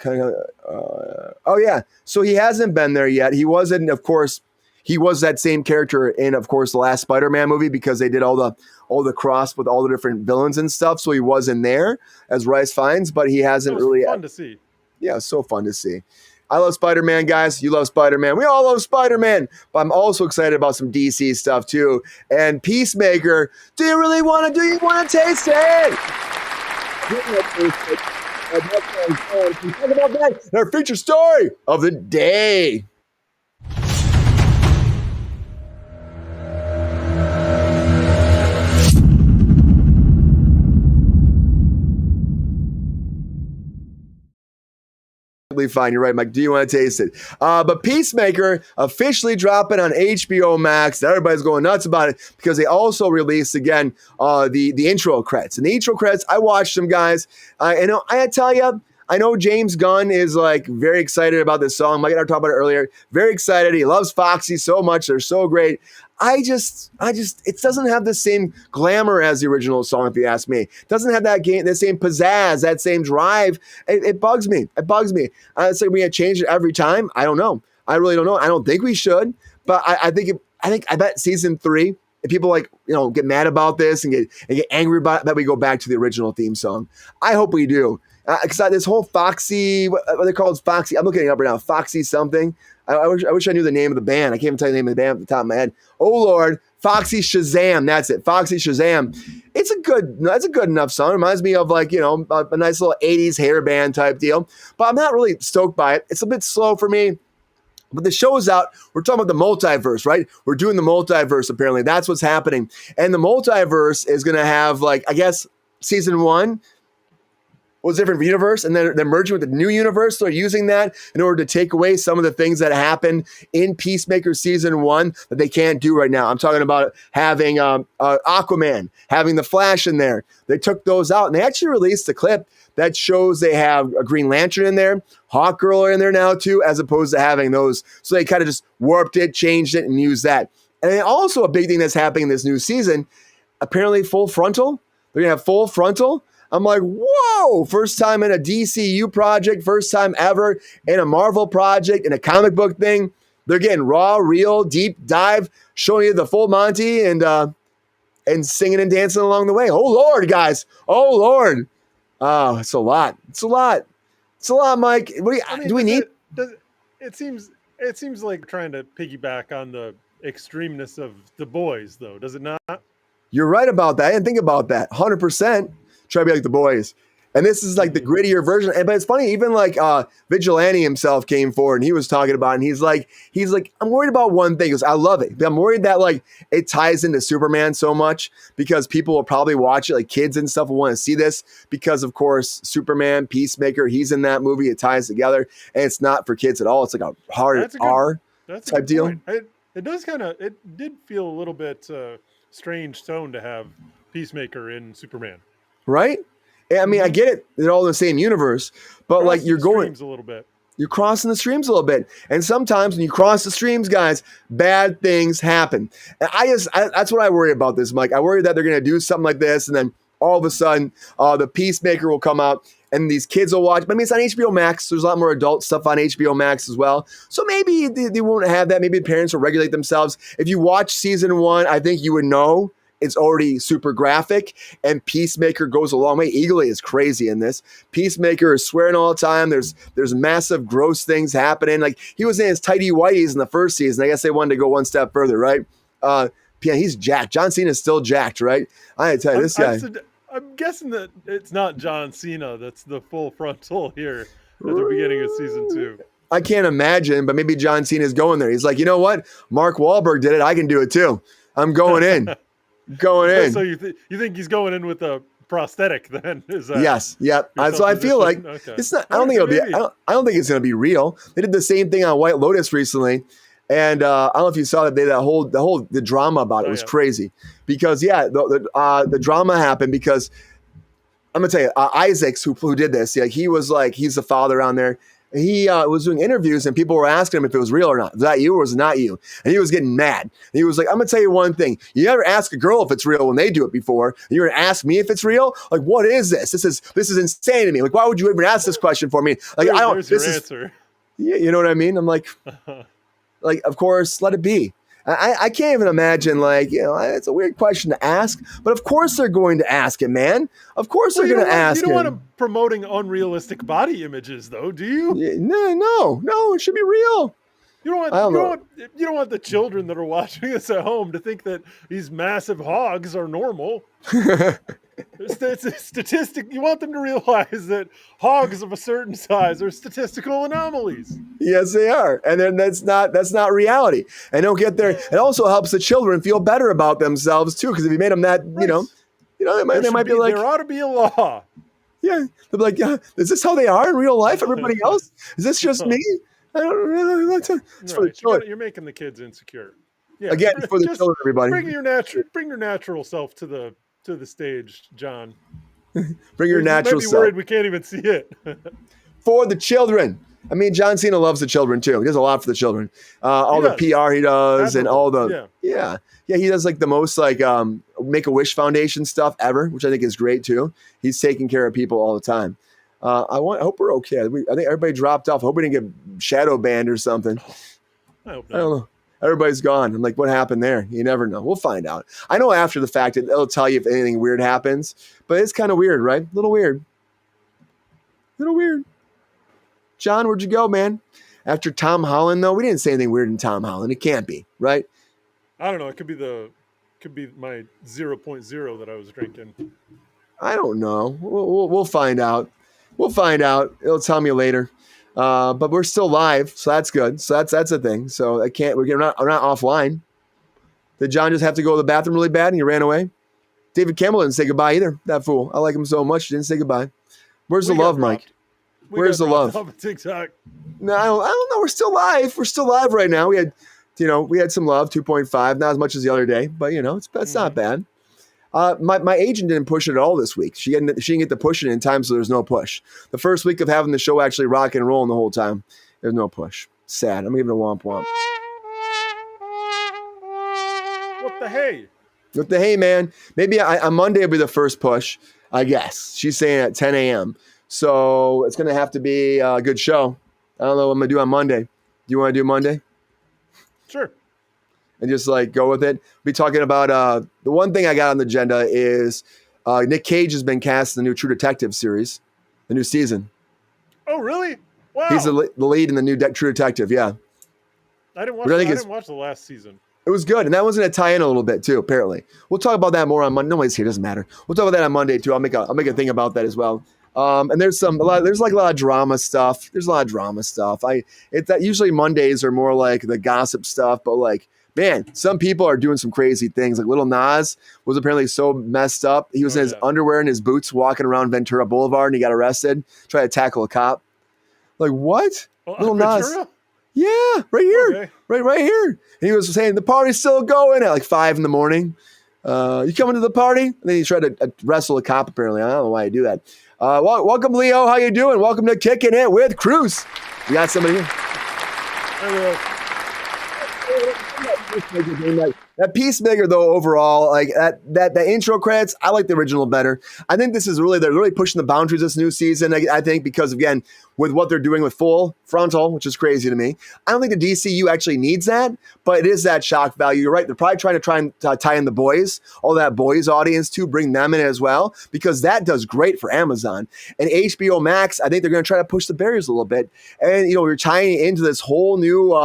yeah. So he hasn't been there yet. He wasn't, of course. He was that same character in, of course, the last Spider-Man movie because they did all the cross with all the different villains and stuff. So he wasn't there as Rice Fiennes, but he hasn't really. Fun to see. Yeah, so fun to see. I love Spider-Man, guys. You love Spider-Man. We all love Spider-Man. But I'm also excited about some DC stuff, too. And Peacemaker, do you want to taste it? Talk about that in our feature story of the day. Fine, you're right, Mike. Do you want to taste it? But Peacemaker officially dropping on HBO Max. Everybody's going nuts about it because they also released again the intro credits. And the intro credits, I watched them, guys. I tell you, I know James Gunn is like very excited about this song. Mike and I talked about it earlier. Very excited. He loves Foxy so much. They're so great. It doesn't have the same glamour as the original song, if you ask me. It doesn't have the same pizzazz, that same drive. It bugs me. It's like we gotta change it every time. I don't know. I really don't know. I don't think we should, but I bet season 3, if people get mad about this and get angry about it, that we go back to the original theme song. I hope we do. Because this whole Foxy, what they call it, Foxy. I'm looking it up right now. Foxy something. I wish I knew the name of the band. I can't even tell you the name of the band at the top of my head. Oh Lord, Foxy Shazam. That's it. Foxy Shazam. It's a good enough song. It reminds me of a nice little 80s hair band type deal. But I'm not really stoked by it. It's a bit slow for me. But the show is out. We're talking about the multiverse, right? We're doing the multiverse, apparently. That's what's happening. And the multiverse is going to have, I guess, season 1 was a different universe, and then they're merging with the new universe. So they're using that in order to take away some of the things that happened in Peacemaker season 1 that they can't do right now. I'm talking about having Aquaman, having the Flash in there. They took those out, and they actually released a clip that shows they have a Green Lantern in there, Hawkgirl are in there now too, as opposed to having those. So they kind of just warped it, changed it, and used that. And then also a big thing that's happening in this new season, apparently full frontal. They're going to have full frontal. I'm like, whoa, first time in a DCU project, first time ever in a Marvel project, in a comic book thing. They're getting raw, real, deep dive, showing you the full Monty and singing and dancing along the way. Oh, Lord, guys. Oh, Lord. Oh, it's a lot. It's a lot, Mike. Do we need? It seems like trying to piggyback on the extremeness of The Boys, though, does it not? You're right about that. I didn't think about that. 100%. Try to be like The Boys. And this is like the grittier version. But it's funny, even Vigilante himself came forward and he was talking about it. And he's like, I'm worried about one thing. He goes, I love it. I'm worried that it ties into Superman so much because people will probably watch it. Like kids and stuff will want to see this because, of course, Superman, Peacemaker, he's in that movie. It ties together. And it's not for kids at all. It's like a hard R type deal. It does it did feel a little bit strange tone to have Peacemaker in Superman. Right? I mean, I get it. They're all in the same universe, but you're going a little bit. You're crossing the streams a little bit. And sometimes when you cross the streams, guys, bad things happen. And that's what I worry about this, Mike. I worry that they're going to do something like this. And then all of a sudden, the Peacemaker will come out and these kids will watch. But I mean, it's on HBO Max. There's a lot more adult stuff on HBO Max as well. So maybe they won't have that. Maybe parents will regulate themselves. If you watch season 1, I think you would know it's already super graphic, and Peacemaker goes a long way. Eagly is crazy in this. Peacemaker is swearing all the time. There's massive gross things happening. Like he was in his tighty whities in the first season. I guess they wanted to go one step further, right? He's jacked. John Cena is still jacked, right? I tell you, this guy. I'm guessing that it's not John Cena that's the full frontal here at the beginning of season 2. I can't imagine, but maybe John Cena's going there. He's like, you know what? Mark Wahlberg did it. I can do it too. I'm going in. So you think he's going in with a prosthetic then? Is that yes, yep. So I feel like it's not. I don't think it'll be. I don't think it's going to be real. They did the same thing on White Lotus recently, And I don't know if you saw that the drama about it was crazy because the drama happened because I'm gonna tell you Isaacs who did this. Yeah, he was like he's the father on there. He was doing interviews and people were asking him if it was real or not. Was that you or was it not you? And he was getting mad. And he was like, I'm going to tell you one thing. You never ask a girl if it's real when they do it before. And you're going to ask me if it's real? Like, what is this? This is insane to me. Like, why would you even ask this question for me? Like, I don't. There's your answer. Yeah, you know what I mean? I'm like, of course, let it be. I can't even imagine, it's a weird question to ask, but of course they're going to ask it, man. Of course they're going to ask it. You don't want them promoting unrealistic body images, though, do you? Yeah, no, it should be real. You don't want the children that are watching this at home to think that these massive hogs are normal. It's a statistic. You want them to realize that hogs of a certain size are statistical anomalies. Yes, they are, and then that's not reality. And don't get there. It also helps the children feel better about themselves too, because if you made them that, right. they might be like, there ought to be a law. Yeah, they'll be like, yeah, is this how they are in real life? Everybody else? Is this just me? I don't really. It's for the children. You're making the kids insecure. Yeah, again, for the children, everybody. Bring your natural self to the stage, John. Bring your natural self. Worried we can't even see it. For the children. I mean, John Cena loves the children too. He does a lot for the children. All the PR he does, and all the yeah. He does like the most Make-A-Wish Foundation stuff ever, which I think is great too. He's taking care of people all the time. I hope we're okay. I think everybody dropped off. I hope we didn't get shadow banned or something. I hope not. I don't know. Everybody's gone. I'm like, what happened there? You never know. We'll find out. I know after the fact it'll tell you if anything weird happens, but it's kind of weird, right? A little weird. John, where'd you go, man? After Tom Holland, though, we didn't say anything weird in Tom Holland. It can't be, right? I don't know. It could be my 0.0 that I was drinking. I don't know. We'll find out. It'll tell me later. But we're still live, so that's good. So that's a thing. So we're not offline. Did John just have to go to the bathroom really bad and he ran away? David Campbell didn't say goodbye either. That fool. I like him so much. He didn't say goodbye. Where's the love, Mike? Where's the love? TikTok. No, I don't know. We're still live. We're still live right now. We had some love, 2.5, not as much as the other day, but it's not bad. My agent didn't push it at all this week. She didn't get to push it in time, so there's no push. The first week of having the show actually rock and rolling the whole time, there's no push. Sad. I'm giving it a womp womp. What the hey? What the hey, man? Maybe on Monday will be the first push, I guess. She's saying at 10 a.m. So it's going to have to be a good show. I don't know what I'm going to do on Monday. Do you want to do Monday? Sure. And just go with it. We'll be talking about the one thing I got on the agenda is Nick Cage has been cast in the new True Detective series, the new season. Oh, really? Wow. He's the lead in the new True Detective, yeah. I didn't watch the last season. It was good, and that was going to tie in a little bit too, apparently. We'll talk about that more on Monday. Nobody's here, doesn't matter. We'll talk about that on Monday too. I'll make a thing about that as well. And there's a lot of drama stuff. There's a lot of drama stuff. Usually Mondays are more like the gossip stuff, but man, some people are doing some crazy things. Like Lil Nas was apparently so messed up. He was in his underwear and his boots walking around Ventura Boulevard and he got arrested, tried to tackle a cop. Like, what? Lil Nas. Ventura? Yeah, right here. Okay. Right here. And he was saying the party's still going at 5 a.m. You coming to the party? And then he tried to wrestle a cop, apparently. I don't know why he do that. Welcome, Leo. How you doing? Welcome to Kickin' It with Kruse. You got somebody here? Hello. That Peacemaker, though, overall, that intro credits, I like the original better. I think they're really pushing the boundaries this new season. I think because, again, with what they're doing with full Frontal, which is crazy to me. I don't think the DCU actually needs that, but it is that shock value. You're right. They're probably trying to tie in the boys, all that boys audience too, bring them in as well, because that does great for Amazon. And HBOMAX, I think they're going to try to push the barriers a little bit. And, you're tying into this whole new,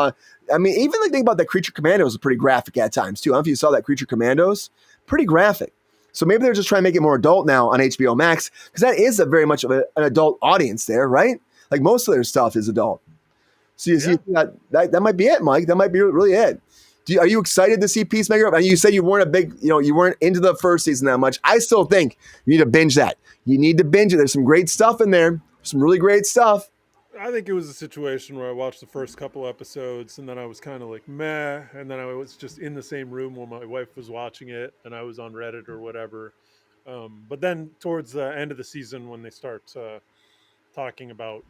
even think about that Creature Commandos is pretty graphic at times too. I don't know if you saw that Creature Commandos, pretty graphic. So maybe they're just trying to make it more adult now on HBO Max, because that is a very much of an adult audience there, right? Most of their stuff is adult. So you see that might be it, Mike. That might be really it. Are you excited to see Peacemaker? And you said you weren't you weren't into the first season that much. I still think you need to binge that. You need to binge it. There's some great stuff in there. Some really great stuff. I think it was a situation where I watched the first couple episodes and then I was kind of like meh, and then I was just in the same room when my wife was watching it and I was on Reddit or whatever. But then towards the end of the season, when they start talking about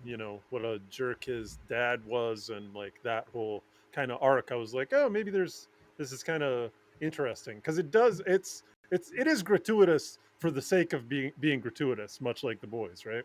what a jerk his dad was and like that whole kind of arc, I was like, oh, maybe this is kind of interesting, because it is gratuitous for the sake of being gratuitous, much like The Boys, right?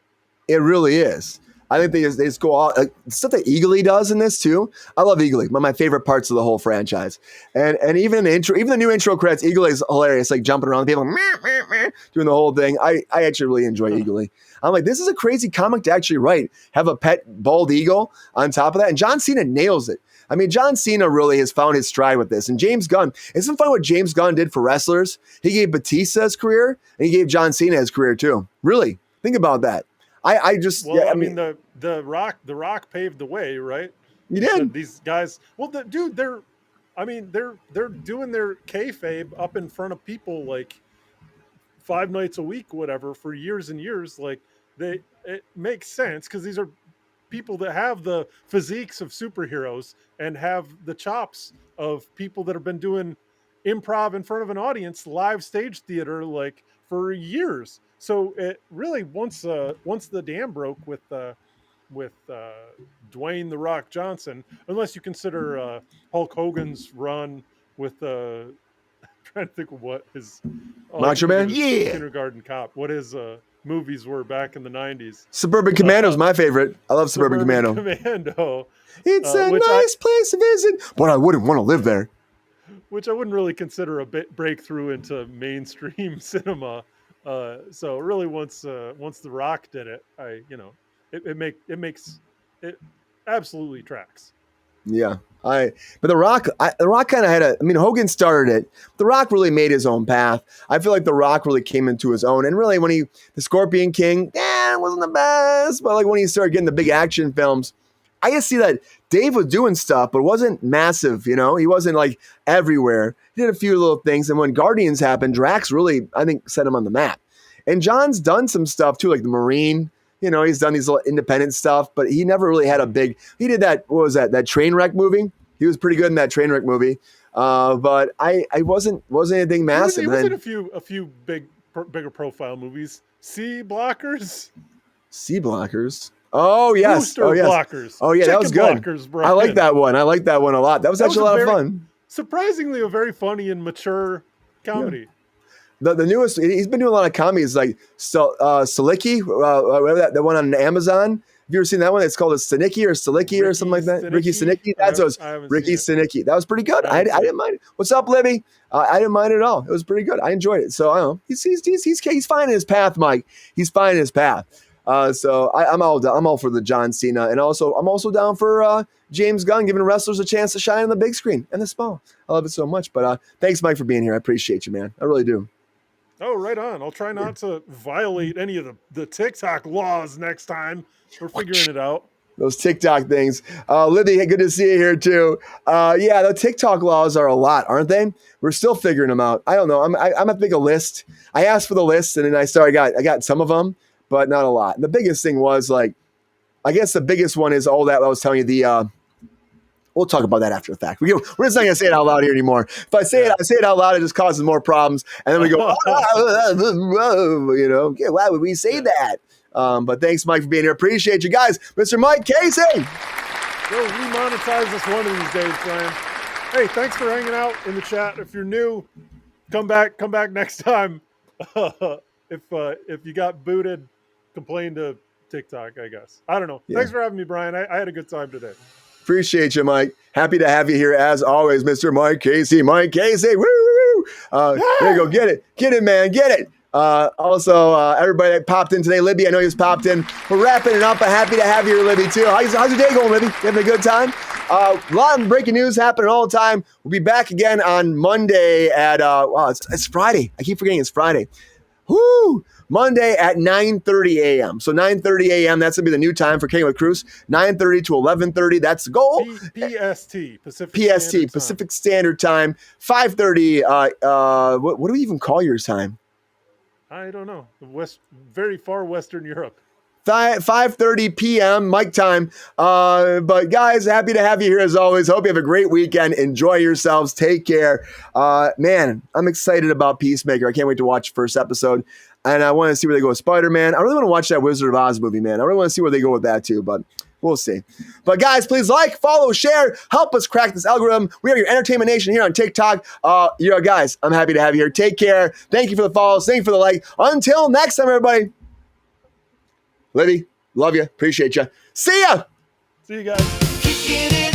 It really is. I think they just go all stuff that Eagly does in this too. I love Eagly, one of my favorite parts of the whole franchise. And even in the intro, even the new intro credits, Eagly is hilarious, like jumping around the people, meh, meh, meh, doing the whole thing. I actually really enjoy Eagly. I'm like, this is a crazy comic to actually write. Have a pet bald eagle on top of that, and John Cena nails it. I mean, John Cena really has found his stride with this. And James Gunn, isn't it funny what James Gunn did for wrestlers? He gave Batista his career, and he gave John Cena his career too. Really, think about that. I mean, the Rock paved the way, right? You did. These guys, well, they're doing their kayfabe up in front of people like 5 nights a week, whatever, for years and years. Like it makes sense because these are people that have the physiques of superheroes and have the chops of people that have been doing improv in front of an audience, live stage theater, like for years. So it really, once the dam broke with Dwayne the Rock Johnson, unless you consider Hulk Hogan's run with trying to think of what his Macho Man, Kindergarten Cop, what his movies were back in the 90s. Suburban Commando is my favorite. I love Suburban Commando. It's a nice place to visit, but I wouldn't want to live there. Which I wouldn't really consider a breakthrough into mainstream cinema. So really, once The Rock did it, it absolutely tracks. Yeah, but The Rock kind of had Hogan started it. The Rock really made his own path. I feel like The Rock really came into his own, and really when the Scorpion King, it wasn't the best, but like when he started getting the big action films, I just see that Dave was doing stuff, but it wasn't massive, he wasn't like everywhere. He did a few little things, and when Guardians happened, Drax really, I think, set him on the map. And John's done some stuff too, like the Marine. He's done these little independent stuff, but he never really had a big. He did that. What was that? That Trainwreck movie. He was pretty good in that Trainwreck movie. But I wasn't anything massive. He was in a few bigger profile movies. Sea Blockers. Sea Blockers. Oh yes. Rooster Blockers. Oh yeah, that was good. Blockers, I like that one. I like that one a lot. That was actually a lot of fun. Surprisingly, a very funny and mature comedy. Yeah. The newest, he's been doing a lot of comedies like Stilicki, whatever that one on Amazon. Have you ever seen that one? It's called a Stinicki or Stilicki or something like that. Ricky Stinicki. That's what it was. Ricky Stinicki. That was pretty good. I didn't mind it. What's up, Libby? I didn't mind it at all. It was pretty good. I enjoyed it. So I don't know. He's fine in his path, Mike. He's fine in his path. So I'm all for the John Cena, and I'm also down for James Gunn giving wrestlers a chance to shine on the big screen and the small. I love it so much. But thanks, Mike, for being here. I appreciate you, man. I really do. Oh, right on. I'll try not to violate any of the TikTok laws next time. We're figuring it out. Those TikTok things. Libby, good to see you here too. Yeah, the TikTok laws are a lot, aren't they? We're still figuring them out. I don't know. I'm gonna make a list. I asked for the list, and then I got some of them, but not a lot. The biggest thing was I guess the biggest one is all that I was telling you. We'll talk about that after the fact. We're just not going to say it out loud here anymore. If I say it out loud, it just causes more problems. And then we go, why would we say that? But thanks, Mike, for being here. Appreciate you guys. Mr. Mike Casey. We'll remonetize this one of these days, Brian. Hey, thanks for hanging out in the chat. If you're new, come back next time. If you got booted, complain to TikTok, I guess. I don't know. Yeah. Thanks for having me, Brian. I had a good time today. Appreciate you, Mike. Happy to have you here as always, Mr. Mike Casey. Mike Casey, woo! There you go. Get it, man. Get it. Also, everybody that popped in today, Libby, I know you just popped in. We're wrapping it up, but happy to have you here, Libby, too. How's your day going, Libby? You having a good time? A lot of breaking news happening all the time. We'll be back again on Monday at, it's Friday. I keep forgetting it's Friday. Woo! Monday at 9:30 a.m. So 9:30 a.m., that's going to be the new time for Kickin with Kruse. 9:30 to 11:30, that's the goal. Pacific Standard Time. 5:30, what do we even call yours time? I don't know. Very far Western Europe. 5:30 p.m. Mike time. But guys, happy to have you here as always. Hope you have a great weekend. Enjoy yourselves. Take care. Man, I'm excited about Peacemaker. I can't wait to watch the first episode. And I want to see where they go with Spider-Man. I really want to watch that Wizard of Oz movie, man. I really want to see where they go with that too, but we'll see. But guys, please like, follow, share, help us crack this algorithm. We are your Entertainment Nation here on TikTok. Guys, I'm happy to have you here. Take care. Thank you for the follows. Thank you for the like. Until next time, everybody. Libby, love you. Appreciate you. See ya. See you guys.